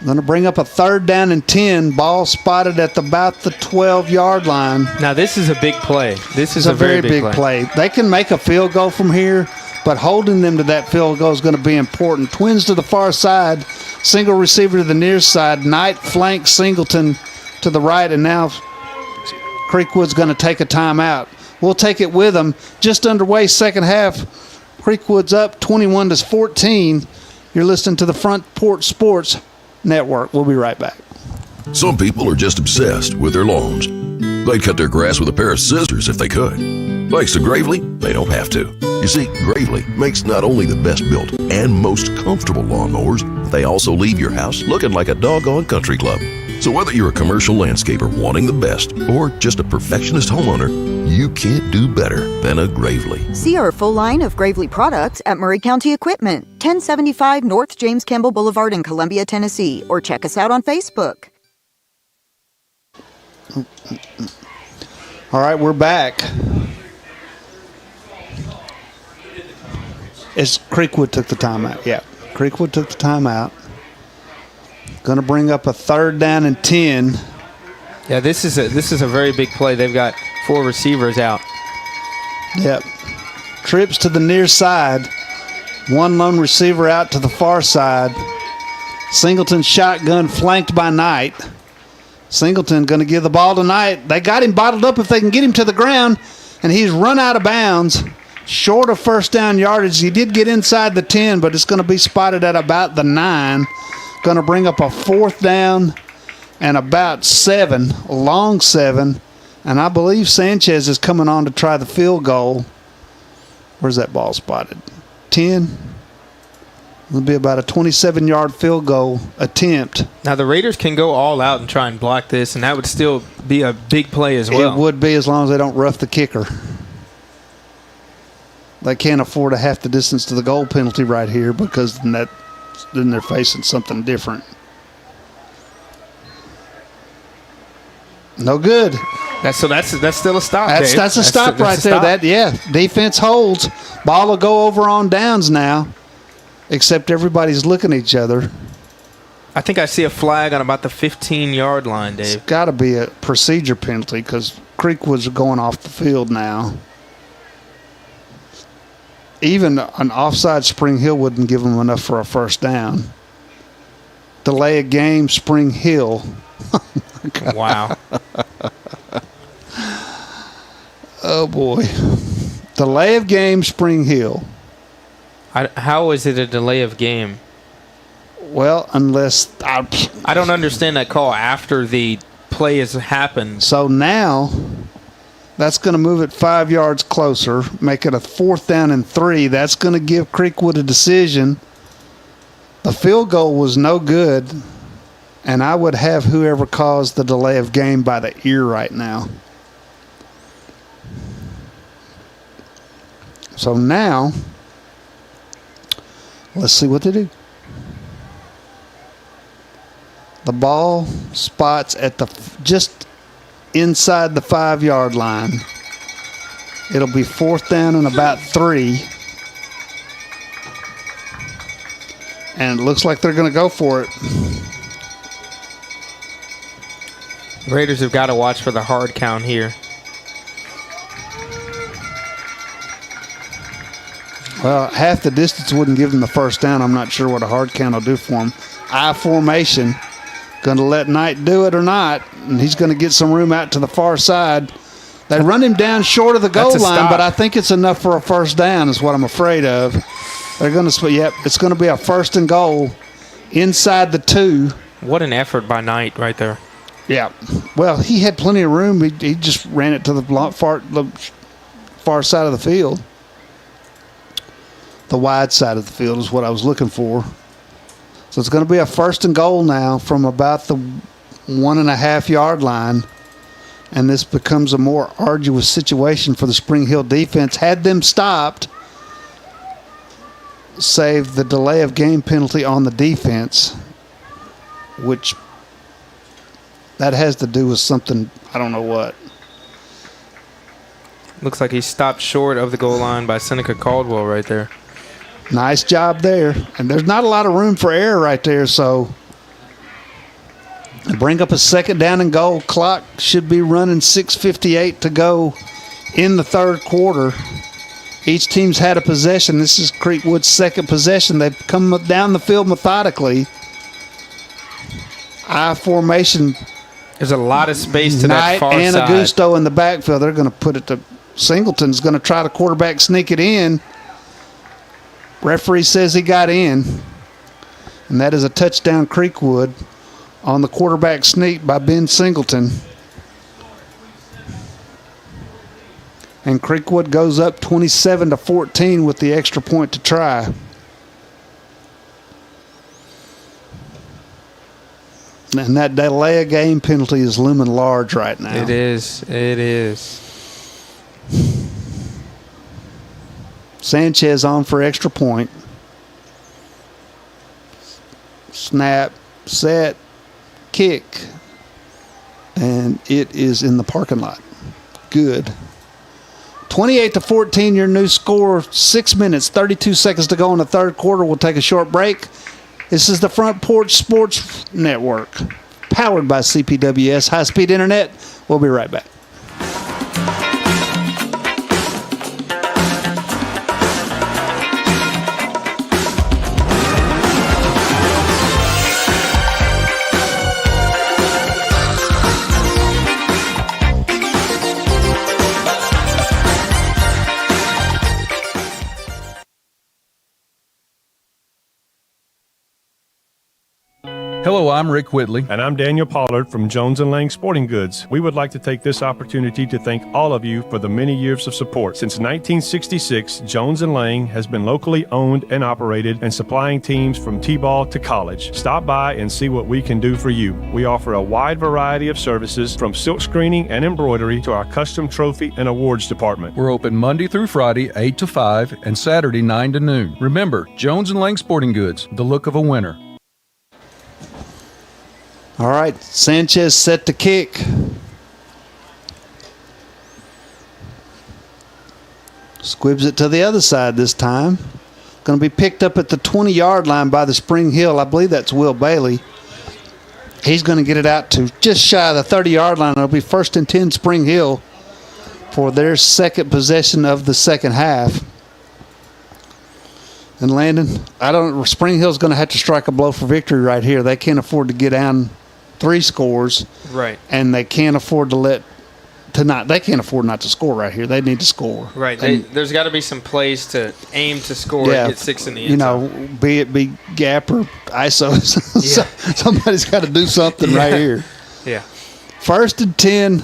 Going to bring up a third down and 10. Ball spotted at about the 12-yard line.
Now, this is a big play. This is
a very big play. They can make a field goal from here, but holding them to that field goal is going to be important. Twins to the far side. Single receiver to the near side. Knight flanks Singleton to the right, and now Creekwood's going to take a timeout. We'll take it with them. Just underway, second half. Creekwood's up 21-14. You're listening to the Front Porch Sports Network. We'll be right back.
Some people are just obsessed with their lawns. They'd cut their grass with a pair of scissors if they could. Thanks to Gravely, they don't have to. You see, Gravely makes not only the best built and most comfortable lawnmowers, they also leave your house looking like a doggone country club. So whether you're a commercial landscaper wanting the best or just a perfectionist homeowner, you can't do better than a Gravely.
See our full line of Gravely products at Murray County Equipment, 1075 North James Campbell Boulevard in Columbia, Tennessee, or check us out on Facebook.
All right, we're back. Creekwood took the timeout. Yeah, Creekwood took the timeout. Going to bring up a third down and 10.
Yeah, this is a very big play. They've got 4 receivers out.
Yep. Trips to the near side. One lone receiver out to the far side. Singleton shotgun flanked by Knight. Singleton going to give the ball to Knight. They got him bottled up if they can get him to the ground, and he's run out of bounds. Short of first down yardage. He did get inside the 10, but it's going to be spotted at about the 9. Going to bring up a fourth down and about 7, a long 7. And I believe Sanchez is coming on to try the field goal. Where's that ball spotted? 10. It'll be about a 27-yard field goal attempt.
Now, the Raiders can go all out and try and block this, and that would still be a big play as well.
It would be, as long as they don't rough the kicker. They can't afford a half the distance to the goal penalty right here, because then they're facing something different. No good.
That's still a stop.
That's a stop right there. Defense holds. Ball will go over on downs now, except everybody's looking at each other.
I think I see a flag on about the 15-yard line, Dave.
It's got to be a procedure penalty because Creekwood's going off the field now. Even an offside Spring Hill wouldn't give them enough for a first down. Delay a game, Spring Hill.
Wow.
Oh, boy. Delay of game, Spring Hill.
How is it a delay of game?
Well, unless...
I don't understand that call after the play has happened.
So now... That's going to move it 5 yards closer, make it a 4th down and 3. That's going to give Creekwood a decision. The field goal was no good. And I would have whoever caused the delay of game by the ear right now. So now, let's see what they do. The ball spots at just inside the 5-yard line. It'll be 4th down and about 3. And it looks like they're going to go for it.
Raiders have got to watch for the hard count here.
Well, half the distance wouldn't give them the first down. I'm not sure what a hard count will do for them. I formation. Going to let Knight do it or not, and he's going to get some room out to the far side. They run him down short of the goal line, but I think it's enough for a first down is what I'm afraid of. They're going to, it's going to be a 1st and goal inside the 2.
What an effort by Knight right there.
Yeah. Well, he had plenty of room. He just ran it to the far side of the field. The wide side of the field is what I was looking for. So it's going to be a 1st and goal now from about the 1.5-yard line. And this becomes a more arduous situation for the Spring Hill defense. Had them stopped, save the delay of game penalty on the defense, which that has to do with something, I don't know what.
Looks like he stopped short of the goal line by Seneca Caldwell right there.
Nice job there. And there's not a lot of room for error right there, so bring up a 2nd down and goal. Clock should be running 6:58 to go in the 3rd quarter. Each team's had a possession. This is Creekwood's 2nd possession. They've come down the field methodically. I formation.
There's a lot of space to that far
and
side.
Augusto in the backfield. They're going to put it to Singleton's going to try to quarterback sneak it in. Referee says he got in. And that is a touchdown Creekwood on the quarterback sneak by Ben Singleton. And Creekwood goes up 27-14 with the extra point to try. And that delay of game penalty is looming large right now.
It is. It is.
Sanchez on for extra point. Snap, set, kick. And it is in the parking lot. Good. 28-14, your new score. 6 minutes, 32 seconds to go in the 3rd quarter. We'll take a short break. This is the Front Porch Sports Network, powered by CPWS High-Speed Internet. We'll be right back.
Hello, I'm Rick Whitley.
And I'm Daniel Pollard from Jones & Lang Sporting Goods. We would like to take this opportunity to thank all of you for the many years of support. Since 1966, Jones & Lang has been locally owned and operated and supplying teams from T-ball to college. Stop by and see what we can do for you. We offer a wide variety of services from silk screening and embroidery to our custom trophy and awards department.
We're open Monday through Friday, 8 to 5, and Saturday, 9 to noon. Remember, Jones & Lang Sporting Goods, the look of a winner.
All right, Sanchez set to kick. Squibs it to the other side this time. Going to be picked up at the 20-yard line by the Spring Hill. I believe that's Will Bailey. He's going to get it out to just shy of the 30-yard line. It'll be 1st and 10 Spring Hill for their 2nd possession of the 2nd half. And Landon, Spring Hill's going to have to strike a blow for victory right here. They can't afford to get down 3 scores.
Right.
And they can't afford they can't afford not to score right here. They need to score.
Right. There's got to be some plays to aim to score and get 6 in the end zone.
Be it be gap or ISO. Somebody's got to do something right here.
Yeah.
1st and 10,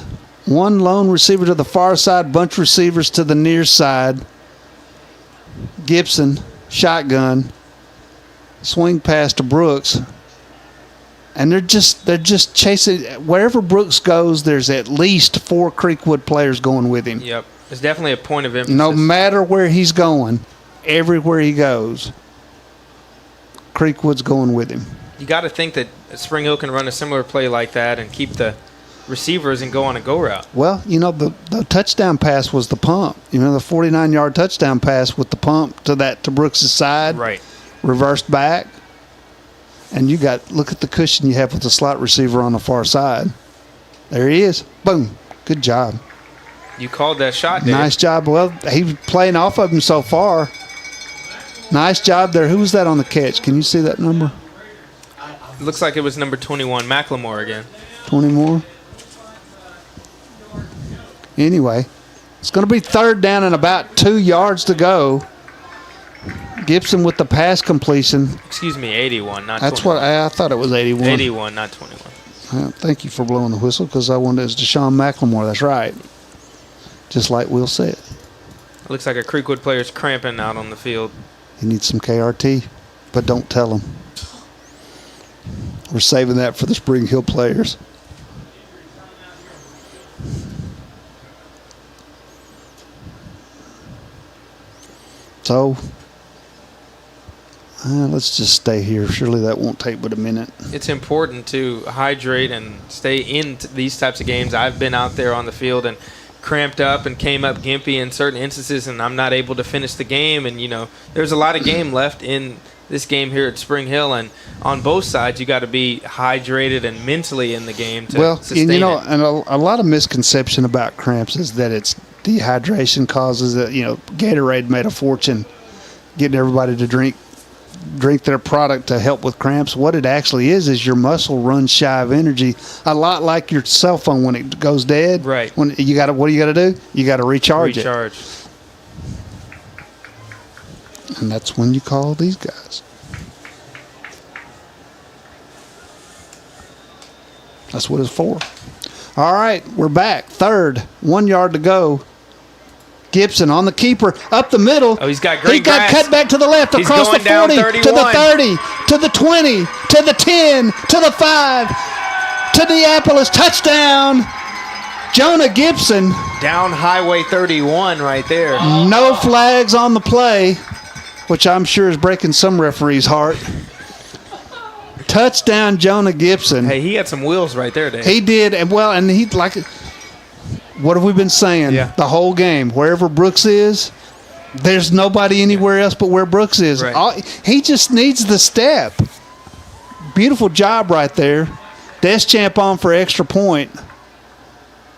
one lone receiver to the far side, bunch receivers to the near side. Gibson, shotgun, swing pass to Brooks. And they're just chasing. Wherever Brooks goes, there's at least 4 Creekwood players going with him.
Yep. It's definitely a point of emphasis.
No matter where he's going, everywhere he goes, Creekwood's going with him.
You got to think that Spring Hill can run a similar play like that and keep the receivers and go on a go route.
Well, the touchdown pass was the pump. The 49-yard touchdown pass with the pump to Brooks' side.
Right.
Reversed back. And look at the cushion you have with the slot receiver on the far side. There he is. Boom. Good job.
You called that shot, Dave.
Nice job. Well, he's playing off of him so far. Nice job there. Who was that on the catch? Can you see that number?
Looks like it was number 21, Macklemore again.
20 more. Anyway, it's going to be 3rd down and about 2 yards to go. Gibson with the pass completion.
Excuse me, 81, not
That's
21.
what I thought it was 81.
81, not 21.
Thank you for blowing the whistle because I wanted it was Deshaun Macklemore. That's right. Just like Will said.
Looks like a Creekwood player's cramping out on the field.
He needs some KRT, but don't tell him. We're saving that for the Spring Hill players. So, let's just stay here. Surely that won't take but a minute.
It's important to hydrate and stay in these types of games. I've been out there on the field and cramped up and came up gimpy in certain instances, and I'm not able to finish the game. And, there's a lot of game left in this game here at Spring Hill, and on both sides, you got to be hydrated and mentally in the game to sustain it.
And a lot of misconception about cramps is that it's dehydration causes it. Gatorade made a fortune getting everybody to drink their product to help with cramps. What it actually is your muscle runs shy of energy, a lot like your cell phone when it goes dead.
Right.
What do you got to do? You got to recharge it. And that's when you call these guys. That's what it's for. All right, we're back. 3rd, 1 yard to go. Gibson on the keeper, up the middle.
Oh, he's got great
He got
grass.
cut back to the left,
He's
across the
going
40,
down
to the 30, to the 20, to the 10, to the 5, to Neapolis. Touchdown. Jonah Gibson.
Down Highway 31 right there.
No flags on the play, which I'm sure is breaking some referee's heart. Touchdown, Jonah Gibson.
Hey, he had some wheels right there, Dave.
He did, and what have we been saying the whole game? Wherever Brooks is, there's nobody anywhere else but where Brooks is.
Right.
He just needs the step. Beautiful job right there. Deschamps on for extra point.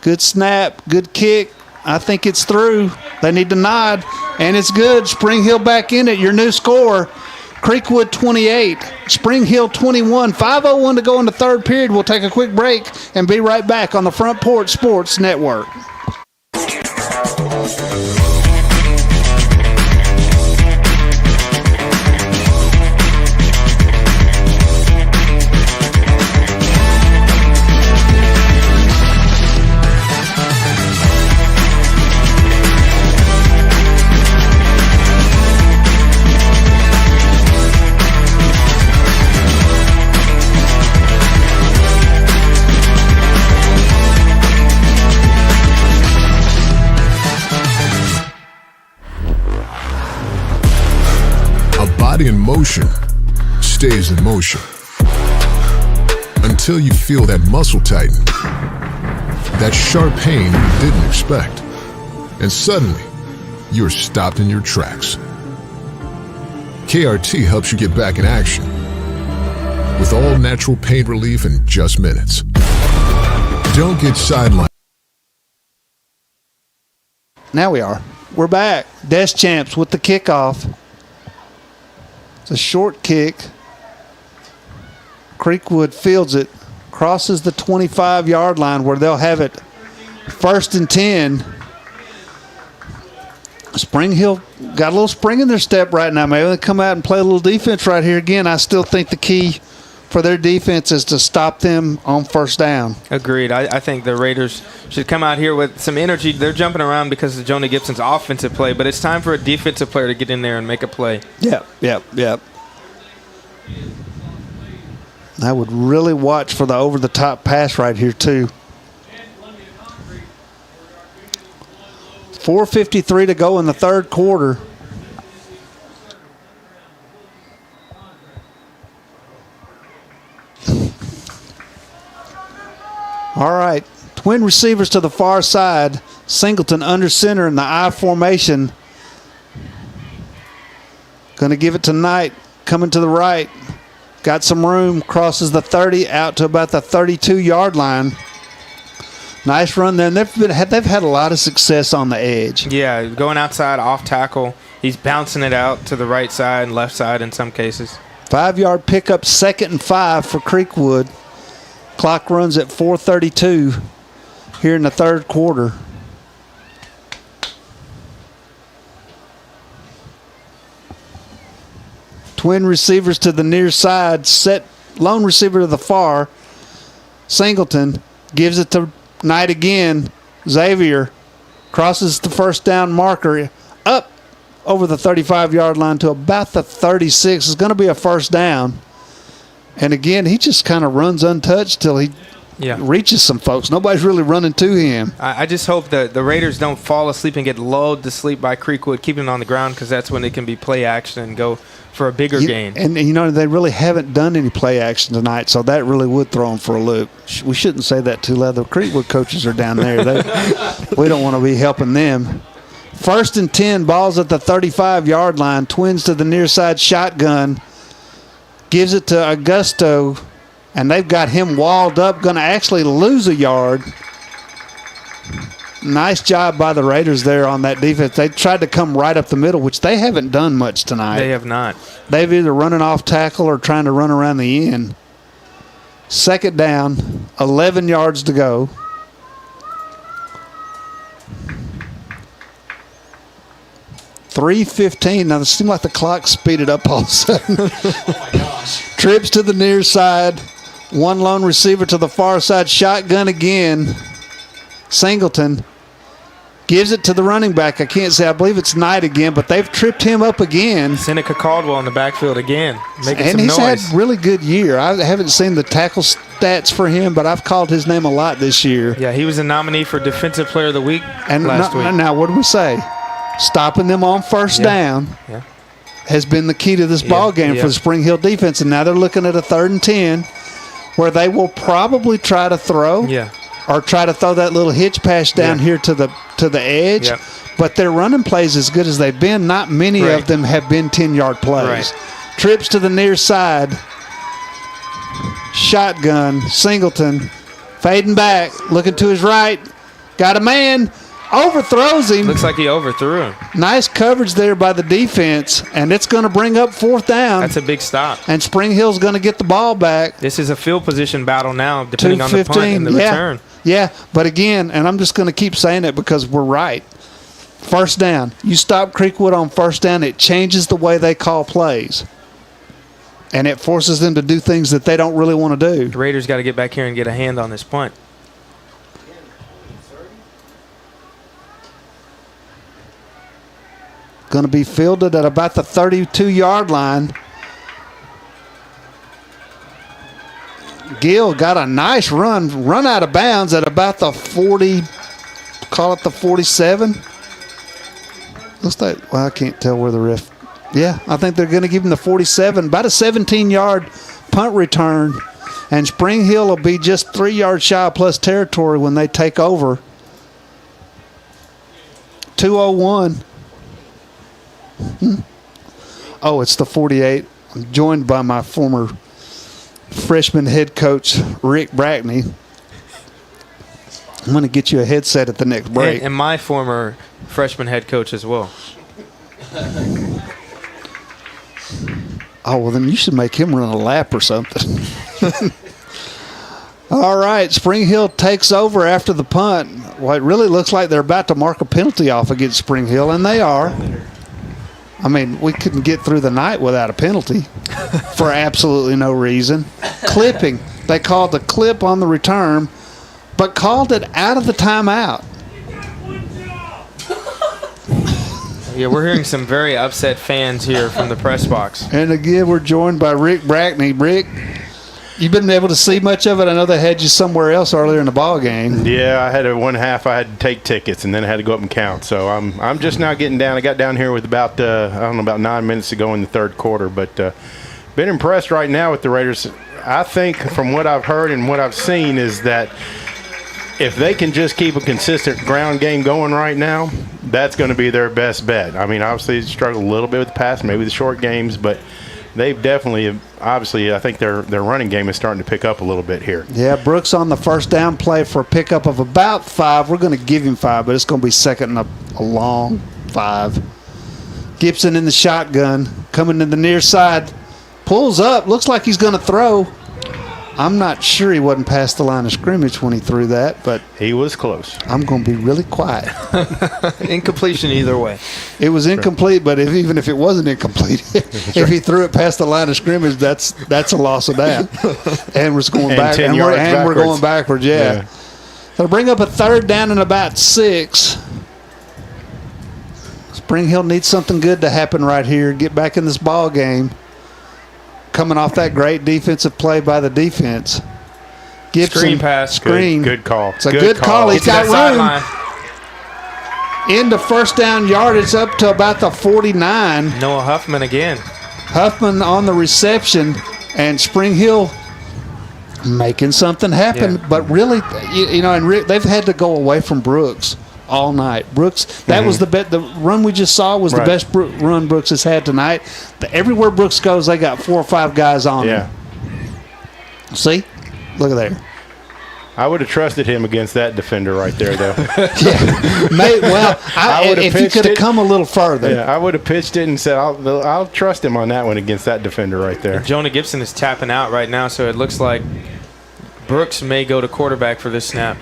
Good snap, good kick. I think it's through. They need to nod, and it's good. Spring Hill back in it. Your new score, Creekwood 28, Spring Hill 21. 5:01 to go in the 3rd period. We'll take a quick break and be right back on the Front Porch Sports Network.
In motion stays in motion until you feel that muscle tighten, that sharp pain you didn't expect, and suddenly you're stopped in your tracks. KRT helps you get back in action with all natural pain relief in just minutes. Don't get sidelined.
Now we are. We're back. Deschamps with the kickoff. It's a short kick. Creekwood fields it, crosses the 25-yard line where they'll have it 1st and 10. Spring Hill got a little spring in their step right now. Maybe they come out and play a little defense right here again. I still think the key for their defense is to stop them on 1st down.
Agreed. I think the Raiders should come out here with some energy. They're jumping around because of Jonah Gibson's offensive play, but it's time for a defensive player to get in there and make a play.
Yep. I would really watch for the over-the-top pass right here, too. 4:53 to go in the third quarter. All right, twin receivers to the far side. Singleton under center in the I formation. Going to give it to Knight, coming to the right. Got some room, crosses the 30 out to about the 32-yard line. Nice run there. And they've had a lot of success on the edge.
Yeah, going outside, off tackle. He's bouncing it out to the right side and left side in some cases.
5-yard pickup, 2nd and 5 for Creekwood. Clock runs at 4:32 here in the third quarter. Twin receivers to the near side, set lone receiver to the far. Singleton gives it to Knight again. Xavier crosses the first down marker up over the 35-yard line to about the 36. It's going to be a first down. And again, he just kind of runs untouched till he reaches some folks. Nobody's really running to him.
I just hope that the Raiders don't fall asleep and get lulled to sleep by Creekwood, keeping it on the ground, because that's when it can be play action and go for a bigger gain.
And, they really haven't done any play action tonight, so that really would throw them for a loop. We shouldn't say that too loud. The Creekwood coaches are down there. We don't want to be helping them. 1st and 10, ball's at the 35-yard line. Twins to the near side shotgun. Gives it to Augusto, and they've got him walled up, going to actually lose a yard. Nice job by the Raiders there on that defense. They tried to come right up the middle, which they haven't done much tonight.
They have not.
They've either running off tackle or trying to run around the end. 2nd down, 11 yards to go. .315. Now, it seemed like the clock speeded up all of a sudden. Oh, my gosh. Trips to the near side. One lone receiver to the far side. Shotgun again. Singleton gives it to the running back. I can't say. I believe it's Knight again, but they've tripped him up again.
Seneca Caldwell in the backfield again, making some
noise.
And he's
had really good year. I haven't seen the tackle stats for him, but I've called his name a lot this year.
Yeah, he was a nominee for Defensive Player of the Week last week.
Now, what do we say? Stopping them on first down has been the key to this ball game for the Spring Hill defense, and now they're looking at a 3rd and 10 where they will probably try to throw or try to throw that little hitch pass down here to the edge. But their running plays as good as they've been, not many of them have been 10-yard plays. Trips to the near side. Shotgun. Singleton fading back, looking to his right. Got a man. Overthrows him.
Looks like he overthrew him.
Nice coverage there by the defense, and it's going to bring up 4th down.
That's a big stop.
And Spring Hill's going to get the ball back.
This is a field position battle now, depending on the punt and the return.
Yeah, but again, and I'm just going to keep saying it because we're right. First down. You stop Creekwood on first down, it changes the way they call plays. And it forces them to do things that they don't really want to do.
The Raiders got to get back here and get a hand on this punt.
Going to be fielded at about the 32-yard line. Gill got a nice run out of bounds at about the 40, call it the 47. Looks like, well, I can't tell where the ref. Yeah, I think they're going to give him the 47, about a 17-yard punt return. And Spring Hill will be just 3 yards shy of plus territory when they take over. 2:01. Oh, it's the 48. I'm joined by my former freshman head coach, Rick Brackney. I'm going to get you a headset at the next break.
And my former freshman head coach as well.
Oh, well, then you should make him run a lap or something. All right, Spring Hill takes over after the punt. Well, it really looks like they're about to mark a penalty off against Spring Hill, and they are. I mean, we couldn't get through the night without a penalty for absolutely no reason. Clipping. They called the clip on the return, but called it out of the timeout.
Yeah, we're hearing some very upset fans here from the press box.
And again, we're joined by Rick Brackney. Rick, You've been able to see much of it? I know they had you somewhere else earlier in the ball game.
Yeah, I had one half. I had to take tickets, and then I had to go up and count. So I'm just now getting down. I got down here with about 9 minutes to go in the third quarter. But been impressed right now with the Raiders. I think from what I've heard and what I've seen is that if they can just keep a consistent ground game going right now, that's going to be their best bet. I mean, obviously they struggle a little bit with the pass, maybe the short games, but they've definitely, obviously, I think their running game is starting to pick up a little bit here.
Yeah, Brooks on the first down play for a pickup of about 5. We're going to give him 5, but it's going to be second and a long 5. Gibson in the shotgun, coming to the near side, pulls up, looks like he's going to throw. I'm not sure he wasn't past the line of scrimmage when he threw that, but
he was close.
I'm going to be really quiet.
Incompletion either way.
It was incomplete, but even if it wasn't incomplete, if he threw it past the line of scrimmage, that's a loss of down. And we're going back, and we're going backwards. Yeah. So bring up a third down and about 6. Spring Hill needs something good to happen right here. Get back in this ball game. Coming off that great defensive play by the defense. Gibson.
Screen pass.
Screen.
Good call.
It's a good call. He's got room. Into first down yardage up to about the 49.
Noah Huffman again.
Huffman on the reception, and Spring Hill making something happen. Yeah. But really, and they've had to go away from Brooks all night. Brooks, that was the run we just saw was the best run Brooks has had tonight. Everywhere Brooks goes, they got 4 or 5 guys on him. See? Look at there.
I would have trusted him against that defender right there, though.
If you could have come a little further.
Yeah, I would have pitched it and said, I'll trust him on that one against that defender right there.
And Jonah Gibson is tapping out right now, so it looks like Brooks may go to quarterback for this snap.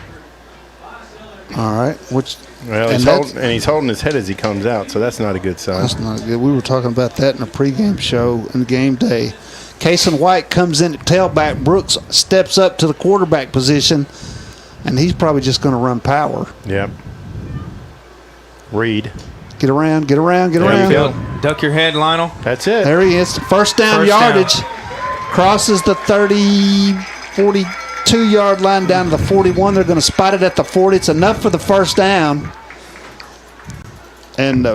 All right.
He's holding his head as he comes out, so that's not a good sign.
That's not good. We were talking about that in a pregame show in game day. Kason White comes in at tailback. Brooks steps up to the quarterback position, and he's probably just going to run power.
Yep. Reed.
Get around.
There you go. Duck your head, Lionel.
That's it.
There he is. First down yardage. Crosses the 42-yard line down to the 41. They're going to spot it at the 40. It's enough for the first down. And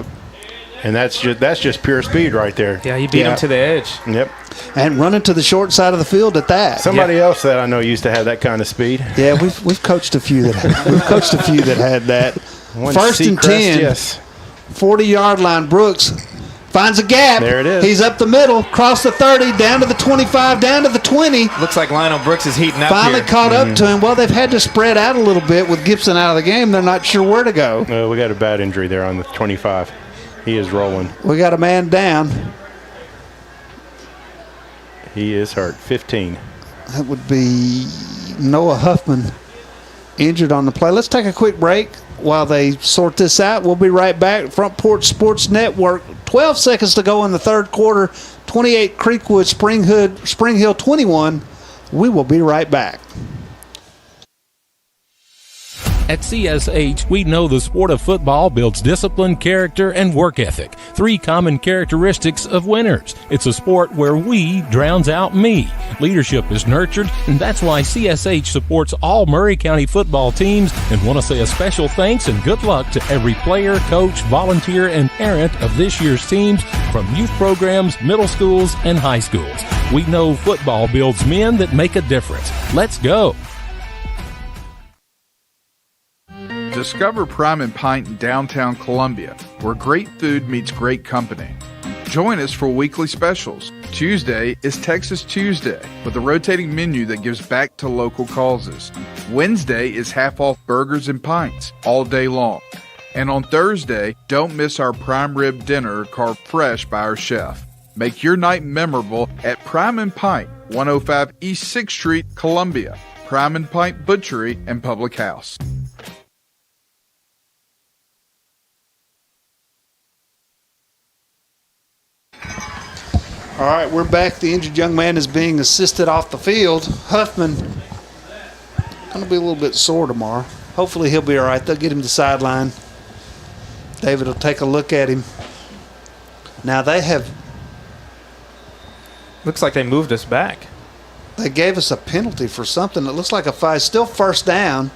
that's just pure speed right there.
Yeah, he beat him to the edge.
Yep.
And running to the short side of the field at that.
Somebody else that I know used to have that kind of speed.
Yeah, we've coached a few that had that. First and 10.
Yes.
40-yard line. Brooks finds a gap.
There it is.
He's up the middle, across the 30, down to the 25, down to the 20.
Looks like Lionel Brooks is heating up
Finally
here.
caught up to him. Well, they've had to spread out a little bit with Gibson out of the game. They're not sure where to go.
We got a bad injury there on the 25. He is rolling.
We got a man down.
He is hurt. 15.
That would be Noah Huffman injured on the play. Let's take a quick break while they sort this out. We'll be right back. Front Porch Sports Network. 12 seconds to go in the third quarter. 28 Creekwood, Spring Hill 21. We will be right back.
At CSH, we know the sport of football builds discipline, character, and work ethic. 3 common characteristics of winners. It's a sport where we drowns out me. Leadership is nurtured, and that's why CSH supports all Murray County football teams, and want to say a special thanks and good luck to every player, coach, volunteer, and parent of this year's teams, from youth programs, middle schools, and high schools. We know football builds men that make a difference. Let's go.
Discover Prime and Pint in downtown Columbia, where great food meets great company. Join us for weekly specials. Tuesday is Texas Tuesday, with a rotating menu that gives back to local causes. Wednesday is half-off burgers and pints all day long. And on Thursday, don't miss our prime rib dinner carved fresh by our chef. Make your night memorable at Prime and Pint, 105 East 6th Street, Columbia. Prime and Pint Butchery and Public House.
All right, we're back. The injured young man is being assisted off the field. Huffman going to be a little bit sore tomorrow. Hopefully he'll be all right. They'll get him to the sideline. David will take a look at him. Now they have...
Looks like they moved us back.
They gave us a penalty for something that looks like a 5. Still first down,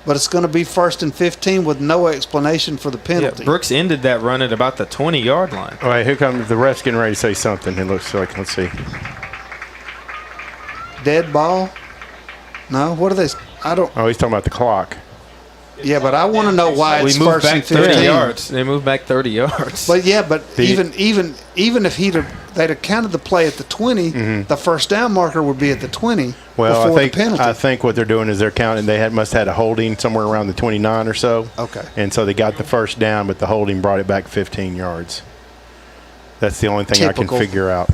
but it's going to be 1st and 15 with no explanation for the penalty.
Yeah, Brooks ended that run at about the 20-yard line.
All right, here comes the ref's getting ready to say something. It looks like, let's see.
Dead ball? No, what are they? I don't.
Oh, he's talking about the clock.
Yeah, but I want to know why it's
we moved
1st and
back
15.
30 yards. They moved back 30 yards.
But yeah, but even if they'd have counted the play at the 20, the first down marker would be at the 20
Well,
before the penalty.
I think what they're doing is they're counting. They must have had a holding somewhere around the 29 or so.
Okay.
And so they got the first down, but the holding brought it back 15 yards. That's the only thing
Typical.
I can figure out.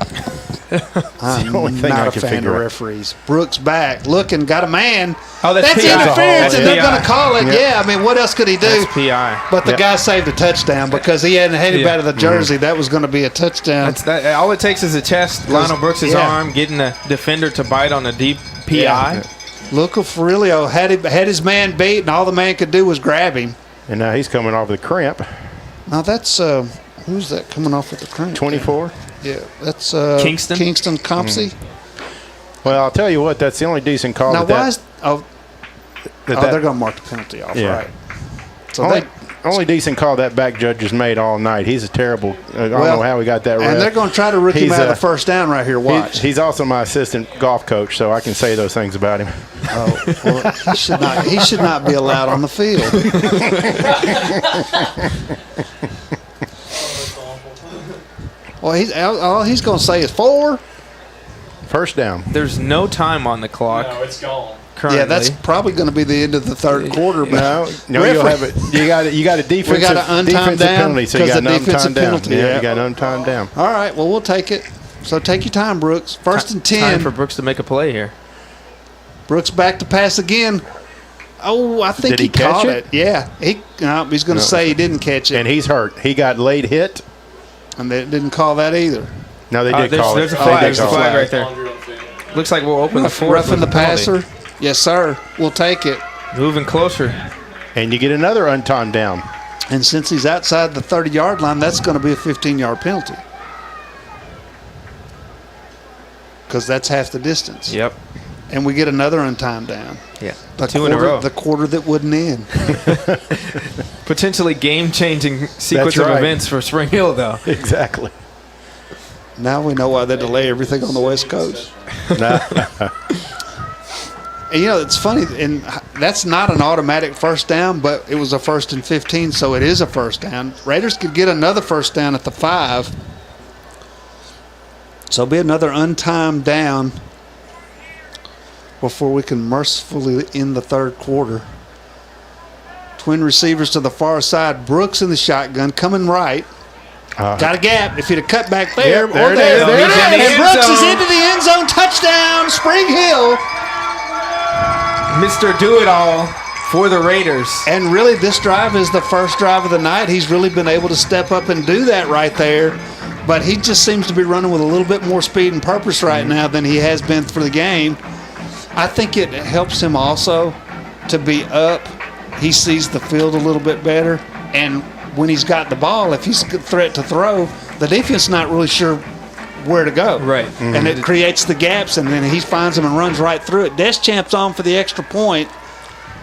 I'm
the only thing
not
I
a
can
fan of
figure out.
referees. Brooks back, looking, got a man.
Oh, that's PI.
interference, and they're
PI.
going to call it.
Yep.
Yeah, I mean, what else could he do?
That's PI.
But the
Yep.
guy saved a touchdown because he hadn't headed back to the jersey. That was going to be a touchdown.
All it takes is a chest, Lionel Brooks' arm, getting a defender to bite on a deep PI.
Yeah. Luca Ferrilio had his man beat, and all the man could do was grab him.
And now he's coming off with a cramp.
Now that's who's that coming off with the cramp?
24.
Yeah, that's
Kingston
Compsey.
Well, I'll tell you what. That's the only decent call.
Now
that
why is they're going to mark the penalty off,
Yeah.
right? So
only decent call that back judge has made all night. He's a terrible. I don't know how he got that.
And
ref.
they're going to try to rook him out of the first down right here. Watch.
He's also my assistant golf coach, so I can say those things about him.
Oh, well, he should not be allowed on the field. Well, all he's going to say is 4.
First down.
There's no time on the clock.
No, it's gone.
Currently.
Yeah, that's probably going to be the end of the third quarter. But
No, you'll have it. You got a defensive,
We got an untimed
defensive
down
penalty, so you got an
because the defensive
untimed down.
penalty,
Yeah,
yeah.
you got an untimed down.
All right, well, we'll take it. So take your time, Brooks. 1st and 10.
Time for Brooks to make a play here.
Brooks back to pass again. Oh, I think
Did he catch
caught
it?
it. Yeah, he's going to say he didn't catch it,
And he's hurt. He got late hit.
and they didn't call that either.
No, they did call
There's
it.
a flag. There's a flag right there. Looks like we'll open the fourth.
Roughing the
with a penalty.
passer. Yes, sir. We'll take it.
Moving closer.
And you get another untimed down.
And since he's outside the 30-yard line, that's going to be a 15-yard penalty. Because that's half the distance.
Yep.
And we get another untimed down.
Yeah.
The
2 in a row.
The quarter that wouldn't end.
Potentially game-changing sequence
That's
of
right.
events for Spring Hill, though.
Exactly.
Now we know why they delay everything on the West Coast. And, it's funny, and that's not an automatic first down, but it was a 1st and 15, so it is a first down. Raiders could get another first down at the 5. So it'll be another untimed down before we can mercifully end the third quarter. Twin receivers to the far side. Brooks in the shotgun, coming right. Got a gap. If he'd have cut back there,
Yep, there it is.
there it
He's in the
is. And
end
Brooks is
zone.
into the end zone. Touchdown, Spring Hill.
Mr. Do-It-All for the Raiders.
And really, this drive is the first drive of the night. He's really been able to step up and do that right there. But he just seems to be running with a little bit more speed and purpose right now than he has been for the game. I think it helps him also to be up. He sees the field a little bit better. And when he's got the ball, if he's a threat to throw, the defense is not really sure where to go.
Right.
And it creates the gaps, and then he finds them and runs right through it. Deschamp's on for the extra point.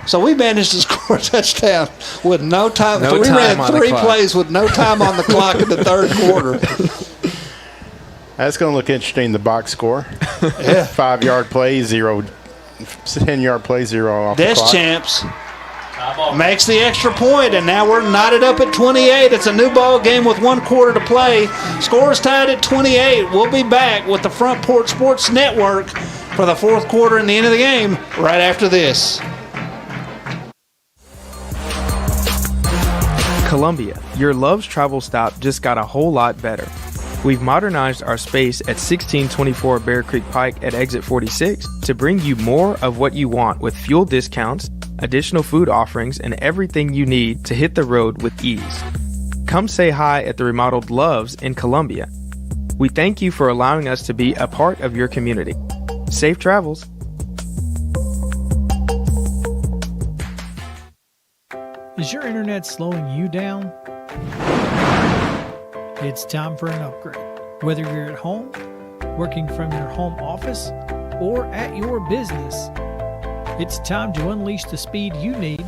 So we managed to score a touchdown with no time.
No
we
time
ran
on the
3
clock.
plays with no time on the clock in the third quarter.
That's going to look interesting, the box score.
Yeah.
5-yard play, 0. 10-yard play, 0 off the clock.
Deschamps makes the extra point, and now we're knotted up at 28. It's a new ball game with 1 quarter to play. Scores tied at 28. We'll be back with the Front Porch Sports Network for the fourth quarter and the end of the game right after this.
Columbia, your Love's travel stop just got a whole lot better. We've modernized our space at 1624 Bear Creek Pike at exit 46 to bring you more of what you want with fuel discounts, additional food offerings, and everything you need to hit the road with ease. Come say hi at the remodeled Love's in Columbia. We thank you for allowing us to be a part of your community. Safe travels.
Is your internet slowing you down? It's time for an upgrade. Whether you're at home, working from your home office, or at your business. It's time to unleash the speed you need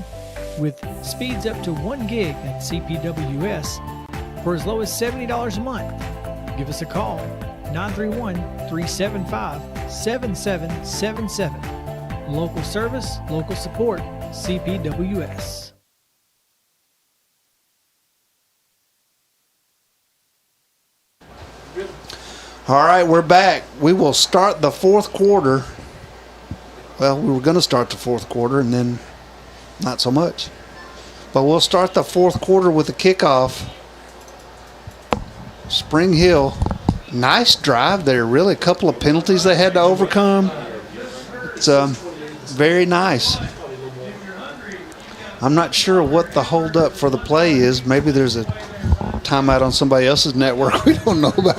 with speeds up to 1 gig at CPWS for as low as $70 a month. Give us a call, 931-375-7777. Local service, local support, CPWS.
All right, we're back. We will start the fourth quarter. Well, we were going to start the fourth quarter and then not so much. But we'll start the fourth quarter with a kickoff. Spring Hill, nice drive there, really. A couple of penalties they had to overcome. It's very nice. I'm not sure what the holdup for the play is. Maybe there's a timeout on somebody else's network we don't know about.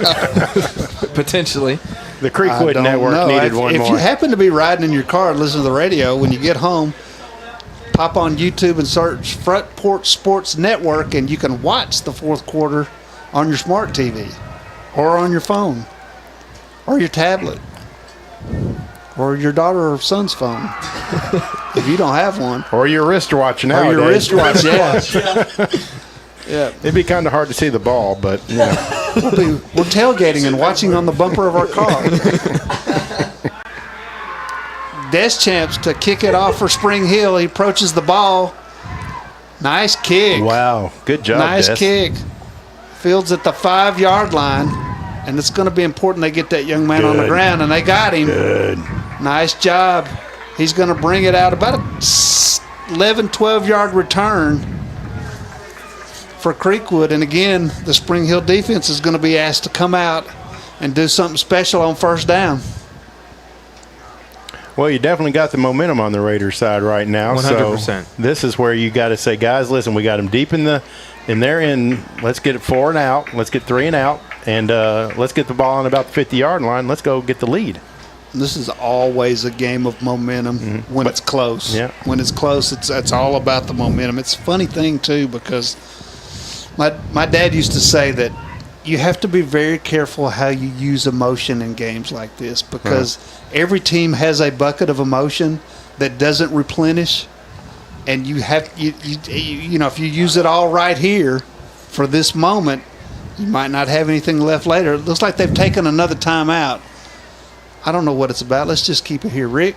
Potentially.
The Creekwood network needed one more.
If you happen to be riding in your car and listen to the radio, when you get home, pop on YouTube and search Front Porch Sports Network, and you can watch the fourth quarter on your smart TV or on your phone or your tablet or your daughter or son's phone if you don't have one.
Or your wristwatch nowadays.
Or your wristwatch, yeah. Yeah.
It'd be kind of hard to see the ball, but, you know.
We're tailgating and watching on the bumper of our car. Deschamps to kick it off for Spring Hill. He approaches the ball. Nice kick.
Wow. Good job,
Nice
Des.
kick. Fields at the 5-yard line. And it's going to be important they get that young man on the ground, and they got him.
Good.
Nice job. He's going to bring it out about a 11, 12-yard return for Creekwood. And again, the Spring Hill defense is going to be asked to come out and do something special on first down.
Well, you definitely got the momentum on the Raiders side right now.
100%.
So this is where you got to say, guys, listen, we got them deep in their end. Let's get it 4 and out. Let's get 3 and out. And let's get the ball on about the 50-yard line. Let's go get the lead.
This is always a game of momentum when it's close.
Yeah.
When it's close, it's all about the momentum. It's a funny thing, too, because my dad used to say that you have to be very careful how you use emotion in games like this, because every team has a bucket of emotion that doesn't replenish, and you have you know, if you use it all right here for this moment, you might not have anything left later. It looks like they've taken another timeout. I don't know what it's about. Let's just keep it here, Rick.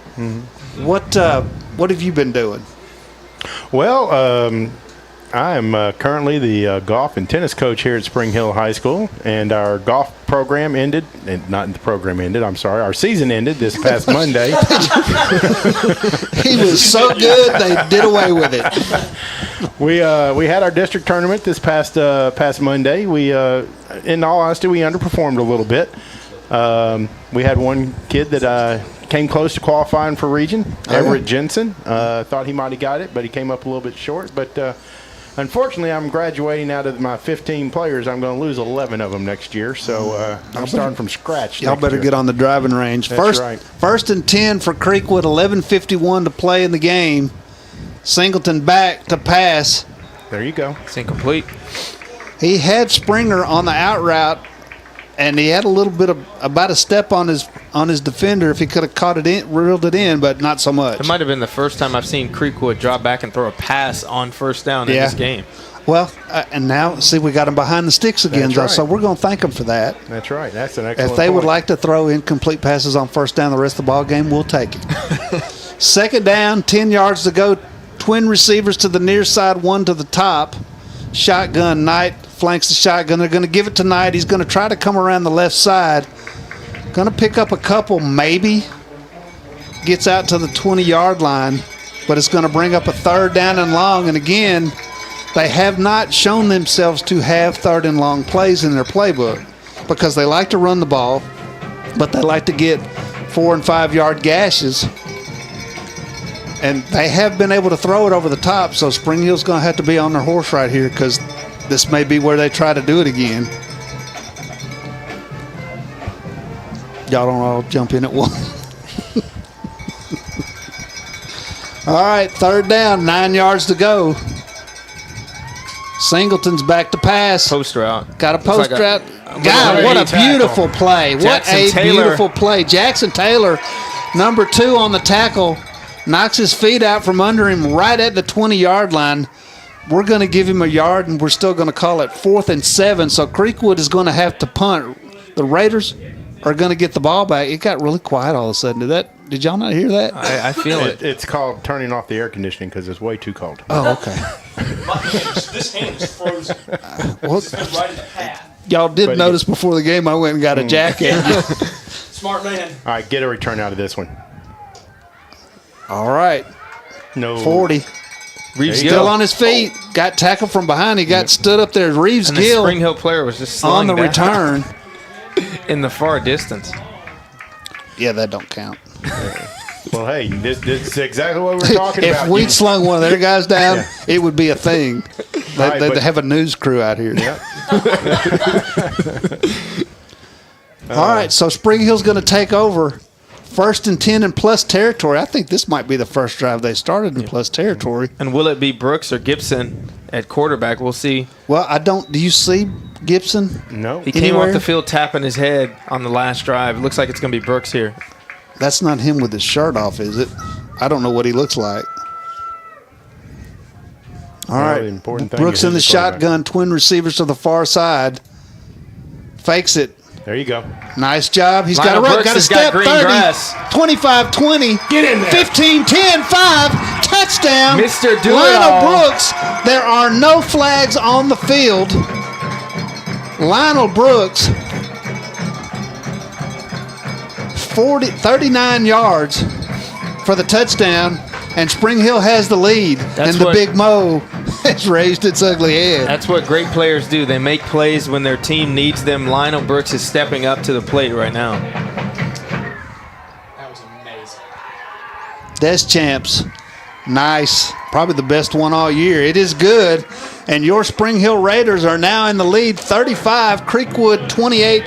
What have you been doing?
Well, I am currently the golf and tennis coach here at Spring Hill High School, and our golf program ended, and not the program ended, I'm sorry, our season ended this past Monday.
He was so good, they did away with it.
We had our district tournament this past Monday. We, in all honesty, we underperformed a little bit. We had one kid that came close to qualifying for region, Everett Jensen. Thought he might have got it, but he came up a little bit short. But unfortunately, I'm graduating out of my 15 players. I'm going to lose 11 of them next year, so I'm starting from scratch.
Y'all better get on the driving range.
That's right.
First and 10 for Creekwood, 11:51 to play in the game. Singleton back to pass.
There you go.
It's incomplete.
He had Springer on the out route, and he had a little bit of about a step on his defender if he could have caught it in, reeled it in, but not so much.
It might have been the first time I've seen Creekwood drop back and throw a pass on first down in this game.
Well, and now, see, we got him behind the sticks again,
That's right.
so we're going to thank him for that.
That's right. That's an excellent
If they would
point.
like to throw incomplete passes on first down the rest of the ball game, we'll take it. Second down, 10 yards to go. Twin receivers to the near side, one to the top. Shotgun, Knight flanks the shotgun. They're going to give it to Knight. He's going to try to come around the left side. Going to pick up a couple, maybe. Gets out to the 20-yard line, but it's going to bring up a third down and long. And again, they have not shown themselves to have third and long plays in their playbook because they like to run the ball, but they like to get 4 and 5 yard gashes. And they have been able to throw it over the top, so Spring Hill's going to have to be on their horse right here because this may be where they try to do it again. Y'all don't all jump in at once. All right, third down, 9 yards to go. Singleton's back to pass.
Post route.
Got a post
Looks like
route. God, what a beautiful play. What a beautiful play. Jackson Taylor Number 2 on the tackle knocks his feet out from under him right at the 20-yard line. We're going to give him a yard, and we're still going to call it 4th and 7. So Creekwood is going to have to punt. The Raiders are going to get the ball back. It got really quiet all of a sudden. Did y'all not hear that?
I feel it.
It's called turning off the air conditioning because it's way too cold.
Oh, okay.
This hand is frozen.
Well,
right in the path.
y'all did notice before the game I went and got a jacket.
Smart man.
All right, get a return out of this one.
All right.
No.
40.
Reeves
Still
Gill
on his feet. Got tackled from behind. He got stood up there. Reeves
and the
Gill
Spring Hill player was just
on the
slowing down
return.
in the far distance.
Yeah, that don't count.
Well, hey, this is exactly what we're talking about.
If we'd slung one of their guys down, it would be a thing.
Right,
They'd
but-
have a news crew out here.
Yep.
All right, so Spring Hill's going to take over. 1st and 10 in plus territory. I think this might be the first drive they started in plus territory.
And will it be Brooks or Gibson at quarterback? We'll see.
Well, do you see Gibson?
No.
He came off the field tapping his head on the last drive. It looks like it's going to be Brooks here.
That's not him with his shirt off, is it? I don't know what he looks like. All right.
the important thing
Brooks
is
in the
who's the quarterback.
shotgun, twin receivers to the far side. Fakes it.
There you go.
Nice job. He's
Lionel
got a run.
Brooks
Got a
has got
step.
green
30,
grass.
25, 20.
Get in there.
15, 10, 5. Touchdown.
Mr. Do-It-All.
Lionel Brooks. There are no flags on the field. Lionel Brooks, 39 yards for the touchdown, and Spring Hill has the lead.
That's
and the
what-
Big Mo has raised its ugly head.
That's what great players do. They make plays when their team needs them. Lionel Brooks is stepping up to the plate right now.
That was amazing.
Deschamps, nice. Probably the best one all year. It is good. And your Spring Hill Raiders are now in the lead, 35, Creekwood 28.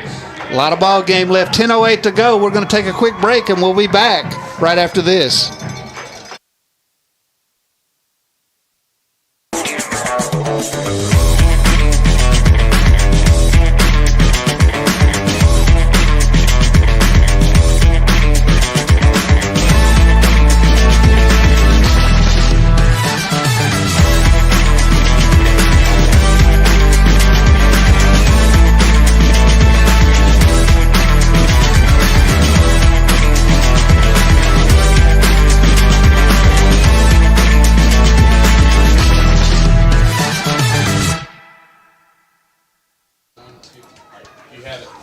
A lot of ball game left, 10:08 to go. We're going to take a quick break, and we'll be back right after this.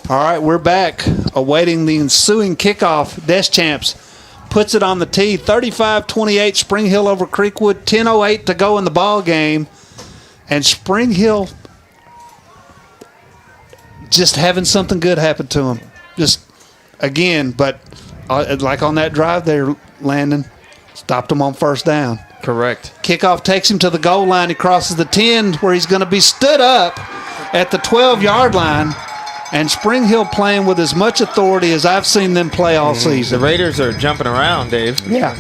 All right, we're back, awaiting the ensuing kickoff. Deschamps puts it on the tee, 35-28, Spring Hill over Creekwood, 10:08 to go in the ball game, and Spring Hill just having something good happen to them. Just again, but like on that drive there, Landon stopped them on first down.
Correct.
Kickoff takes him to the goal line. He crosses the 10 where he's going to be stood up at the 12-yard line. And Spring Hill playing with as much authority as I've seen them play all season.
The Raiders are jumping around, Dave.
Yeah.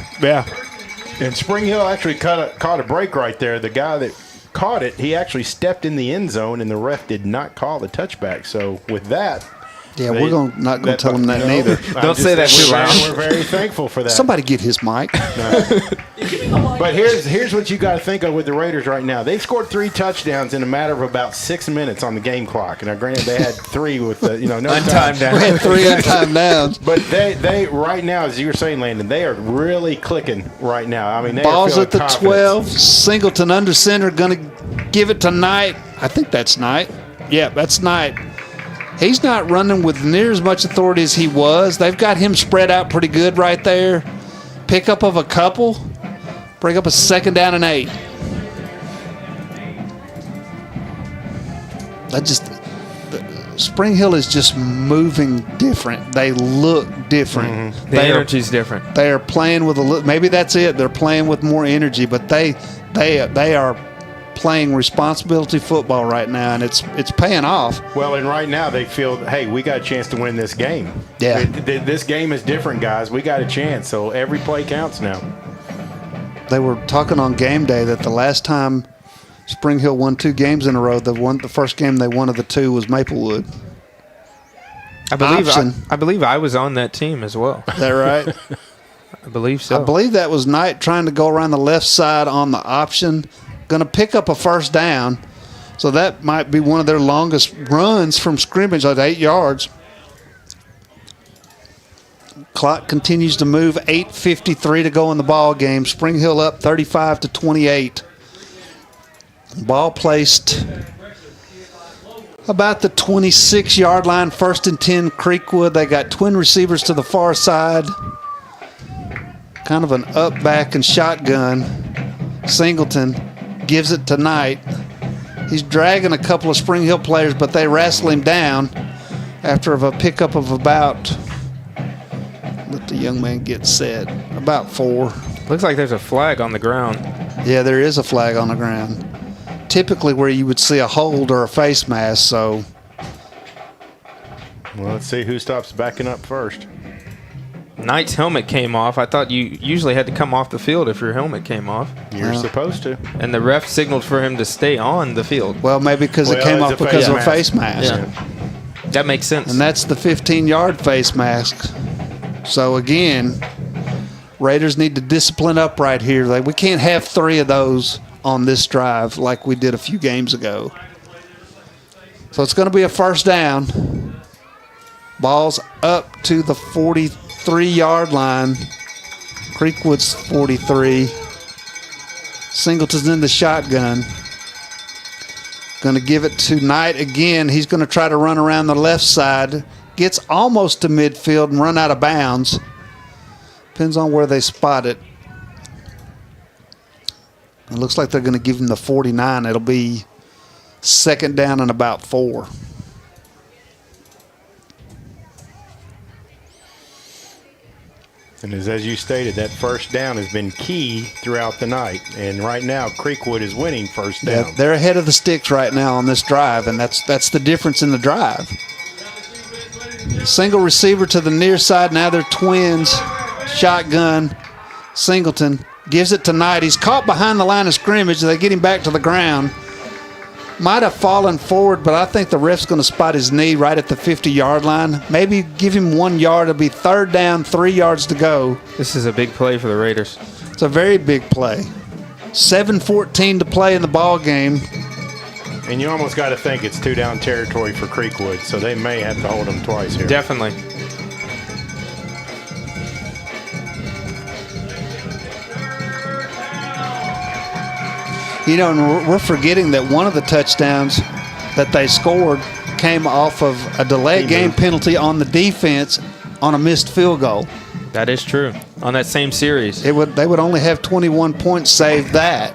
And Spring Hill actually caught a break right there. The guy that caught it, he actually stepped in the end zone, and the ref did not call the touchback. So with that,
Yeah, we're not going to tell them that neither.
Don't say that too loud.
We're very thankful for that.
Somebody get his mic.
But here's what you got to think of with the Raiders right now. They've scored 3 touchdowns in a matter of about 6 minutes on the game clock. And now, granted, they had 3 with no
Untimed
time.
down.
We had 3 untimed downs.
But they right now, as you were saying, Landon, they are really clicking right now. I mean, they
Ball's
are
at the
feeling
12. Singleton under center, going to give it to Knight. I think that's Knight. Yeah, that's Knight. He's not running with near as much authority as he was. They've got him spread out pretty good right there. Pickup of a couple. Bring up a 2nd down and 8. Spring Hill is just moving different. They look different.
The energy's different.
They are playing with maybe that's it. They're playing with more energy, but they are playing responsibility football right now, and it's paying off.
Well, and right now they feel, hey, we got a chance to win this game.
Yeah.
This game is different, guys. We got a chance, so every play counts now.
They were talking on game day that the last time Spring Hill won 2 games in a row, the first game they won of the 2 was Maplewood.
I believe I was on that team as well.
Is that right?
I believe so.
I believe that was Knight trying to go around the left side on the option. Going to pick up a first down. So that might be one of their longest runs from scrimmage, like 8 yards. Clock continues to move. 8:53 to go in the ball game. Spring Hill up 35-28. Ball placed about the 26-yard line. 1st and 10, Creekwood. They got twin receivers to the far side. Kind of an up, back, and shotgun. Singleton gives it to Knight. He's dragging a couple of Spring Hill players, but they wrestle him down after a pickup of about, let the young man get set, about 4.
Looks like there's a flag on the ground.
Yeah, there is a flag on the ground. Typically where you would see a hold or a face mask, so.
Well, let's see who stops backing up first.
Knight's helmet came off. I thought you usually had to come off the field if your helmet came off.
You're supposed to.
And the ref signaled for him to stay on the field.
Well, maybe because it came off because of a face mask.
Yeah. That makes sense.
And that's the 15-yard face mask. So, again, Raiders need to discipline up right here. Like, we can't have 3 of those on this drive like we did a few games ago. So it's going to be a first down. Ball's up to the 43-yard line. Creekwood's 43. Singleton's in the shotgun. Going to give it to Knight again. He's going to try to run around the left side. Gets almost to midfield and run out of bounds. Depends on where they spot it. It looks like they're going to give him the 49. It'll be 2nd down and about 4.
And as you stated, that first down has been key throughout the night. And right now, Creekwood is winning first down.
Yeah, they're ahead of the sticks right now on this drive, and that's the difference in the drive. Single receiver to the near side. Now they're twins. Shotgun. Singleton gives it to Knight. He's caught behind the line of scrimmage. They get him back to the ground. Might have fallen forward, but I think the ref's going to spot his knee right at the 50-yard line. Maybe give him 1 yard. It'll be 3rd down, 3 yards to go.
This is a big play for the Raiders.
It's a very big play. 7:14 to play in the ball game.
And you almost got to think it's 2-down territory for Creekwood, so they may have to hold him twice here.
Definitely.
You know, and we're forgetting that one of the touchdowns that they scored came off of a delayed game penalty on the defense on a missed field goal.
That is true. On that same series.
They would only have 21 points saved that.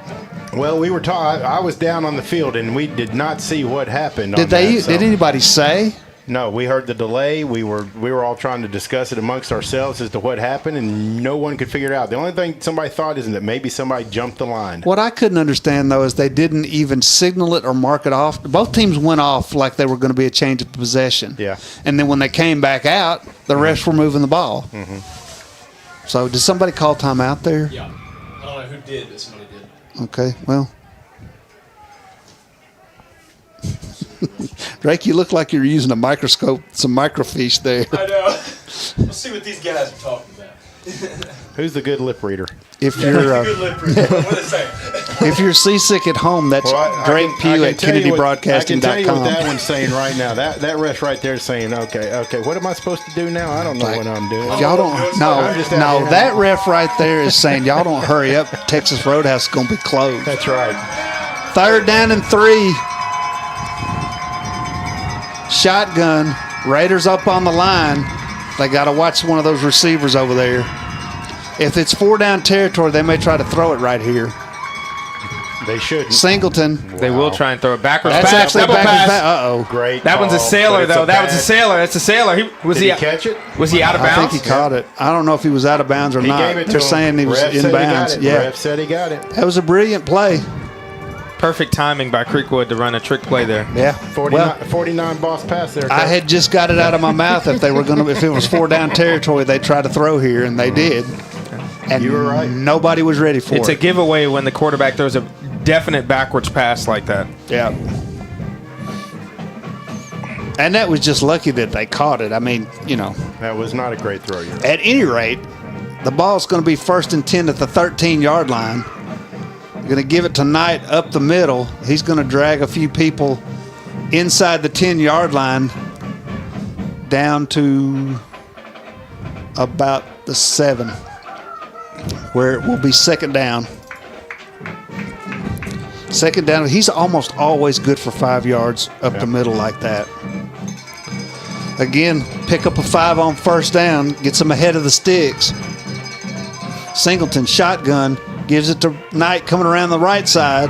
Well, we were I was down on the field, and we did not see what happened.
Did anybody say?
No, we heard the delay. We were all trying to discuss it amongst ourselves as to what happened, and no one could figure it out. The only thing somebody thought is that maybe somebody jumped the line.
What I couldn't understand, though, is they didn't even signal it or mark it off. Both teams went off like they were going to be a change of possession.
Yeah.
And then when they came back out, the refs were moving the ball.
Mm-hmm.
So did somebody call timeout there?
Yeah. I don't know who did, but somebody did.
Okay, well. Drake, you look like you're using a microscope, some microfiche there.
I know. Let's see what these guys are talking about.
Who's the good lip reader?
If you're
good lip reader. What is that?
if you're seasick at home, that's Drake Pugh at KennedyBroadcasting.com.
I can tell you what that one's saying right now. That ref right there is saying, okay, what am I supposed to do now? I don't know what I'm doing.
Y'all don't. No, that ref right there is saying y'all don't hurry up. Texas Roadhouse is going to be closed.
That's right.
3rd down and 3. Shotgun. Raiders up on the line. They got to watch one of those receivers over there. If it's 4-down territory, they may try to throw it right here.
They shouldn't.
Singleton.
Wow. They will try and throw it backwards.
That's
pass.
actually
Double
backwards
pass.
Uh-oh.
Great.
That one's a sailor, though. That was a sailor. That's a sailor.
Did he catch it?
Was he out of bounds?
I think he caught it. I don't know if he was out of bounds or not.
Gave it to
They're
him.
saying he was
Ref
in bounds.
He got it.
Yeah.
Ref said he got it.
That was a brilliant play.
Perfect timing by Creekwood to run a trick play there.
Yeah.
49 boss pass there.
I had just got it out of my mouth if it was 4-down territory, they'd try to throw here, and they did. And
you were right.
Nobody was ready for
It's
it.
a giveaway when the quarterback throws a definite backwards pass like that.
Yeah. And that was just lucky that they caught it. I mean,
That was not a great throw.
At any rate, The ball's going to be 1st and 10 at the 13-yard line. Going to give it to Knight up the middle. He's going to drag a few people inside the 10-yard line down to about the 7, where it will be 2nd down. 2nd down. He's almost always good for 5 yards up the middle like that. Again, pick up a 5 on 1st down, gets him ahead of the sticks. Singleton shotgun, gives it to Knight coming around the right side.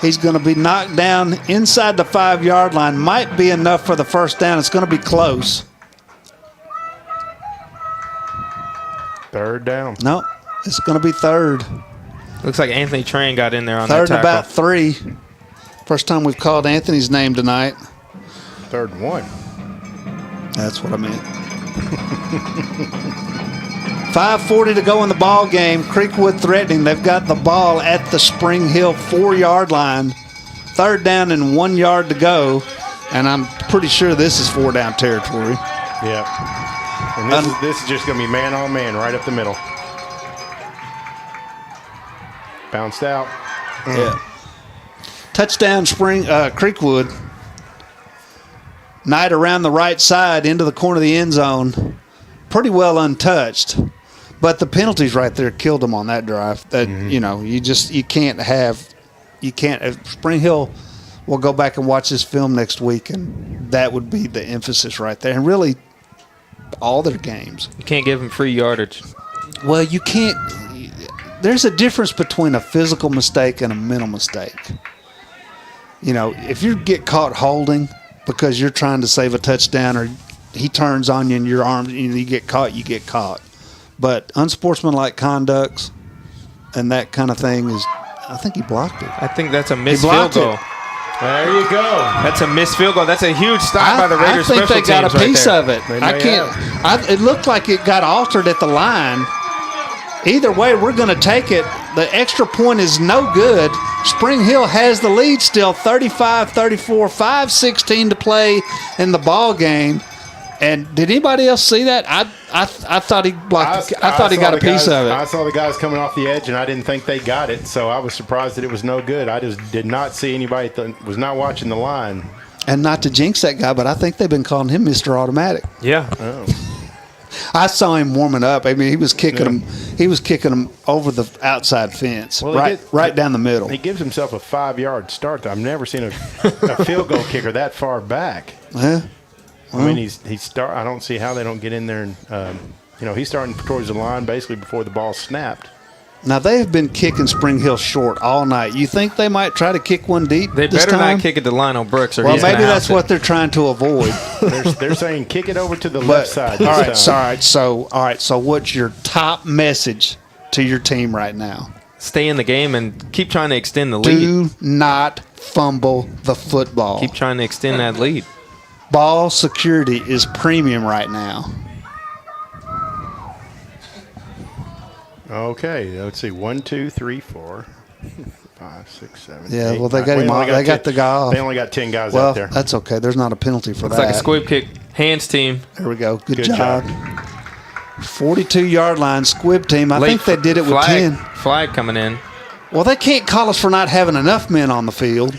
He's going to be knocked down inside the 5-yard line. Might be enough for the 1st down. It's going to be close.
3rd down.
No, it's going to be 3rd.
Looks like Anthony Train got in there on
3rd
that tackle.
about 3. First time we've called Anthony's name tonight.
3rd and 1.
That's what I meant. 5:40 to go in the ball game. Creekwood threatening. They've got the ball at the Spring Hill 4-yard line. 3rd down and 1 yard to go. And I'm pretty sure this is 4-down territory.
Yeah. And this is just going to be man on man right up the middle. Bounced out.
Yeah. Touchdown Creekwood. Knight around the right side into the corner of the end zone. Pretty well untouched. But the penalties right there killed him on that drive. That you can't. Spring Hill will go back and watch this film next week, and that would be the emphasis right there. And really, all their games.
You can't give them free yardage.
Well, you can't. There's a difference between a physical mistake and a mental mistake. If you get caught holding because you're trying to save a touchdown, or he turns on you and your arm, you get caught, you get caught. But unsportsmanlike conducts and that kind of thing I think he blocked it.
I think that's a missed field goal.
There you go.
That's a missed field goal. That's a huge stop by the Raiders.
I think they got a piece
right
of it. It looked like it got altered at the line. Either way, we're going to take it. The extra point is no good. Spring Hill has the lead still, 35-34, 5:16 to play in the ball game. And did anybody else see that? I thought he blocked. I thought he got a piece of it.
I saw the guys coming off the edge, and I didn't think they got it. So I was surprised that it was no good. I just did not see anybody that was not watching the line.
And not to jinx that guy, but I think they've been calling him Mr. Automatic.
Yeah.
Oh.
I saw him warming up. I mean, he was kicking him. He was kicking him over the outside fence, right down the middle.
He gives himself a 5-yard start. I've never seen a field goal kicker that far back.
Yeah.
I mean, I don't see how they don't get in there and he's starting towards the line basically before the ball snapped.
Now they have been kicking Spring Hill short all night. You think they might try to kick one deep?
They
this
better
time?
not kick it to Lionel Brooks. Or
well, maybe that's what they're trying to avoid.
They're saying kick it over to the left side.
All right. So what's your top message to your team right now?
Stay in the game and keep trying to extend the lead.
Do not fumble the football.
Keep trying to extend that lead.
Ball security is premium right now.
Okay, let's see. 1, 2, 3, 4, 5, 6, 7.
Yeah,
8,
well, they
9.
got him off. They got the guy off.
They only got 10 guys
well,
out there.
That's okay. There's not a penalty for
Looks
that.
like a squib kick. Hands team.
There we go. Good job. 42-yard line squib team. I think they did it with 10.
Flag coming in.
Well, they can't call us for not having enough men on the field.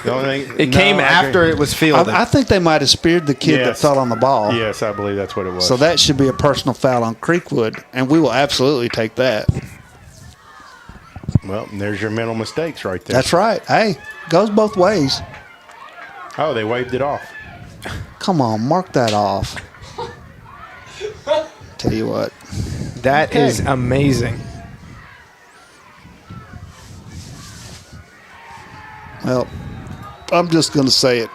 It came after it was fielded.
I think they might have speared the kid that fell on the ball.
Yes, I believe that's what it was.
So that should be a personal foul on Creekwood, and we will absolutely take that.
Well, there's your mental mistakes right there.
That's right. Hey, goes both ways.
Oh, they waved it off.
Come on, mark that off. Tell you what.
That is amazing.
Well, I'm just going to say it.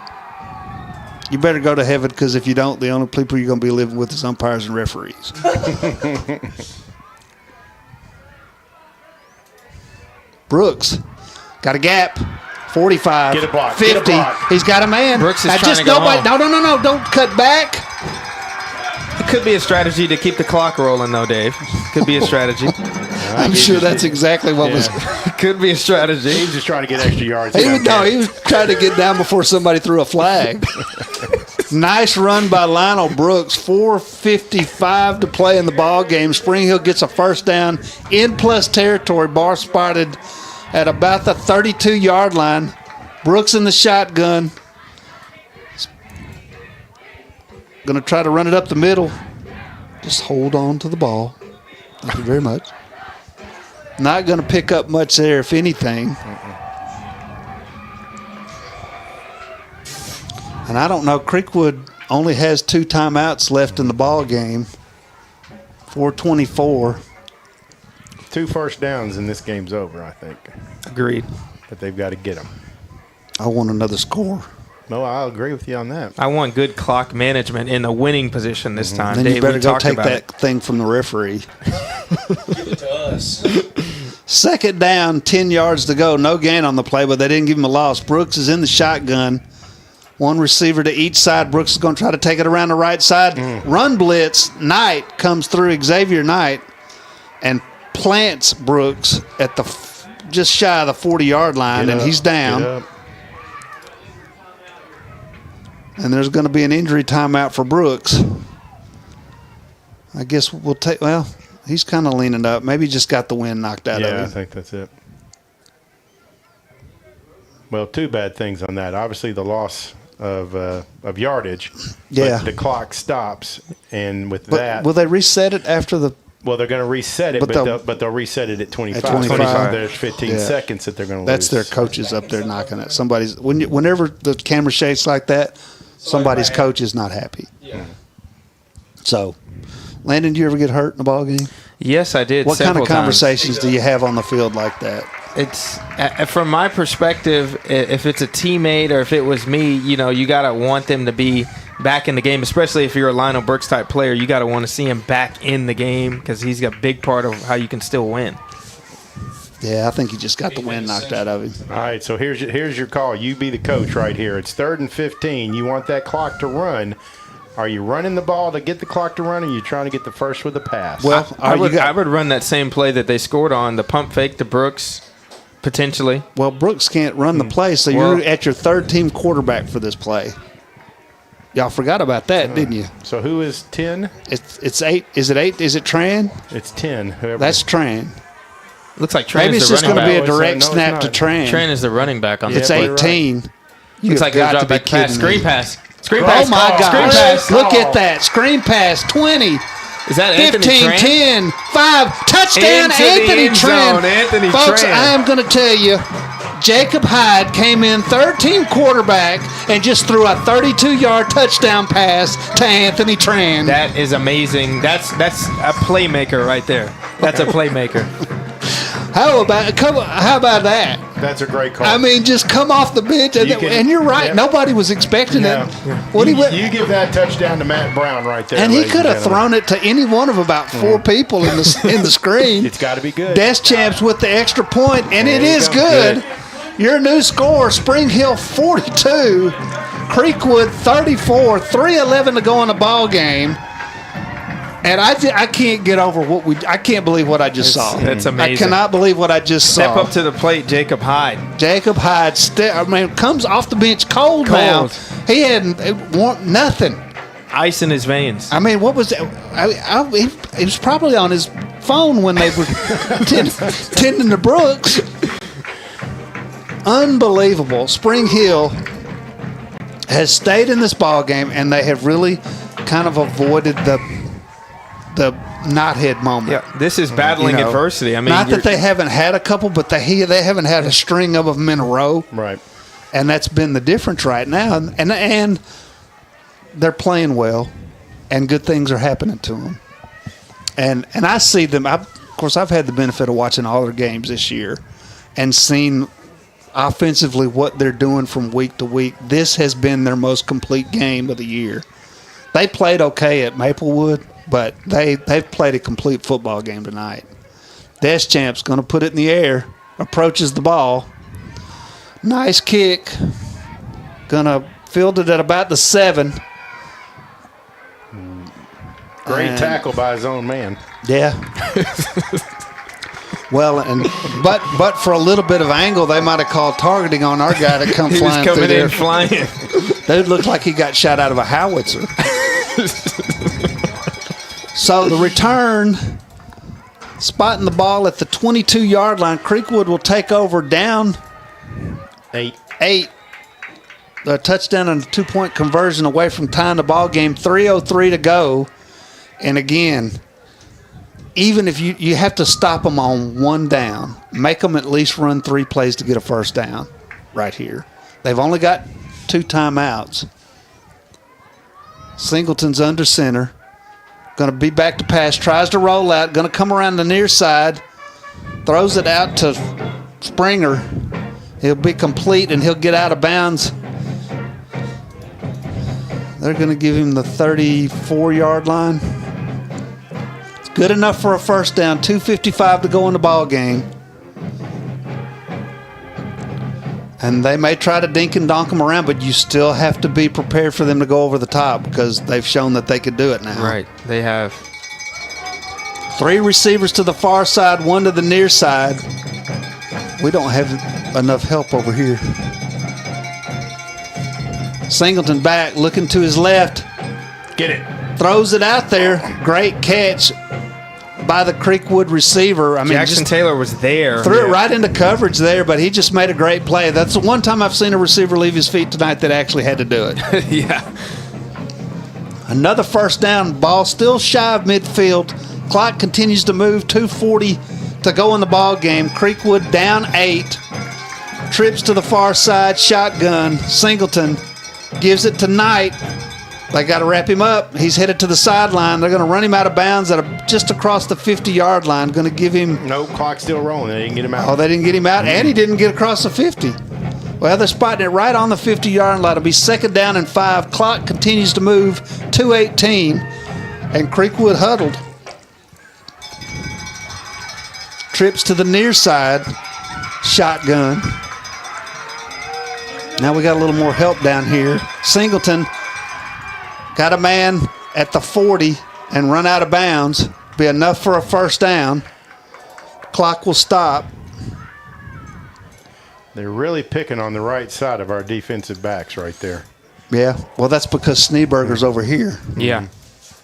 You better go to heaven, because if you don't, the only people you're going to be living with is umpires and referees. Brooks got a gap. 45,
Get a block.
50.
Get a block.
He's got a man.
Brooks is
now,
trying
just
to go
nobody.
home.
No. Don't cut back.
It could be a strategy to keep the clock rolling, though, Dave. Could be a strategy.
I'm sure that's exactly what was.
Could be a strategy.
He was just trying to get extra yards.
He was trying to get down before somebody threw a flag. Nice run by Lionel Brooks. 4:55 to play in the ball game. Spring Hill gets a first down in plus territory. Bar spotted at about the 32-yard line. Brooks in the shotgun. Going to try to run it up the middle. Just hold on to the ball. Thank you very much. Not going to pick up much there, if anything. And I don't know. Creekwood only has 2 timeouts left in the ball game. 4:24.
2 first downs and this game's over, I think.
Agreed.
But they've got to get them.
I want another score.
No, I'll agree with you on that.
I want good clock management in the winning position this time.
Then
Dave,
you better
we
go
talked
take
about
that
it.
thing from the referee.
Give it to us.
Second down, 10 yards to go. No gain on the play, but they didn't give him a loss. Brooks is in the shotgun. One receiver to each side. Brooks is going to try to take it around the right side. Run blitz. Knight comes through, Xavier Knight, and plants Brooks at the just shy of the 40-yard line, and he's down. And there's going to be an injury timeout for Brooks. I guess we'll take, well, he's kind of leaning up. Maybe he just got the wind knocked out of him.
Yeah, I think that's it. Well, 2 bad things on that. Obviously, the loss of yardage.
Yeah.
But the clock stops, and with that.
Will they reset it after the?
Well, they're going to reset it, but they'll reset it at 25.
At 25.
There's 15 seconds that they're going to lose.
That's their coaches up there knocking it. Whenever the camera shakes like that, somebody's coach is not happy.
Yeah.
So, Landon, do you ever get hurt in a ball game?
Yes, I did.
What kind of
several times.
conversations do you have on the field like that?
It's from my perspective, if it's a teammate or if it was me, you got to want them to be back in the game, especially if you're a Lionel Brooks type player. You got to want to see him back in the game because he's a big part of how you can still win.
Yeah, I think he just got the wind knocked out of him.
All right, so here's your call. You be the coach right here. It's 3rd and 15. You want that clock to run. Are you running the ball to get the clock to run, or are you trying to get the first with the pass?
Well, I would run that same play that they scored on, the pump fake to Brooks, potentially.
Well, Brooks can't run the play, so you're at your 3rd-team quarterback for this play. Y'all forgot about that, didn't you?
So who is 10?
It's 8. Is it 8? Is it Tran?
It's 10.
That's Tran.
Looks like Tran
Maybe it's
is the
just going
running
to be a
back.
direct snap to Tran.
Tran is the running back on
It's
the
18. You
Looks like
got
a
to
drop
be
back pass.
kidding
Screen
me.
pass. Screen pass.
Oh, my God.
Screen pass.
Look at that. Screen pass. 20.
Is that
15,
Anthony Tran?
10, 5. Touchdown,
Into the
Anthony
end
Tran.
zone, Anthony
Folks,
Tran.
I am going to tell you, Jacob Hyde came in 3rd-team quarterback and just threw a 32-yard touchdown pass to Anthony Tran.
That is amazing. That's a playmaker right there. That's a playmaker.
How about that?
That's a great call.
I mean, just come off the bench, and you're right.
Yep.
Nobody was expecting it. What
you give that touchdown to Matt Brown right there.
And he
ladies
could have
gentlemen.
thrown it to any one of about 4 people in the screen.
It's got to be good.
Deschamps with the extra point, and it is good. Your new score: Spring Hill 42, Creekwood 34. 3:11 to go in the ball game. And I can't get over I can't believe what I just saw.
That's amazing.
I cannot believe what I just saw.
Step up to the plate, Jacob Hyde.
Jacob Hyde, comes off the bench cold now. He hadn't nothing.
Ice in his veins.
I mean, what was it? He was probably on his phone when they were tending to Brooks. Unbelievable. Spring Hill has stayed in this ball game, and they have really kind of avoided the knothead moment.
Yeah, this is battling adversity. I mean,
not that they haven't had a couple, but they haven't had a string of them in a row.
Right.
And that's been the difference right now. And they're playing well, and good things are happening to them. And I see them. Of course, I've had the benefit of watching all their games this year and seen offensively what they're doing from week to week. This has been their most complete game of the year. They played okay at Maplewood, but they've played a complete football game tonight. Deschamps going to put it in the air, approaches the ball. Nice kick. Going to field it at about the 7.
Great tackle by his own man.
Yeah. Well, but for a little bit of angle, they might have called targeting on our guy to come
he
flying
was coming
through there.
in flying.
Dude looked like he got shot out of a howitzer. So the return, spotting the ball at the 22-yard line. Creekwood will take over down 8. A touchdown and a 2-point conversion away from tying the ball game. 3:03 to go. And again, even if you have to stop them on one down, make them at least run 3 plays to get a first down right here. They've only got 2 timeouts. Singleton's under center. Going to be back to pass. Tries to roll out. Going to come around the near side. Throws it out to Springer. He'll be complete, and he'll get out of bounds. They're going to give him the 34-yard line. It's good enough for a first down. 2:55 to go in the ball game. And they may try to dink and donk them around, but you still have to be prepared for them to go over the top because they've shown that they could do it now.
Right, they have.
3 receivers to the far side, 1 to the near side. We don't have enough help over here. Singleton back, looking to his left.
Get it.
Throws it out there. Great catch by the Creekwood receiver. I mean,
Jackson Taylor was there.
Threw it right into coverage there, but he just made a great play. That's the one time I've seen a receiver leave his feet tonight that actually had to do it.
Yeah.
Another first down. Ball still shy of midfield. Clock continues to move. 2:40 to go in the ball game. Creekwood down 8. Trips to the far side. Shotgun. Singleton gives it to Knight. They got to wrap him up. He's headed to the sideline. They're going to run him out of bounds at just across the 50-yard line. Going to give him...
No, clock's still rolling. They didn't get him out.
Oh, they didn't get him out, and he didn't get across the 50. Well, they're spotting it right on the 50-yard line. It'll be 2nd down and 5. Clock continues to move. 2:18, and Creekwood huddled. Trips to the near side. Shotgun. Now we got a little more help down here. Singleton got a man at the 40 and run out of bounds. Be enough for a first down. Clock will stop.
They're really picking on the right side of our defensive backs right there.
Yeah, well, that's because Schneeberger's over here.
Yeah.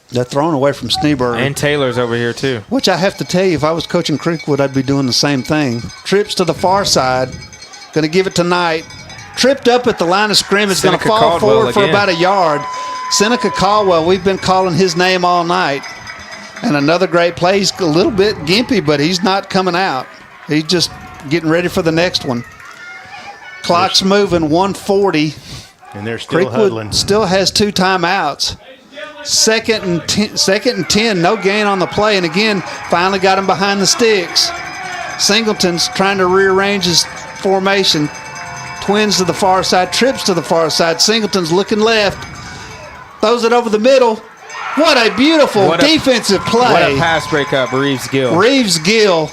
They're throwing away from Schneeberger.
And Taylor's over here, too.
Which I have to tell you, if I was coaching Creekwood, I'd be doing the same thing. Trips to the far side. Going to give it to Knight. Tripped up at the line of scrimmage. Going to fall forward for about a yard. Seneca Caldwell, we've been calling his name all night. And another great play. He's a little bit gimpy, but he's not coming out. He's just getting ready for the next one. Clock's moving, 1:40.
And they're still
Creekwood
huddling.
Still has 2 timeouts. Second and 10, no gain on the play. And again, finally got him behind the sticks. Singleton's trying to rearrange his formation. Twins to the far side, trips to the far side. Singleton's looking left. Throws it over the middle. What a beautiful defensive play.
What a pass breakup, Reeves Gill.
Reeves Gill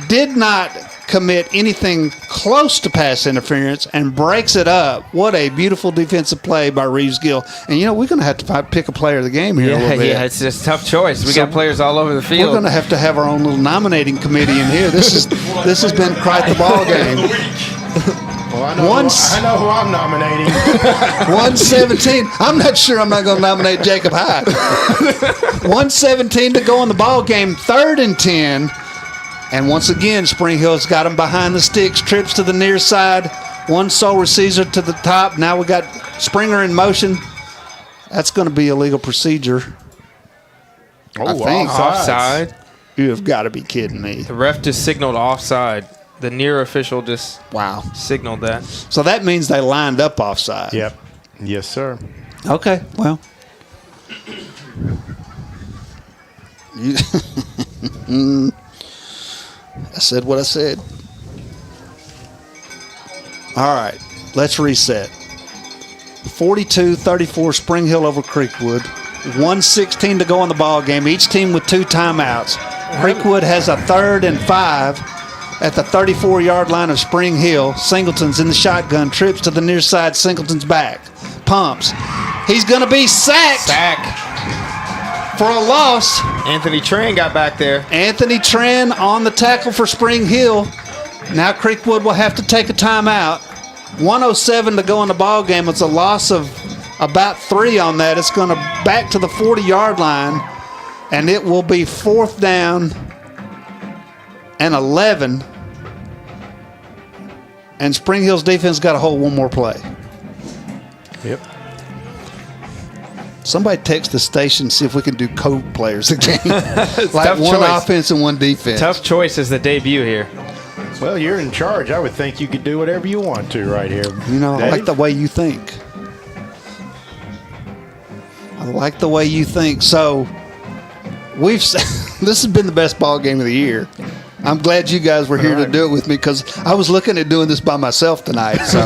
did not commit anything close to pass interference and breaks it up. What a beautiful defensive play by Reeves Gill. And, you know, we're going to have to pick a player of the game here a little bit.
Yeah, it's just a tough choice. We got players all over the field.
We're going to have our own little nominating committee in here. This has been quite the ball game.
Well, I know who I'm nominating.
1:17. I'm not sure I'm not going to nominate Jacob Hyde. 1:17 to go in the ball game. 3rd and 10. And once again, Spring Hill's got him behind the sticks. Trips to the near side. One sole receiver to the top. Now we got Springer in motion. That's going to be a legal procedure. I think.
Offside.
You have got to be kidding me.
The ref just signaled offside. The near official just signaled that.
So that means they lined up offside.
Yep. Yes, sir.
Okay, well. I said what I said. All right, let's reset. 42-34 Spring Hill over Creekwood. 1:16 to go in the ball game. Each team with 2 timeouts. Creekwood has a 3rd and 5 at the 34-yard line of Spring Hill. Singleton's in the shotgun. Trips to the near side. Singleton's back. Pumps. He's going to be sacked. For a loss.
Anthony Tran got back there.
Anthony Tran on the tackle for Spring Hill. Now Creekwood will have to take a timeout. 1:07 to go in the ball game. It's a loss of about 3 on that. It's going to back to the 40-yard line, and it will be 4th down and 11. And Spring Hill's defense got to hold one more play.
Yep.
Somebody text the station, see if we can do code players again. Like
Tough
one
choice.
offense and one defense.
Tough choice as the debut here.
Well, you're in charge. I would think you could do whatever you want to right here.
You know, I
Dave?
like the way you think. I like the way you think. So, this has been the best ball game of the year. I'm glad you guys were here to do it with me because I was looking at doing this by myself tonight. So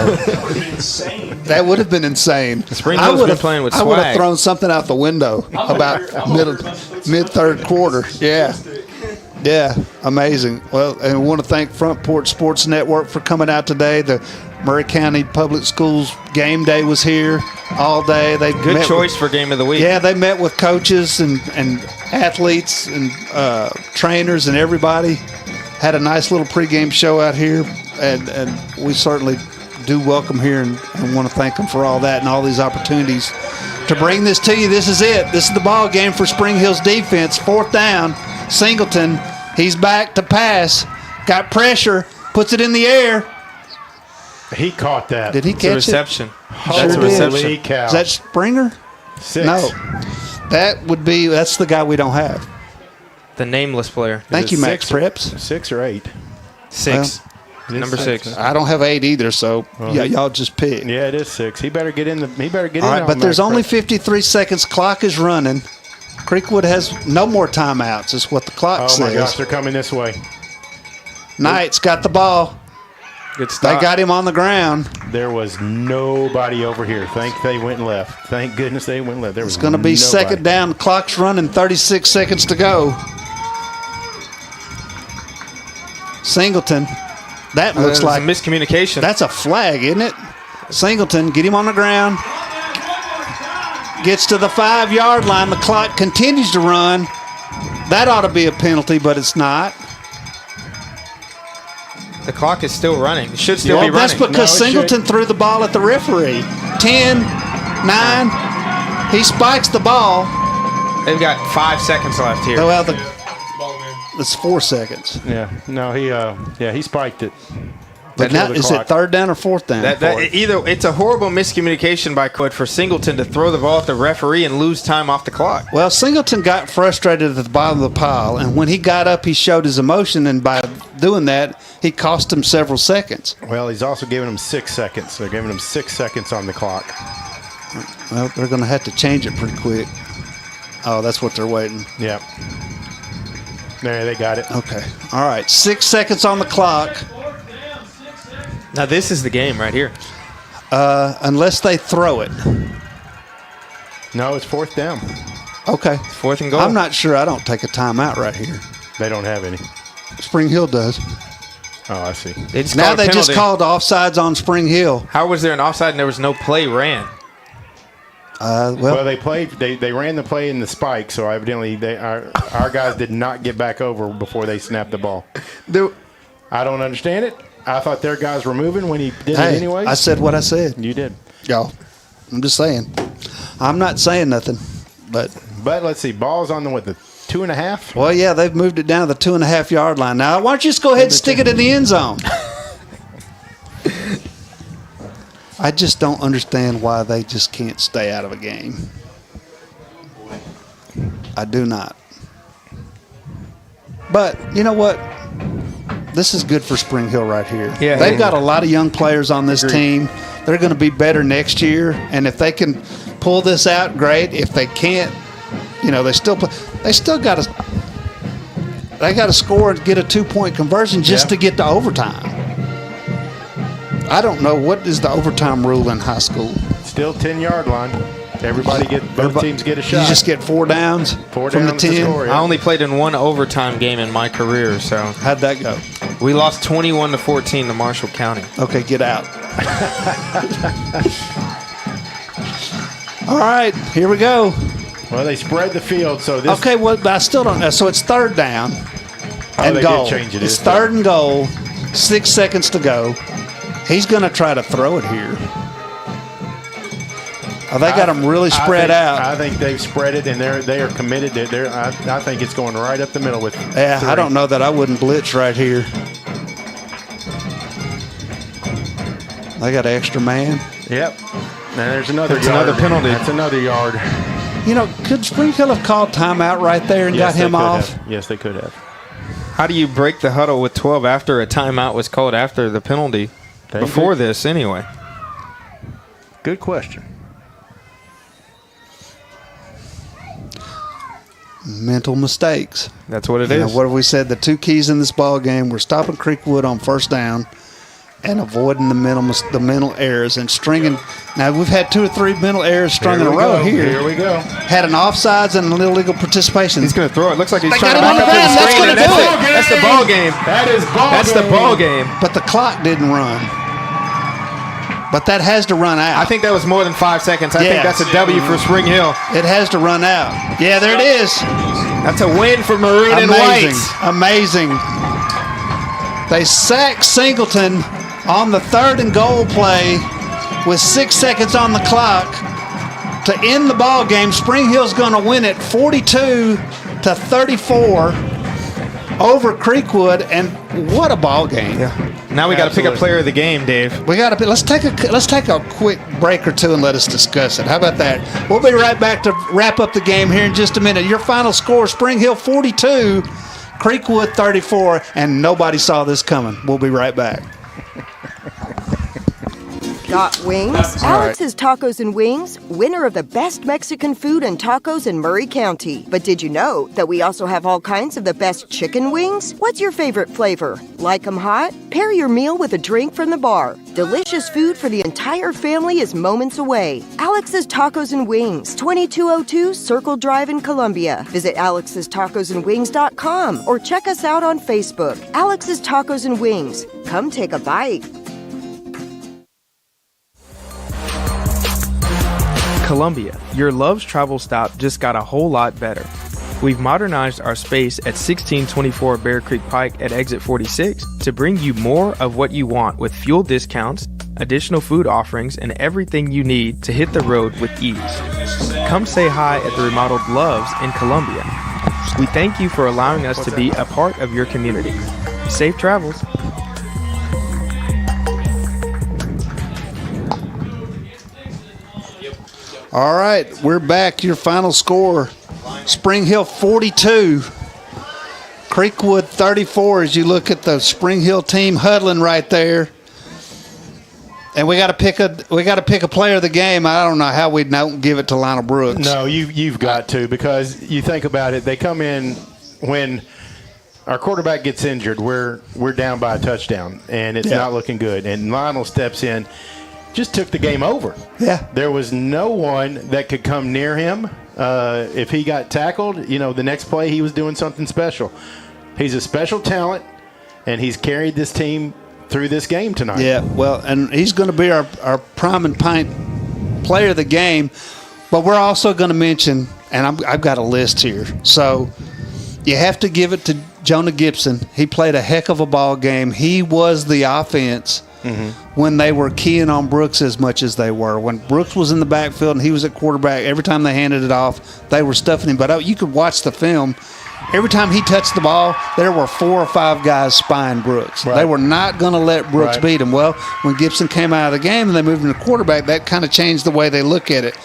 that would have been insane.
Spring Hill's been playing with
I would have
swag.
thrown something out the window about mid third quarter. Yeah. Yeah, amazing. Well, and we want to thank Front Porch Sports Network for coming out today. The Murray County Public Schools game day was here all day. They
Good choice for game of the week.
Yeah, they met with coaches and athletes and trainers and everybody. Had a nice little pregame show out here, and we certainly do welcome here and want to thank them for all that and all these opportunities to bring this to you. This is it. This is the ball game for Spring Hill's defense. 4th down. Singleton, he's back to pass. Got pressure. Puts it in the air.
He caught that.
Did he catch
reception.
it?
That's a reception.
Holy cow.
Is that Springer?
6.
No. That's the guy we don't have.
The nameless player.
Thank you, Max Preps.
6 or 8?
6.
Well,
Number 6.
I don't have 8 either, so yeah, y'all just pick.
Yeah, it is 6. He better get in the. He better get
All
in.
right, but
on
there's
Max
only
Preps.
53 seconds. Clock is running. Creekwood has no more timeouts, is what the clock
Oh
says.
my gosh, they're coming this way.
Knight's got the ball.
Good stop.
They got him on the ground.
There was nobody over here. They went left. Thank goodness they went left. There was
It's going to be
nobody.
2nd down. Clock's running. 36 seconds to go. Singleton. That looks
There's
like
a miscommunication.
That's a flag, isn't it? Singleton, get him on the ground. Gets to the 5-yard line. The clock continues to run. That ought to be a penalty, but it's not.
The clock is still running. It should still
Well,
be running.
that's because Singleton threw the ball at the referee. 10, 9. He spikes the ball.
They've got 5 seconds left here.
Well, it's 4 seconds.
Yeah. No, he spiked it.
But now, is it 3rd down or 4th down?
Either it's a horrible miscommunication by Court for Singleton to throw the ball at the referee and lose time off the clock.
Well, Singleton got frustrated at the bottom of the pile, and when he got up, he showed his emotion, and by doing that, he cost him several seconds.
Well, he's also giving him 6 seconds. They're giving him 6 seconds on the clock.
Well, they're going to have to change it pretty quick. Oh, that's what they're waiting.
Yep. There, they got it.
Okay. All right. 6 seconds on the clock.
Now this is the game right here.
Unless they throw it.
No, it's 4th down.
Okay.
4th and goal.
I'm not sure I don't take a timeout right here.
They don't have any.
Spring Hill does.
Oh, I see.
Now they just called offsides on Spring Hill.
How was there an offside and there was no play ran?
Well, they played. They ran the play in the spike, so evidently our guys did not get back over before they snapped the ball. I don't understand it. I thought their guys were moving when he did it anyway.
I said what I said.
You did.
Y'all, I'm just saying. I'm not saying nothing, but
let's see. Ball's on the 2.5.
Well, yeah, they've moved it down to the 2.5-yard line. Now, why don't you just go ahead and stick it in the end zone? I just don't understand why they just can't stay out of a game. I do not. But you know what? This is good for Spring Hill right here.
Yeah,
They've got a lot of young players on this team. They're going to be better next year, and if they can pull this out, great. If they can't, they still got to score and get a 2-point conversion just to get to overtime. I don't know what is the overtime rule in high school.
Still 10-yard line. Both teams get a shot.
You just get 4 downs from the 10.
I only played in one overtime game in my career, so
how'd that go?
We lost 21-14 to Marshall County.
Okay, get out. All right, here we go.
Well, they spread the field, so this.
Okay, well, but I still don't know. So it's 3rd down and
they
goal.
did change it.
It's 3rd and goal. 6 seconds to go. He's going to try to throw it here. They got them really spread out.
I think they've spread it, and they are committed to. I think it's going right up the middle with.
Yeah, 3. I don't know that I wouldn't blitz right here. They got an extra man.
Yep. Now there's another.
That's
yard.
another penalty.
That's another yard.
You know, could Spring Hill have called timeout right there and got him off?
Yes, they could have.
How do you break the huddle with 12 after a timeout was called after the penalty? Before this, anyway.
Good question.
Mental mistakes.
That's what it is.
What have we said? The 2 keys in this ball game were stopping Creekwood on first down and avoiding the mental errors and stringing. Now, we've had 2 or 3 mental errors strung in a row here.
Here we go.
Had an offsides and an illegal participation.
He's going to throw it. Looks like he's
They
trying to
got him
back
on
up
the
to the
ground.
screen.
That's gonna do it.
That's the ball game.
That is ball
That's
game.
the ball game.
But the clock didn't run. But that has to run out.
I think that was more than 5 seconds. I think that's a W for Spring Hill.
It has to run out. Yeah, there it is.
That's a win for Maroon and White.
Amazing. They sacked Singleton on the 3rd and goal play with 6 seconds on the clock to end the ball game. Spring Hill's going to win it 42-34 over Creekwood, and what a ball game!
Yeah. Now we got to pick a player of the game, Dave.
We got to let's take a quick break or two and let us discuss it. How about that? We'll be right back to wrap up the game here in just a minute. Your final score: Spring Hill 42, Creekwood 34, and nobody saw this coming. We'll be right back.
Got wings? Alex's Tacos and Wings, winner of the best Mexican food and tacos in Murray County. But did you know that we also have all kinds of the best chicken wings? What's your favorite flavor? Like them hot? Pair your meal with a drink from the bar. Delicious food for the entire family is moments away. Alex's Tacos and Wings, 2202 Circle Drive in Columbia. Visit alexstacosandwings.com or check us out on Facebook. Alex's Tacos and Wings. Come take a bite.
Columbia, your Love's travel stop just got a whole lot better. We've modernized our space at 1624 Bear Creek Pike at exit 46 to bring you more of what you want with fuel discounts, additional food offerings, and everything you need to hit the road with ease. Come say hi at the remodeled Love's in Columbia. We thank you for allowing us to be a part of your community. Safe travels.
All right, we're back. Your final score: Spring Hill 42, Creekwood 34. As you look at the Spring Hill team huddling right there, and we got to pick a player of the game. I don't know how we don't give it to Lionel Brooks.
No, you've got to, because you think about it. They come in when our quarterback gets injured. We're down by a touchdown, and it's not looking good. And Lionel steps in. Just took the game over.
Yeah.
There was no one that could come near him. If he got tackled, the next play he was doing something special. He's a special talent, and he's carried this team through this game tonight.
Yeah, well, and he's going to be our prime and pint player of the game. But we're also going to mention, and I've got a list here. So you have to give it to Jonah Gibson. He played a heck of a ball game. He was the offense. When they were keying on Brooks as much as they were. When Brooks was in the backfield and he was at quarterback, every time they handed it off, they were stuffing him. But you could watch the film. Every time he touched the ball, there were 4 or 5 guys spying Brooks. Right. They were not going to let Brooks beat him. Well, when Gibson came out of the game and they moved him to quarterback, that kind of changed the way they look at it.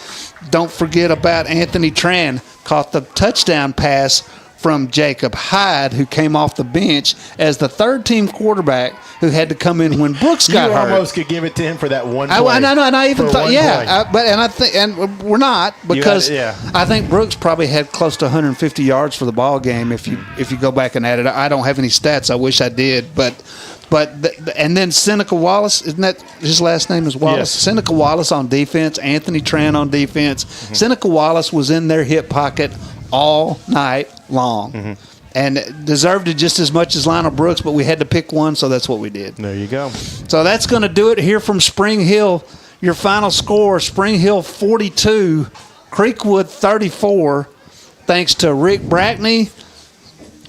Don't forget about Anthony Tran, caught the touchdown pass from Jacob Hyde, who came off the bench as the third-team quarterback who had to come in when Brooks got hurt.
You almost could give it to him for that one play.
I know, and I even thought, and we're not, because I think Brooks probably had close to 150 yards for the ball game. If you go back and add it, I don't have any stats. I wish I did, and then Seneca Wallace, isn't that his last name is Wallace? Yes. Seneca Wallace on defense, Anthony Tran on defense. Seneca Wallace was in their hip pocket all night long. And deserved it just as much as Lionel Brooks, but we had to pick one, so that's what we did.
There you go.
So that's going to do it here from Spring Hill. Your final score, Spring Hill 42, Creekwood 34. Thanks to Rick Brackney,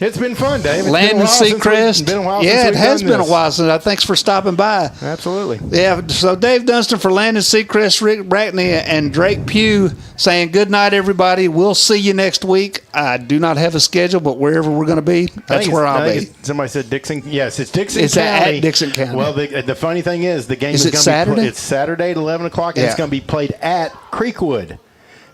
It's been fun, Dave.
Landon Seacrest. Yeah, it has been a while since. Thanks for stopping by.
Absolutely.
Yeah, so Dave Dunston for Landon Seacrest, Rick Brackney, and Drake Pugh saying good night, everybody. We'll see you next week. I do not have a schedule, but wherever we're going to be, that's where I'll be.
Somebody said Dixon. Yes, it's Dixon
County. It's at Dixon County.
Well, the funny thing is the game is going to be
Saturday?
It's Saturday at 11 o'clock, and it's going to be played at Creekwood.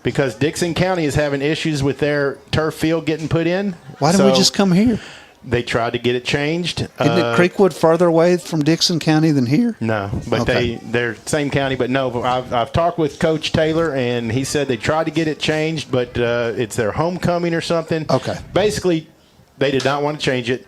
Because Dixon County is having issues with their turf field getting put in.
Why didn't we just come here?
They tried to get it changed.
Isn't it Creekwood further away from Dixon County than here?
No, but they're same county. But no, I've talked with Coach Taylor, and he said they tried to get it changed, but it's their homecoming or something.
Okay.
Basically, they did not want to change it.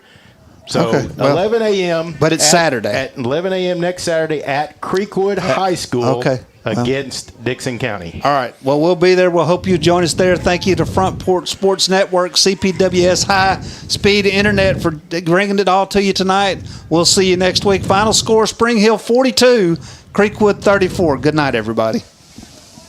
So 11 a.m.
But it's Saturday.
At 11 a.m. next Saturday at Creekwood High School. Against Dixon County.
All right. Well, we'll be there. We'll hope you join us there. Thank you to Front Porch Sports Network, CPWS High Speed Internet for bringing it all to you tonight. We'll see you next week. Final score, Spring Hill 42, Creekwood 34. Good night, everybody.